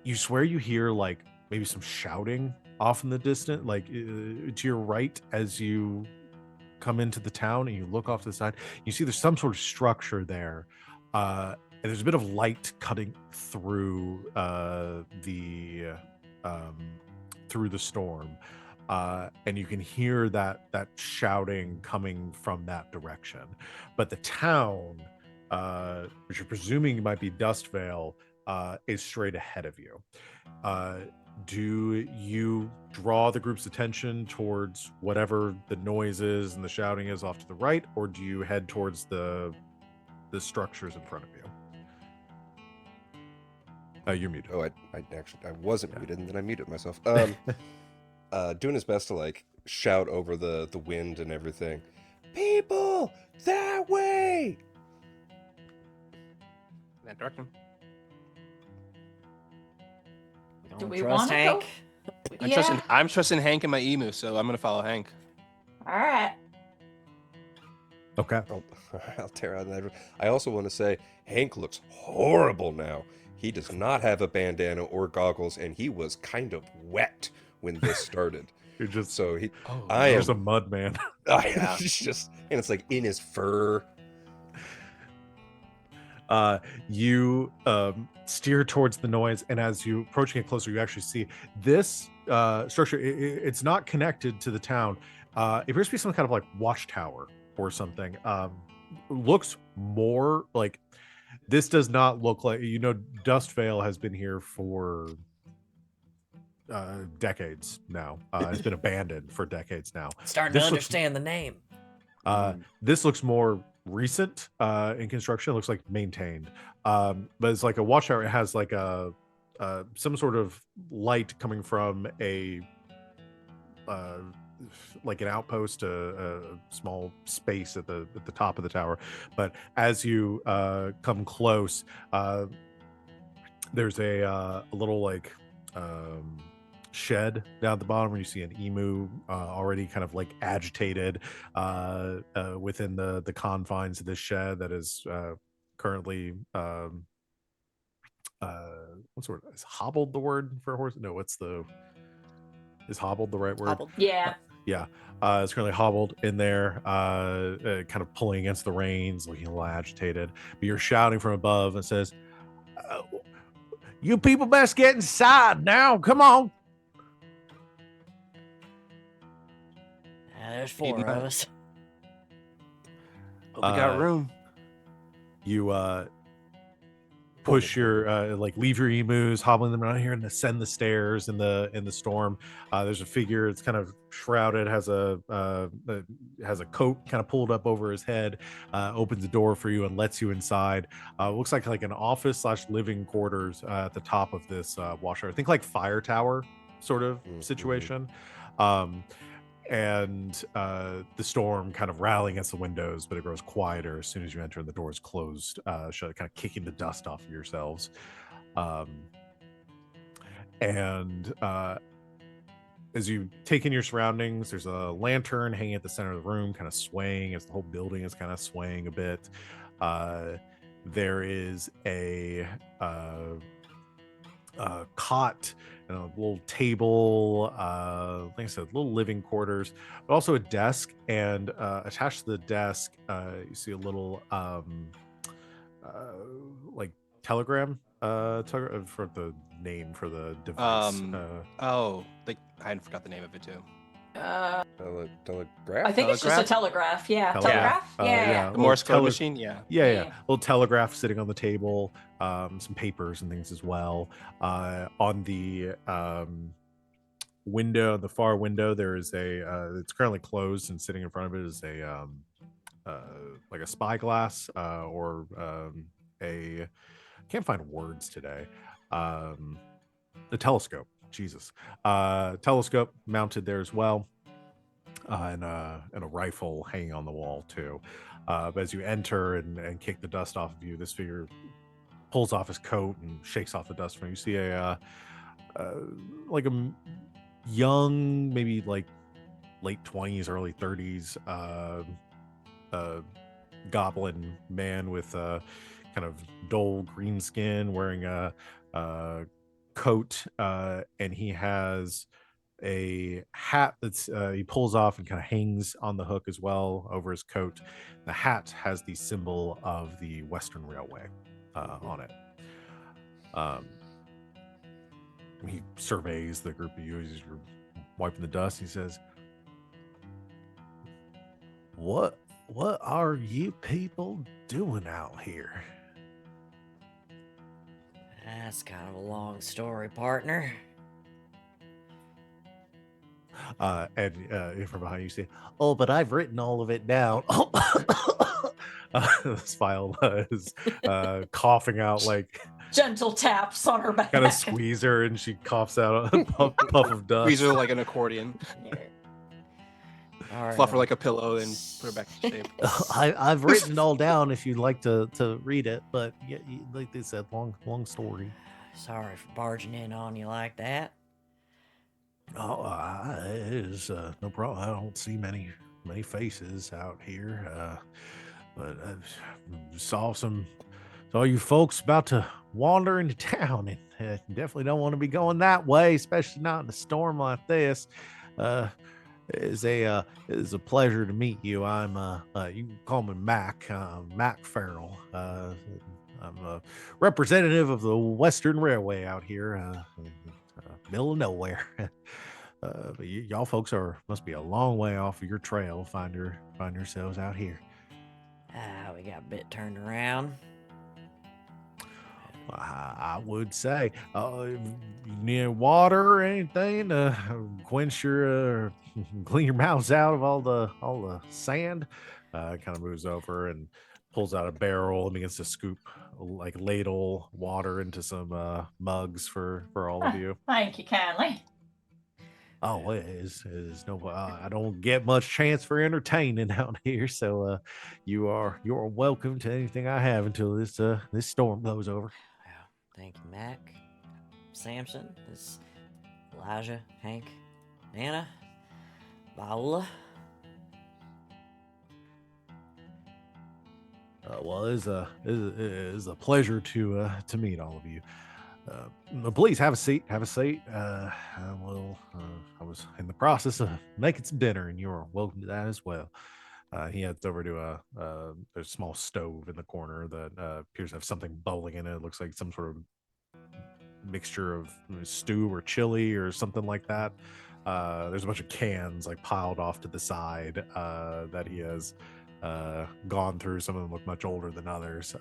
you swear you hear like maybe some shouting off in the distance, like to your right as you come into the town, and you look off to the side, you see there's some sort of structure there, and there's a bit of light cutting through through the storm, and you can hear that shouting coming from that direction. But the town, which you're presuming might be Dustvale, is straight ahead of you. Do you draw the group's attention towards whatever the noise is and the shouting is off to the right, or do you head towards the structures in front of you? You're muted. Oh, I wasn't muted, and then I muted myself. Doing his best to like shout over the wind and everything. People that way. That direction. Do we Trust want to Hank? go? I'm trusting Hank and my emu, so I'm gonna follow Hank. All right. Okay. I'll tear out that. I also want to say Hank looks horrible now. He does not have a bandana or goggles, and he was kind of wet when this started. You're just So he, Oh, I there's a am, mud man. Yeah. it's just, and it's like in his fur. You steer towards the noise, and as you approaching it closer, you actually see this structure. It's not connected to the town. It appears to be some kind of like watchtower or something. Looks more like this does not look like, Dust Vale has been here for decades now. It's been abandoned for decades now. Starting This to looks- understand the name. This looks more recent in construction. It looks like maintained, but it's like a watchtower. It has like a some sort of light coming from a like an outpost, a small space at the top of the tower. But as you come close, there's a little like shed down at the bottom where you see an emu already kind of like agitated within the confines of this shed that is currently what sort of, is hobbled the word for a horse? No, is hobbled the right word? Hobbled. Yeah. Yeah, it's currently hobbled in there, kind of pulling against the reins, looking a little agitated. But you're shouting from above and says, "You people best get inside now! Come on!" There's 4 of that. us. Hope we got Uh, room. You push your like leave your emus, hobbling them around here, and ascend the stairs in the storm. There's a figure. It's kind of shrouded, has a coat kind of pulled up over his head. Opens the door for you and lets you inside. Looks like an office / living quarters at the top of this washer. I think like fire tower sort of situation. And the storm kind of rattling against the windows, but it grows quieter as soon as you enter and the door is closed, shut, kind of kicking the dust off of yourselves. And as you take in your surroundings, there's a lantern hanging at the center of the room, kind of swaying as the whole building is kind of swaying a bit. There is a cot and a little table, like I said, little living quarters, but also a desk. And attached to the desk, you see a little like telegram for the name for the device. Like I forgot the name of it too. Telegraph? I think it's just a telegraph. Yeah, telegraph. Yeah. The Morse code machine. Yeah. Yeah. Little telegraph sitting on the table, some papers and things as well. On the window, the far window, there is it's currently closed, and sitting in front of it is a like a spyglass or a, can't find words today. A telescope. Jesus. Telescope mounted there as well. And a rifle hanging on the wall too. But as you enter and kick the dust off of you, this figure pulls off his coat and shakes off the dust from you. You see a like a young, maybe like late 20s, early 30s goblin man with kind of dull green skin, wearing a coat, and he has a hat that's he pulls off and kind of hangs on the hook as well over his coat. The hat has the symbol of the Western Railway on it. He surveys the group of you as you're wiping the dust. He says, what are you people doing out here?" That's kind of a long story, partner. And from behind you say, "Oh, but I've written all of it down." Smile is coughing out, like Gentle taps on her back. kind of squeeze her, and she coughs out a puff of dust. Squeeze her like an accordion. All right. Fluff her like a pillow, then put her back to shape. I've written it all down if you'd like to read it, but yeah, like they said, long story. Sorry for barging in on you like that. Oh, it is no problem. I don't see many faces out here, but I saw some So you folks about to wander into town, and you definitely don't want to be going that way, especially not in a storm like this. Uh, it's a pleasure to meet you. I'm you can call me Mac, Mac Farrell. I'm a representative of the Western Railway out here, middle of nowhere. But y'all folks must be a long way off of your trail. Find yourselves out here. We got a bit turned around. I would say, you need water or anything to quench your, clean your mouths out of all the sand. Kind of moves over and pulls out a barrel and begins to scoop like ladle water into some mugs for all of you. Thank you kindly. Oh, it is no. I don't get much chance for entertaining out here, so you're welcome to anything I have until this storm blows over. Well, thank you, Mac. Samson, this Elijah, Hank, Nana, Viola. Well, it is a pleasure to meet all of you. Please have a seat. Have a seat. I was in the process of making some dinner, and you're welcome to that as well. He heads over to a small stove in the corner that appears to have something bubbling in it. It looks like some sort of mixture of stew or chili or something like that. There's a bunch of cans like piled off to the side that he has gone through. Some of them look much older than others.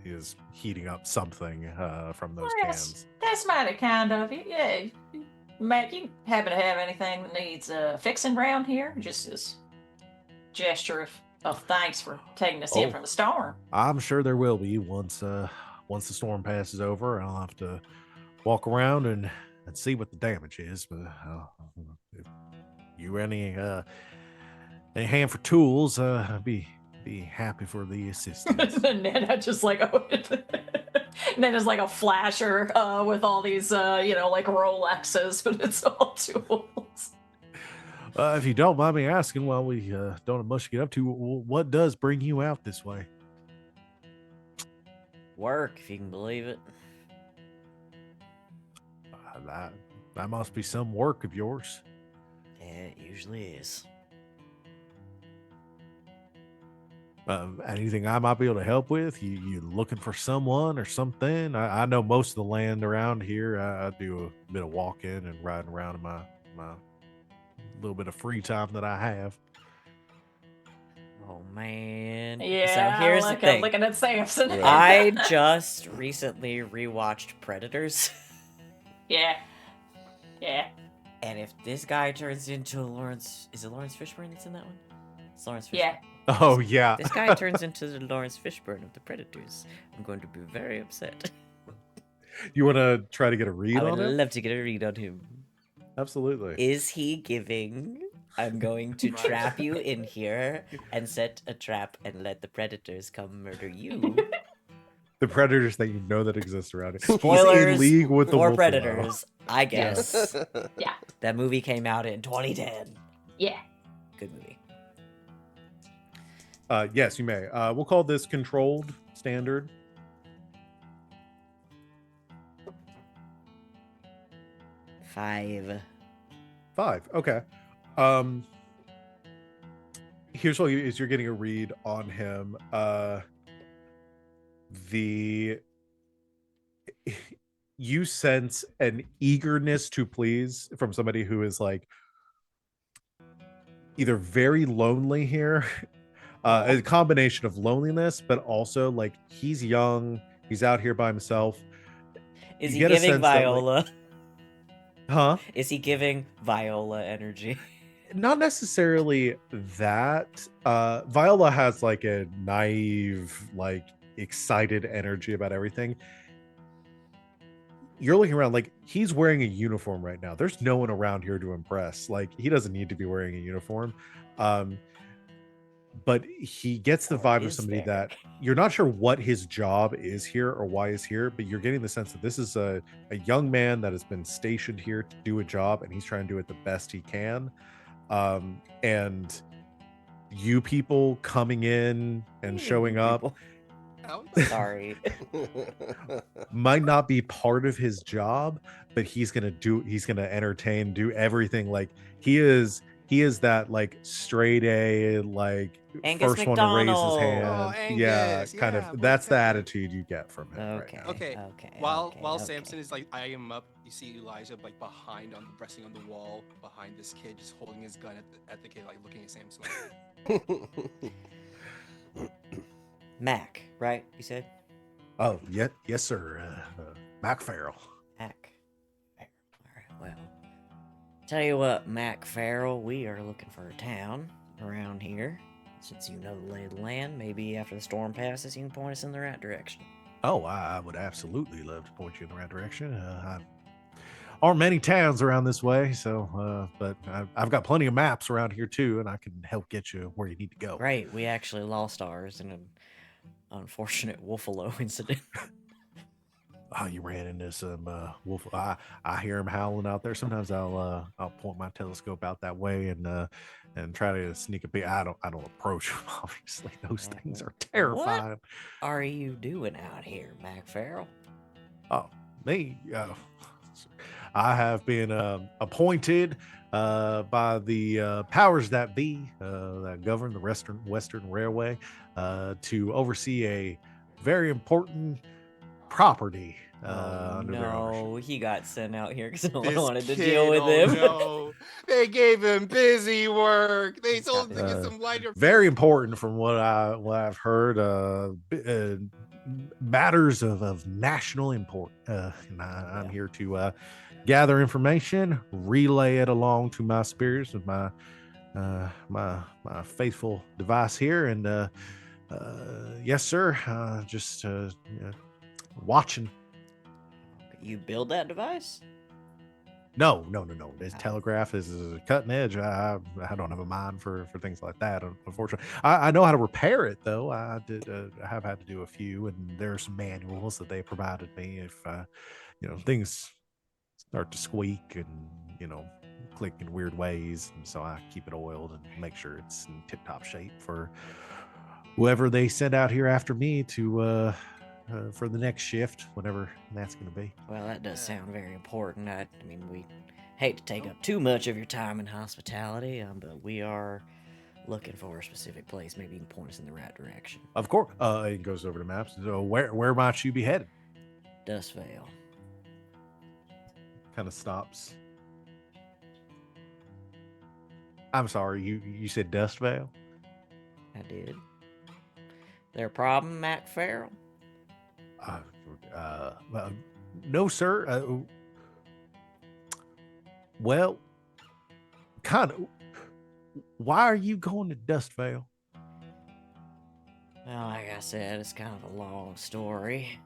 He is heating up something from those cans. That's mighty kind of you. Yeah, Matt, you happen to have anything that needs fixing around here? Just as gesture of thanks for taking us in from the storm. I'm sure there will be once the storm passes over. I'll have to walk around and see what the damage is. But if you any hand for tools, I'd be happy for the assistance. Nana just like Nana's like a flasher with all these like Rolexes, but it's all tools. If you don't mind me asking, while we don't have much to get up to, what does bring you out this way? Work, if you can believe it. That must be some work of yours. Yeah, it usually is. Anything I might be able to help with? You looking for someone or something? I know most of the land around here. I do a bit of walking and riding around in my little bit of free time that I have. Oh man. Yeah, so here's the thing. I'm looking at Samson. I just recently rewatched Predators. Yeah. And if this guy turns into Lawrence, is it Lawrence Fishburne that's in that one? It's Lawrence Fishburne. Yeah. Oh yeah. This guy turns into the Lawrence Fishburne of the Predators. I'm going to be very upset. You want to try to get a read I on would him? love to get a read on him. Absolutely. Is he giving? I'm going to trap you in here and set a trap and let the predators come murder you. The predators that you know that exist around it. Spoilers He's in league with the for Wolf Predators, I guess. Yeah. That movie came out in 2010. Yeah. Good movie. Yes, you may. We'll call this controlled standard. 5. 5. Okay. Here's what you're getting a read on him. You sense an eagerness to please from somebody who is like either very lonely here, a combination of loneliness, but also like he's young, he's out here by himself. Is he giving Viola? Huh? Is he giving Viola energy? Not necessarily that. Viola has like a naive, like excited energy about everything. You're looking around like he's wearing a uniform right now. There's no one around here to impress. Like he doesn't need to be wearing a uniform. But he gets the vibe of somebody that you're not sure what his job is here or why he's here, but you're getting the sense that this is a young man that has been stationed here to do a job, and he's trying to do it the best he can. And you people coming in and showing up, Out? Sorry. might not be part of his job, but he's gonna entertain, do everything. Like he is that like straight A, like Angus first one to raise his McDonald. Oh, hand. Yeah, Angus. kind of Yeah, boy that's the town. attitude you get from him right now. Okay. Okay. Okay. While okay. Samson is like eyeing him up, you see Elijah like behind resting on the wall behind this kid, just holding his gun at the kid, like looking at Samson. Mac, right? You said Oh, yes, sir. Mac Farrell. Mac. All right. Well, tell you what, Mac Farrell, we are looking for a town around here. Since you know the lay of the land, maybe after the storm passes, you can point us in the right direction. Oh, I would absolutely love to point you in the right direction. Aren't many towns around this way, so but I've got plenty of maps around here too, and I can help get you where you need to go. Great. We actually lost ours in an unfortunate Wolfalo incident. Oh, you ran into some wolf. I hear him howling out there. Sometimes I'll point my telescope out that way and try to sneak a peek. I don't approach them. Obviously, those things are terrifying. What are you doing out here, Mac Farrell? Oh, me. I have been appointed by the powers that be that govern the Western Railway to oversee a very important property under their ownership. No, he got sent out here because no one This wanted to kid, deal with oh him. no. They gave him busy work. They told him to get Uh, some lighter. Very important from what I've heard. Matters of national import. And I'm Yeah. here to gather information, relay it along to my spirits with my faithful device here, and yes, sir. Just watching. You build that device? No. This telegraph is cutting edge. I don't have a mind for things like that. Unfortunately, I know how to repair it though. I have had to do a few, and there are some manuals that they provided me if things start to squeak and click in weird ways, and so I keep it oiled and make sure it's in tip-top shape for whoever they send out here after me to for the next shift, whatever that's going to be. Well, that does sound very important. I mean, we hate to take up too much of your time in hospitality, but we are looking for a specific place. Maybe you can point us in the right direction. Of course. It goes over to maps. So where might you be headed? Dust Vale. Kind of stops. I'm sorry, you said Dust Vale? I did. There a problem, Mac Farrell? No, sir. Well, kind of. Why are you going to Dust Vale? Well, like I said, it's kind of a long story.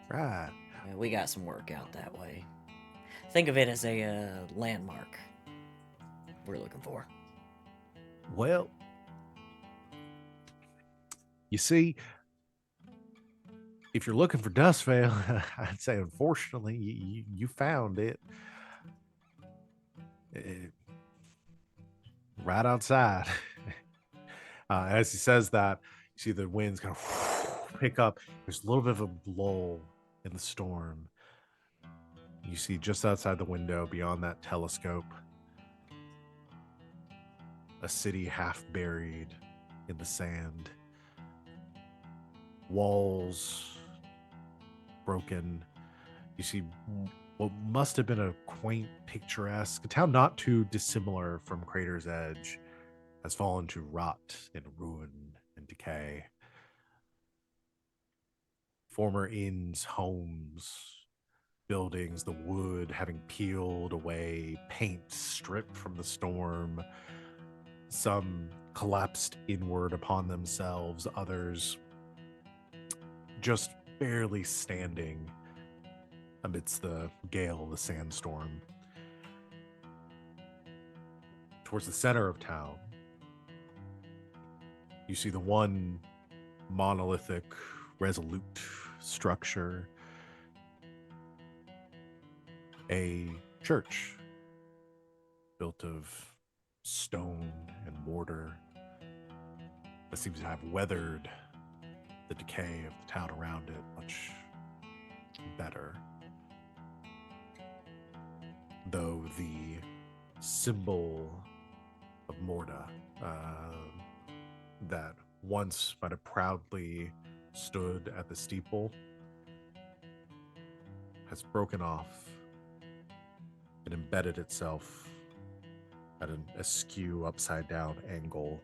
Right. We got some work out that way. Think of it as a landmark we're looking for. Well, you see, if you're looking for Dust Vale, I'd say unfortunately you found it. Right outside. As he says that, you see the winds kind of pick up. There's a little bit of a lull in the storm. You see just outside the window, beyond that telescope, a city half buried in the sand. Walls broken. You see what must have been a quaint, picturesque town not too dissimilar from Crater's Edge has fallen to rot and ruin and decay. Former inns, homes, buildings, the wood having peeled away, paint stripped from the storm, some collapsed inward upon themselves, others just barely standing amidst the gale, the sandstorm. Towards the center of town, you see the one monolithic, resolute structure, a church built of stone and mortar, that seems to have weathered the decay of the town around it much better. Though the symbol of Morda that once might have proudly stood at the steeple has broken off and embedded itself at an askew, upside down angle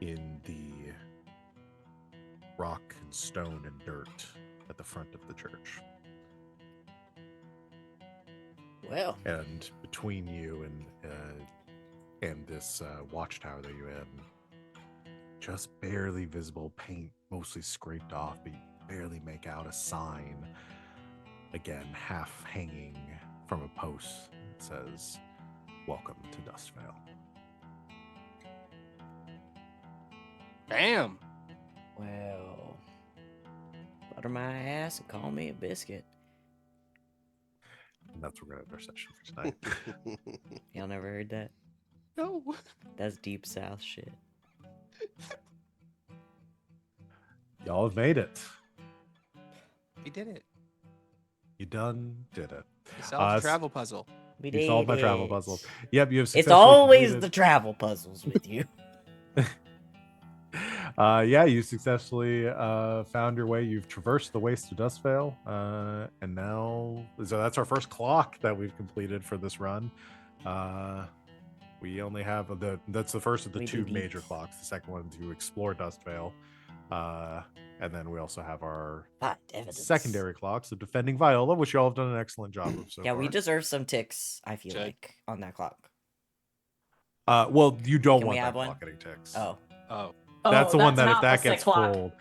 in the rock and stone and dirt at the front of the church. Well, And between you and this watchtower that you're in, just barely visible paint, mostly scraped off, but you barely make out a sign, again half hanging from a post that says, "Welcome to Dustvale." Bam. well, butter my ass and call me a biscuit. And that's where we're going to end our session for tonight. Y'all never heard that? No. That's deep south shit. Y'all have made it. We did it. You done did it. We solved the s- travel puzzle. We You solved my did travel it. puzzle. Yep, you have It's successfully always completed- the travel puzzles with you. Yeah, you successfully found your way. You've traversed the waste of Dustvale, and now so that's our first clock that we've completed for this run. We only have that's the first of the We two did major eat. clocks. The second one to explore Dustvale, and then we also have our But evidence. secondary clocks of defending Viola, which y'all have done an excellent job of so Yeah, far. we deserve some ticks, I feel Check. like, on that clock. Well, you don't Can we want that have one? clock getting ticks. Oh. Oh. That's the one that if not that the gets clock. pulled,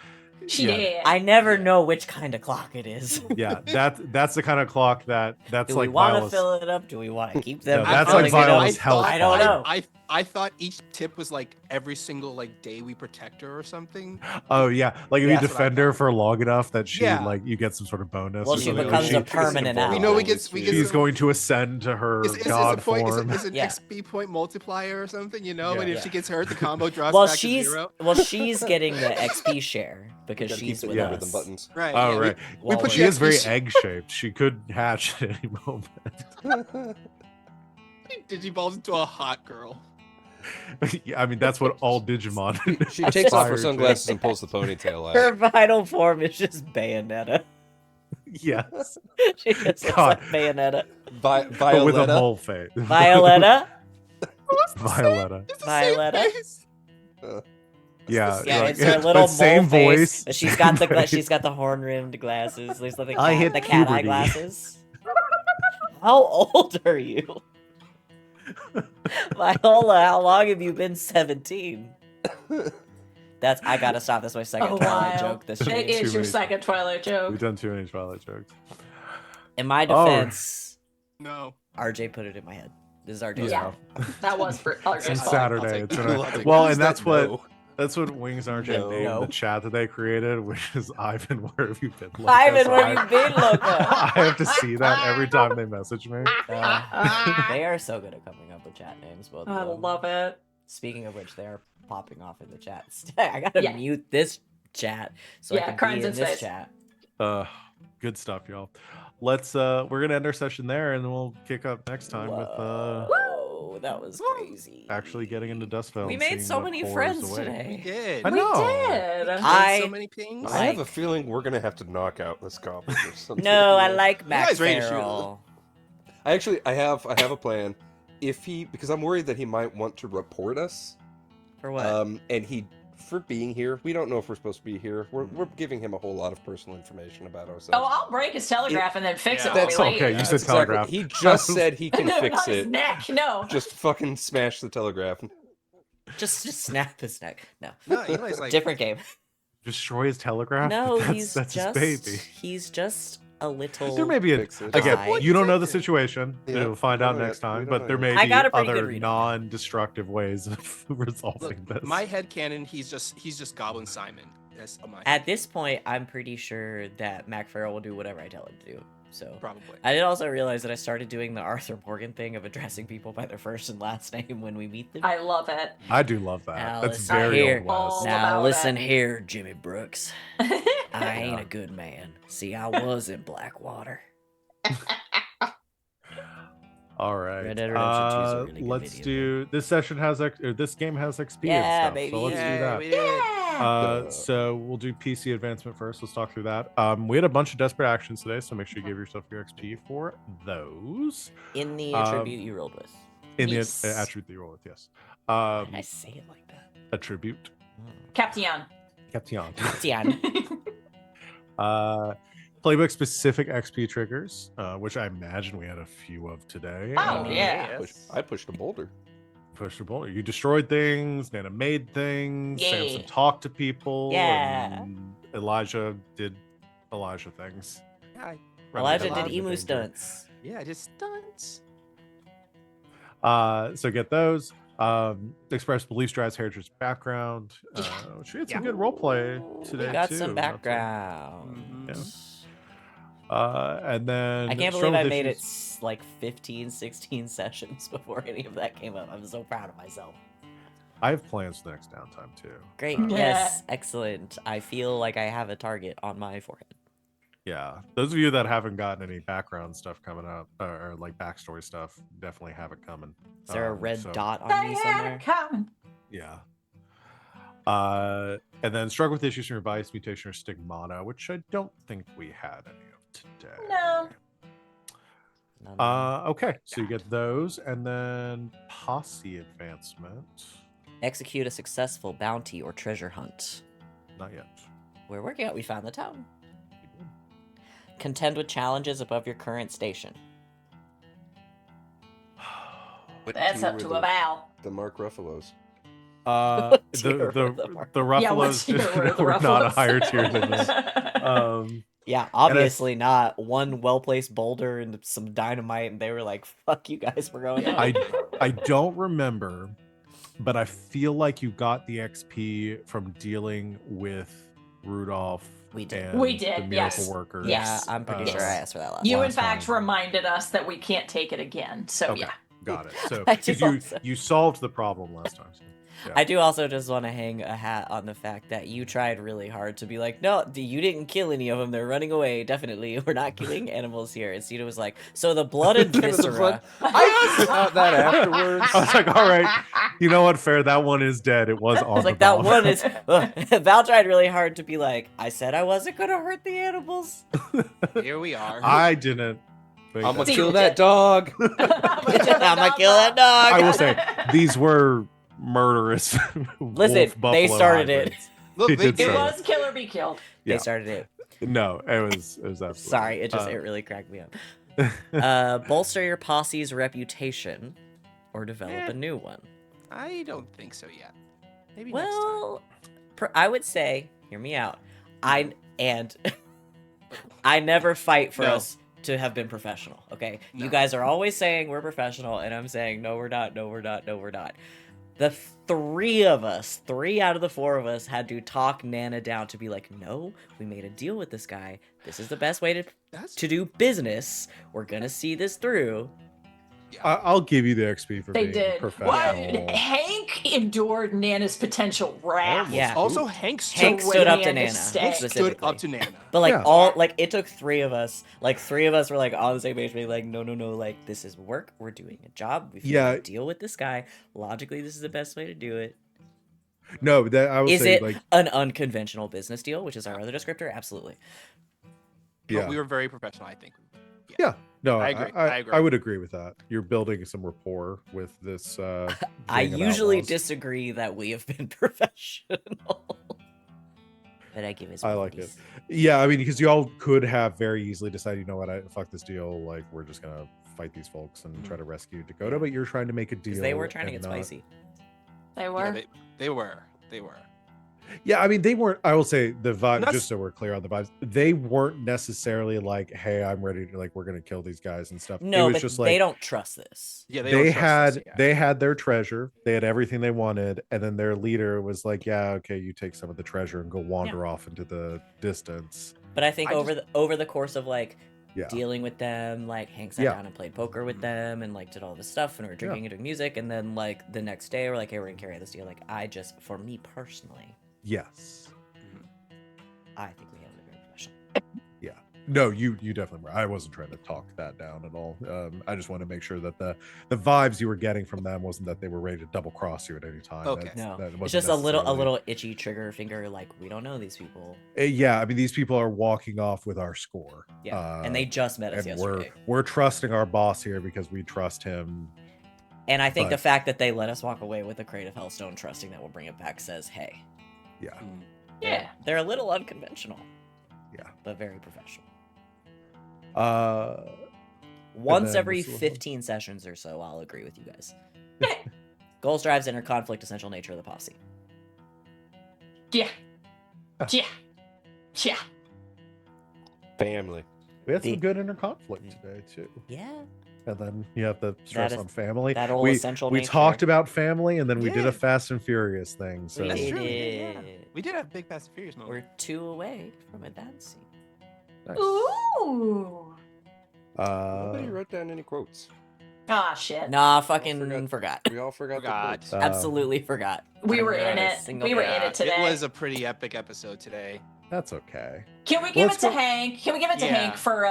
Yeah. I never know which kind of clock it is. yeah, that's the kind of clock that's Do we like want to Viola's. fill it up? Do we want to keep them? No, that's like filling it up? Viola's health I don't bar. know. I thought each tip was like every single like day we protect her or something. Oh yeah, like if Yeah. you defend her for long enough that she Yeah. like you get some sort of bonus. Well, or she something. becomes She- a permanent ally. We know we get She's some- going to ascend to her Is it god a point? form. Is it an Yeah. XP point multiplier or something? You know, Yeah. and if Yeah. she gets hurt, the combo drops Well, back to zero. she's getting the XP share because Gotta keep she's the with yeah. rhythm us. buttons. Right. Oh yeah, right, While put she we're- is very XP egg shaped. She could hatch at any moment. Digivolves into a hot girl. Yeah, I mean that's what all Digimon. She takes off her aspire to. sunglasses and pulls the ponytail out. Her final form is just Bayonetta. Yes, She just looks God. like Bayonetta. but with a Violetta. mole face. Violetta? Violetta. It's the same Violetta? face. Yeah, Yeah, like, it's her little same mole face, voice. but she's got the same face. she's got the horn rimmed glasses. There's the I hit the cat eye puberty. glasses. How old are you? Viola, how long have you been 17? I gotta stop. That's my second Oh, Twilight wow. joke this It stream. is Too your many- second Twilight joke. We've done too many Twilight jokes. In my Oh. defense, No. RJ put it in my head. This is RJ's Yeah. fault. That was for It's RJ's fault. Saturday. take It's that. in our- I'll take well, that. and that's No. what Wings RJ No. named No. the chat that they created, which is Ivan, where have you been? Loca? Ivan, So where I- you been, Loca? I have to see that every time they message me. They are so good at coming up with chat names, both of I them. love it. Speaking of which, they are popping off in the chat. I gotta Yeah. mute this chat so Yeah, I can Crimes be in and this Space. chat. Good stuff, y'all. Let's we're gonna end our session there, and then we'll kick up next time with Whoa, that was crazy. actually getting into Dustvale. We and made seeing so what many horrors friends await. today. We did. I We know. did. I- so many pings. I have a Like- feeling we're gonna have to knock out this goblin or something. No, I like Max guys ready to shoot Farrell. I have a plan. If because I'm worried that he might want to report us. For what? And for being here, we don't know if we're supposed to be here. We're giving him a whole lot of personal information about ourselves. Oh, I'll break his telegraph and then fix Yeah. it when That's we leave. okay, you That's said exactly- telegraph. He just said he can No, fix not his it. neck. No. Just fucking smash the telegraph. just snap his neck. No. No, Eli's like Different game. Destroy his telegraph. No, that's just his baby. he's just a little There may be a Fix it. again. Guy. You don't know the situation. Yeah, You'll find we out don't know next yet. We time. don't But know there yet. may I be got a pretty other good read on that. non-destructive ways of resolving look, this. my headcanon, he's just Goblin Simon. That's my At this point, I'm pretty sure that Mac Farrell will do whatever I tell him to do. So Probably. I did also realize that I started doing the Arthur Morgan thing of addressing people by their first and last name when we meet them. I love it. I do love that. Now That's listen very here. Old West. All Now about listen it. here, Jimmy Brooks. I ain't Yeah. a good man. See, I was in Blackwater. All right. Red Dead Redemption 2 is a really good let's video do this session has this game has XP Yeah, and stuff. baby. So let's do Yay, that. we did. Yeah. So we'll do PC advancement first. Let's talk through that. We had a bunch of desperate actions today, so make sure you give yourself your XP for those. in the attribute you rolled with. In Yes. the attribute that you roll with, yes. Why did I say it like that? Attribute. Captain. Captain. Tian. Playbook specific XP triggers, which I imagine we had a few of today. Oh, yeah. I pushed a boulder. Push your boulder. You destroyed things. Nana made things. Yeah. Samson talked to people. Yeah. And Elijah did Elijah things. Yeah, Elijah Rather did than emu danger. stunts. yeah, just stunts. So get those. Express beliefs, drives, heritage, background. She had some good role play today. We got too. some Not to- background. Yeah. And then I can't struggle believe I with made it issues- like 15, 16 sessions before any of that came up. I'm so proud of myself. I have plans for the next downtime too. Great. Yeah. Yes. Excellent. I feel like I have a target on my forehead. Yeah, those of you that haven't gotten any background stuff coming up or like backstory stuff, definitely have it coming. Is there a red so- dot on They me had somewhere? it coming. Yeah. And then struggle with issues from your bias, mutation, or stigmata, which I don't think we had any of today. No. None. Okay, so you get those, and then posse advancement. Execute a successful bounty or treasure hunt. Not yet. We're working out. We found the town. Contend with challenges above your current station. What That's tier up were to the- a Val. The Mark Ruffalos. tier were the The Mark- Yeah, what Ruffalo's tier were the were not a Ruffaloes? higher tier than this. Yeah, obviously not. One well-placed boulder and some dynamite, and they were like, "Fuck you guys, we're going." Yeah. home." I don't remember, but I feel like you got the XP from dealing with Rudolph. We did. And We the did, Miracle yes. Workers. Yeah, I'm pretty sure I Yes. asked for that last. You, time. in fact, time. reminded us that we can't take it again. So, Okay. yeah. Got it. So I 'cause do you also. you solved the problem last time. So, yeah. I do also just want to hang a hat on the fact that you tried really hard to be like, no, you didn't kill any of them. They're running away. Definitely, we're not killing animals here. And Cena was like, so the blood and Give it the viscera. blood. I thought that afterwards. I was like, all right, you know what? Fair. That one is dead. It was on I was the like, that bomb. one is. Val tried really hard to be like, I said I wasn't gonna hurt the animals. Here we are. I didn't. think I'm gonna that's- See, kill we that did. dog. I'm gonna kill that dog. I will say these were murderous. Listen, wolf they buffalo started it. hybrids. Look, He they did did. It so. was kill or be killed. They Yeah. started it. No, it was absolutely. Sorry, it really cracked me up. Bolster your posse's reputation, or develop a new one. I don't think so yet. Maybe next time. Well, I would say, hear me out. I never fight for No. us to have been professional. Okay, you No. guys are always saying we're professional, and I'm saying no, we're not. No, we're not. No, we're not. The three out of the four of us, had to talk Nana down to be like, no, we made a deal with this guy. This is the best way That's to do business. We're gonna see this through. I'll give you the XP for They being did. professional. Well, Hank endured Nana's potential wrath. Yeah. also Hank Hank to stood up to Randy Nana. to stay. Hank stood specifically. up to Nana. But like Yeah. it took three of us. Like three of us were like on the same page, being like, no, like this is work. We're doing a job. We've Yeah. got to deal with this guy. Logically, this is the best way to do it. No, that I would Is say it like an unconventional business deal, which is our other descriptor? Absolutely. But yeah. we were very professional, I think. Yeah. No, I agree. I I agree. I would agree with that. You're building some rapport with this. I gang of usually outlaws. disagree that we have been professional. But I give it. I like it. Yeah, I mean, because y'all could have very easily decided, you know what, fuck this deal. Like, we're just gonna fight these folks and try to rescue Dakota. But you're trying to make a deal. Because they were trying to and get not- spicy. They Yeah, were. they were. Yeah, I mean, they weren't. I will say the vibe. That's- Just so we're clear on the vibes, they weren't necessarily like, "Hey, I'm ready to like, we're gonna kill these guys and stuff." No, it was but just they like don't trust this. Yeah, they don't trust had us, yeah. they had their treasure. They had everything they wanted, and then their leader was like, "Yeah, okay, you take some of the treasure and go wander off into the distance." But I think I over the course of like Yeah. dealing with them. Like Hank sat Yeah. down and played poker with them and like did all this stuff, and we were drinking and doing music, and then like the next day we're like, hey, we're gonna carry out this deal. Like for me personally, Yes. I think we handled it very professional. Yeah. No, you definitely were. I wasn't trying to talk that down at all. I just wanted to make sure that the vibes you were getting from them wasn't that they were ready to double cross you at any time. Okay. No, that it's wasn't just a necessarily- little itchy trigger finger. Like we don't know these people. Yeah, I mean, these people are walking off with our score. Yeah, and they just met us and yesterday. we're trusting our boss here because we trust him. And I think the but- fact that they let us walk away with a crate of Hellstone, trusting that we'll bring it back, says, hey, Yeah. Yeah. they're a little unconventional. Yeah. But very professional. Uh, Once then every what's the- 15 sessions or so, I'll agree with you guys. Goals, drives, inner conflict, essential nature of the posse. Yeah. Yeah. Yeah. Family. we had some The- good inner conflict today too. Yeah. And then you have the stress is- on family. that old we essential we nature. talked about family, and then we did Yeah. a Fast and Furious thing. So That's We true. We did, yeah. did. We did have big Fast and Furious moment. We're 2 away from a dance scene. nice. Ooh. Nobody wrote down any quotes. Ah, shit. Nah, fucking forgot. We all forgot the Forgot. quotes. Absolutely forgot. We were Not in a it. single We were thing. in it today. It was a pretty epic episode today. That's okay. Can we give Let's it to go- Hank? Can we give it to Yeah. Hank for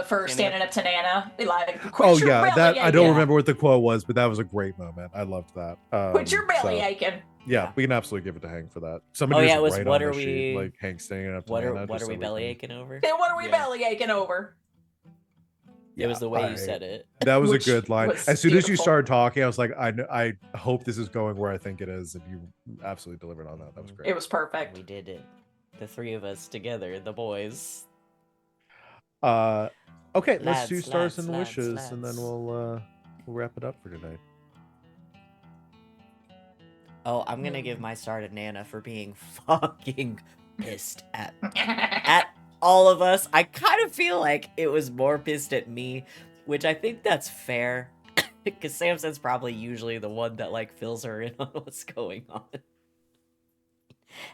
Standing standing up to Nana? Like, quit Oh your yeah, belly that I don't aching. remember what the quote was, but that was a great moment. I loved that. Quit your belly so, aching. yeah, we can absolutely give it to Hank for that. Somebody Oh, just yeah, it was write what on are the sheet, we- like Hank standing up to What Nana, are just we so belly can- aching over? Then what are we Yeah. belly aching over? It was the way I- you said it. That was Which a good line. was As soon as you beautiful. started talking, I was like, I hope this is going where I think it is, and you absolutely delivered on that. That was great. It was perfect. We did it. The 3 of us together, the boys. Okay, let's do Lads, stars lads, and lads, wishes, and then lads. we'll wrap it up for tonight. Oh, I'm gonna give my star to Nana for being fucking pissed at all of us. I kind of feel like it was more pissed at me, which I think that's fair. Because Samson's probably usually the one that like fills her in on what's going on.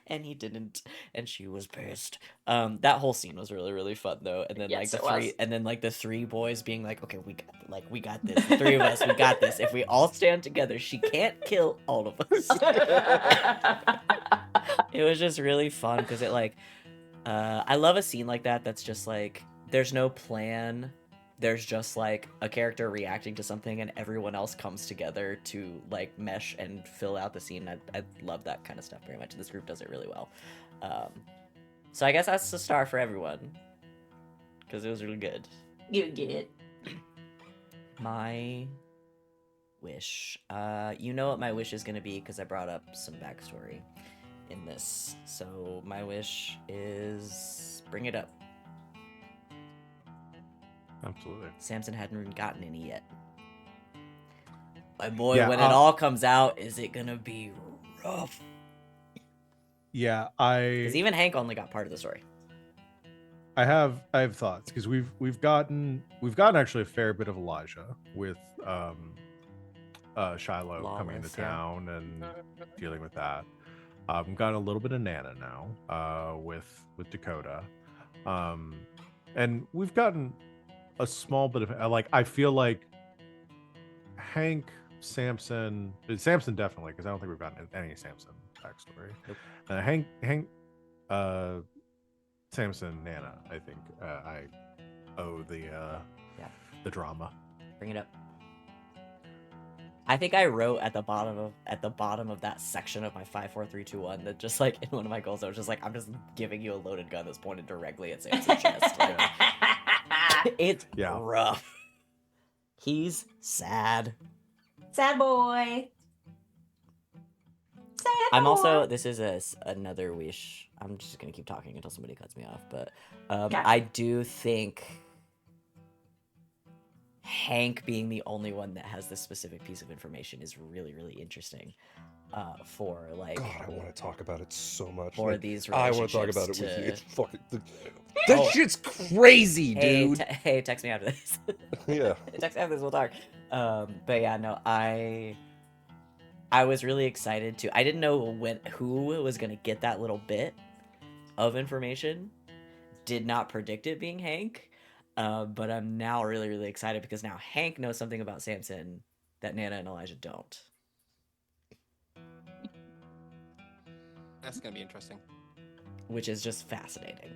And he didn't, and she was pissed. That whole scene was really, really fun though. And then Yes, like it was. the 3 boys being like, okay, we got this. The 3 of us, we got this. If we all stand together, she can't kill all of us. It was just really fun because it like I love a scene like that that's just like there's no plan, there's just like a character reacting to something and everyone else comes together to like mesh and fill out the scene. I love that kind of stuff very much. This group does it really well. So I guess that's the star for everyone because it was really good. You get. My wish, you know what my wish is gonna be because I brought up some backstory in this. So my wish is bring it up. Absolutely. Samson hadn't gotten any yet. My boy, Yeah, when it all comes out, is it gonna be rough? Yeah, Because even Hank only got part of the story. I have thoughts because we've gotten actually a fair bit of Elijah with Shiloh coming into Lawless, yeah. town and dealing with that. We've got a little bit of Nana now with Dakota, and we've gotten a small bit of like I feel like Hank, Samson definitely because I don't think we've gotten any Samson backstory. Nope. Hank, Samson, Nana. I think I owe the drama. Bring it up. I think I wrote at the bottom of that section of my 5, 4, 3, 2, 1 that just like in one of my goals I was just like I'm just giving you a loaded gun that's pointed directly at Samson's chest. Like, it's Yeah. rough. He's sad. Sad boy. Sad I'm boy. also this is another wish. I'm just gonna keep talking until somebody cuts me off, but Gotcha. I do think Hank being the only one that has this specific piece of information is really, really interesting for like God, I want to talk about it so much. for Like, these I relationships. want to talk about it with you. to- It's fucking. That Oh. shit's crazy, Hey, dude. hey, text me after this. Yeah. Text me after this. We'll talk. But yeah, no, I was really excited to. I didn't know who was gonna get that little bit of information. Did not predict it being Hank. But I'm now really, really excited because now Hank knows something about Samson that Nana and Elijah don't. That's gonna be interesting. Which is just fascinating.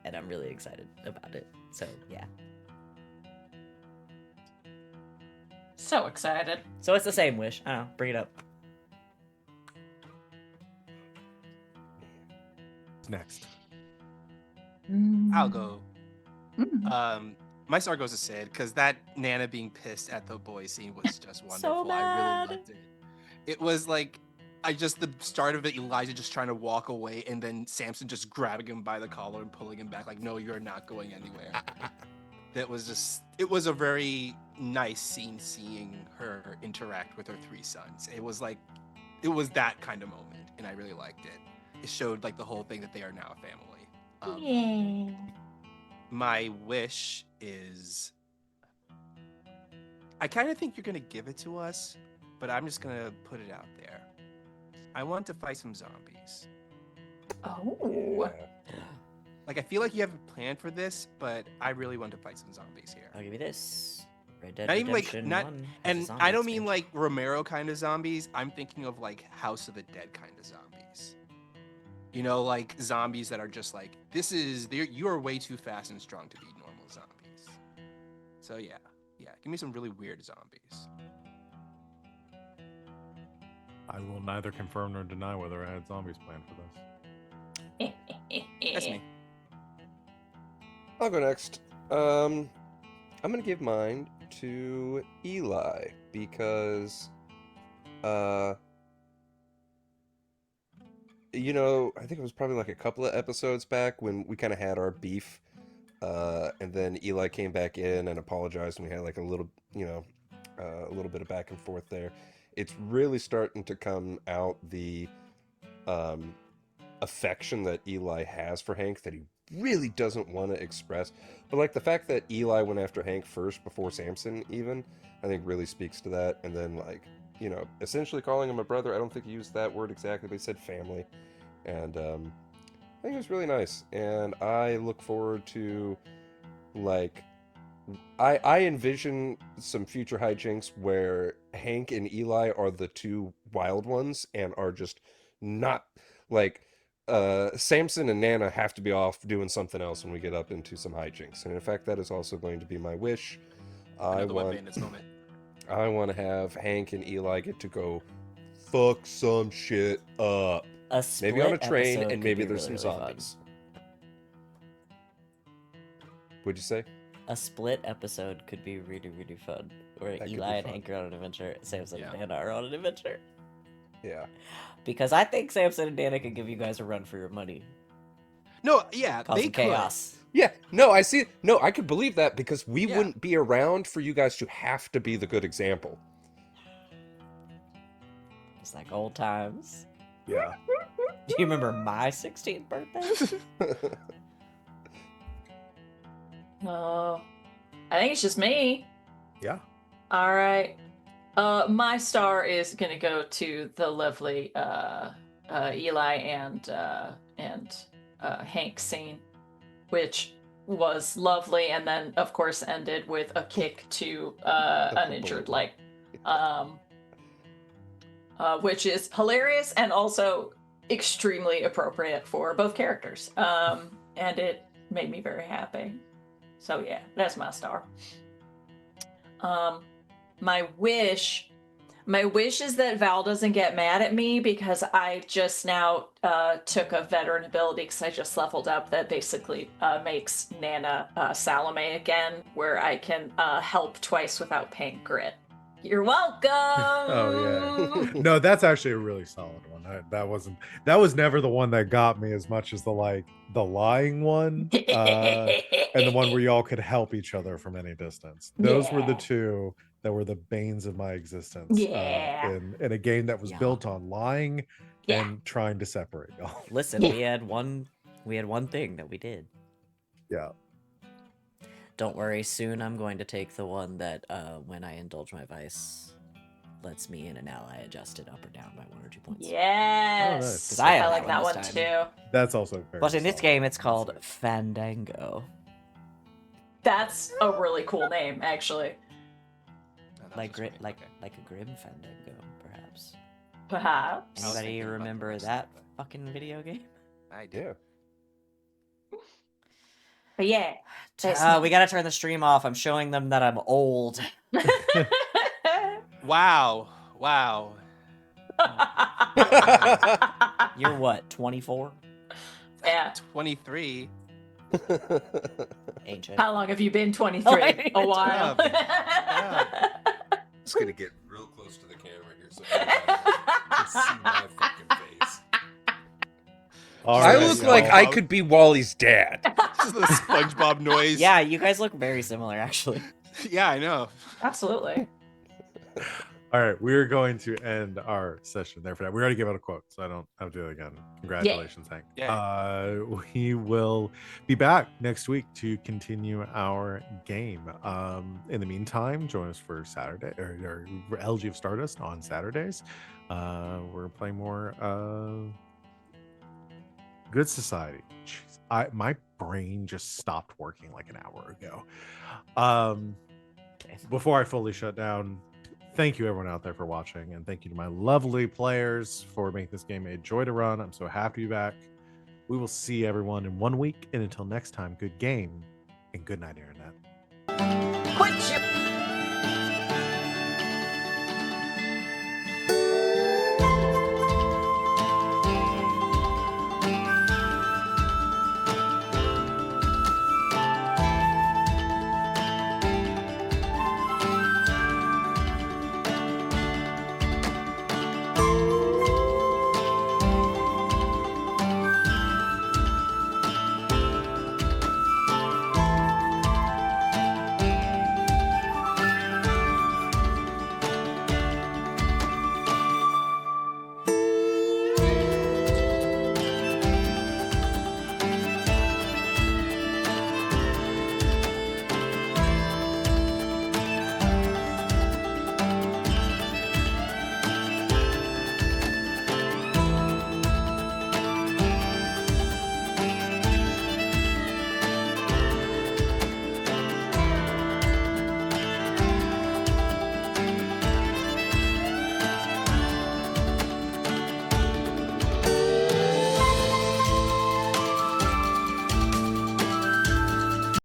And I'm really excited about it. So, yeah. So excited. So it's the same wish. I don't know. Bring it up. Next. I'll go. Mm. My star goes to Sid because that Nana being pissed at the boy scene was just wonderful. So I mad. really loved it. It was like the start of it, Elijah just trying to walk away, and then Samson just grabbing him by the collar and pulling him back, like, no, you're not going anywhere. It was a very nice scene seeing her interact with her 3 sons. It was that kind of moment, and I really liked it. It showed like the whole thing that they are now a family. Yeah. My wish is, I kind of think you're gonna give it to us, but I'm just gonna put it out there. I want to fight some zombies. Oh. Like, I feel like you have a plan for this, but I really want to fight some zombies here. I'll give you this. Red Dead Not even like Redemption not, 1 has a and zombie I don't mean expansion. like Romero kind of zombies. I'm thinking of like House of the Dead kind of zombies. You know, like zombies that are just like, you are way too fast and strong to be normal zombies. So yeah, give me some really weird zombies. I will neither confirm nor deny whether I had zombies planned for this. That's me. I'll go next. I'm gonna give mine to Eli because, you know, I think it was probably like a couple of episodes back when we kind of had our beef, and then Eli came back in and apologized, and we had like a little bit of back and forth there. It's really starting to come out, the affection that Eli has for Hank that he really doesn't want to express. But like the fact that Eli went after Hank first before Samson even, I think really speaks to that. And then like, you know, essentially calling him a brother. I don't think he used that word exactly, but he said family. And I think it was really nice. And I look forward to, like, I envision some future hijinks where Hank and Eli are the 2 wild ones and are just not like, Samson and Nana have to be off doing something else when we get up into some hijinks. And in fact, that is also going to be my wish. I Another want Bandits moment. I want to have Hank and Eli get to go fuck some shit up. A split Maybe on a train, episode and could maybe be there's really, some really fun. zombies. What'd you say? A split episode could be really, really fun. Where That could Eli be and fun. Hank are on an adventure, Samson Yeah. and Nana are on an adventure. Yeah. Because I think Samson and Nana could give you guys a run for your money. No, yeah, Cause they some could. chaos. Yeah, no, I see. No, I could believe that because we Yeah. wouldn't be around for you guys to have to be the good example. It's like old times. Yeah. Do you remember my 16th birthday? Oh, I think it's just me. Yeah. All right. My star is gonna go to the lovely Eli and Hank scene, which was lovely, and then of course ended with a kick to an injured leg, which is hilarious and also extremely appropriate for both characters. And it made me very happy. So yeah, that's my star. My wish is that Val doesn't get mad at me because I just now took a veteran ability because I just leveled up that basically makes Nana Salome again, where I can help twice without paying grit. You're welcome. Oh yeah. No, that's actually a really solid one. That was never the one that got me as much as the lying one, and the one where y'all could help each other from any distance. Those were the Yeah. 2 that were the banes of my existence. Yeah. In a game that was Yeah. built on lying Yeah. and trying to separate y'all. Listen, Yeah. we had one thing that we did. Yeah. Don't worry, soon I'm going to take the one that when I indulge my vice lets me and an ally adjust it up or down by 1 or 2 points. Yes. nice. 'Cause I have like that that one one this too. That's also very But in this solid. game it's That's called it. Fandango. That's a really cool name, actually. Oh, that Like was funny. like Okay. like a Grim Fandango, perhaps. Perhaps. I was Anybody thinking about the remember rest, that but fucking video game? I do. Yeah. But yeah. We gotta turn the stream off. I'm showing them that I'm old. Wow. Wow. You're what, 24? Yeah. 23. Ancient. How long have you been 23? Oh, I didn't A even while. Just gonna get real close to the camera here so everybody can see my fucking face. All I right, look like y'all. I could be Wally's dad. This is the SpongeBob noise. Yeah, you guys look very similar, actually. Yeah, I know. Absolutely. All right, we're going to end our session there for that. We already gave out a quote, so I don't have to do it again. Congratulations, Hank. Yeah. We will be back next week to continue our game. In the meantime, join us for Saturday or LG of Stardust on Saturdays. We're playing more Good Society. Jeez, my brain just stopped working like an hour ago. Before I fully shut down, thank you everyone out there for watching, and thank you to my lovely players for making this game a joy to run. I'm so happy to be back. We will see everyone in 1 week, and until next time, good game and good night, Internet.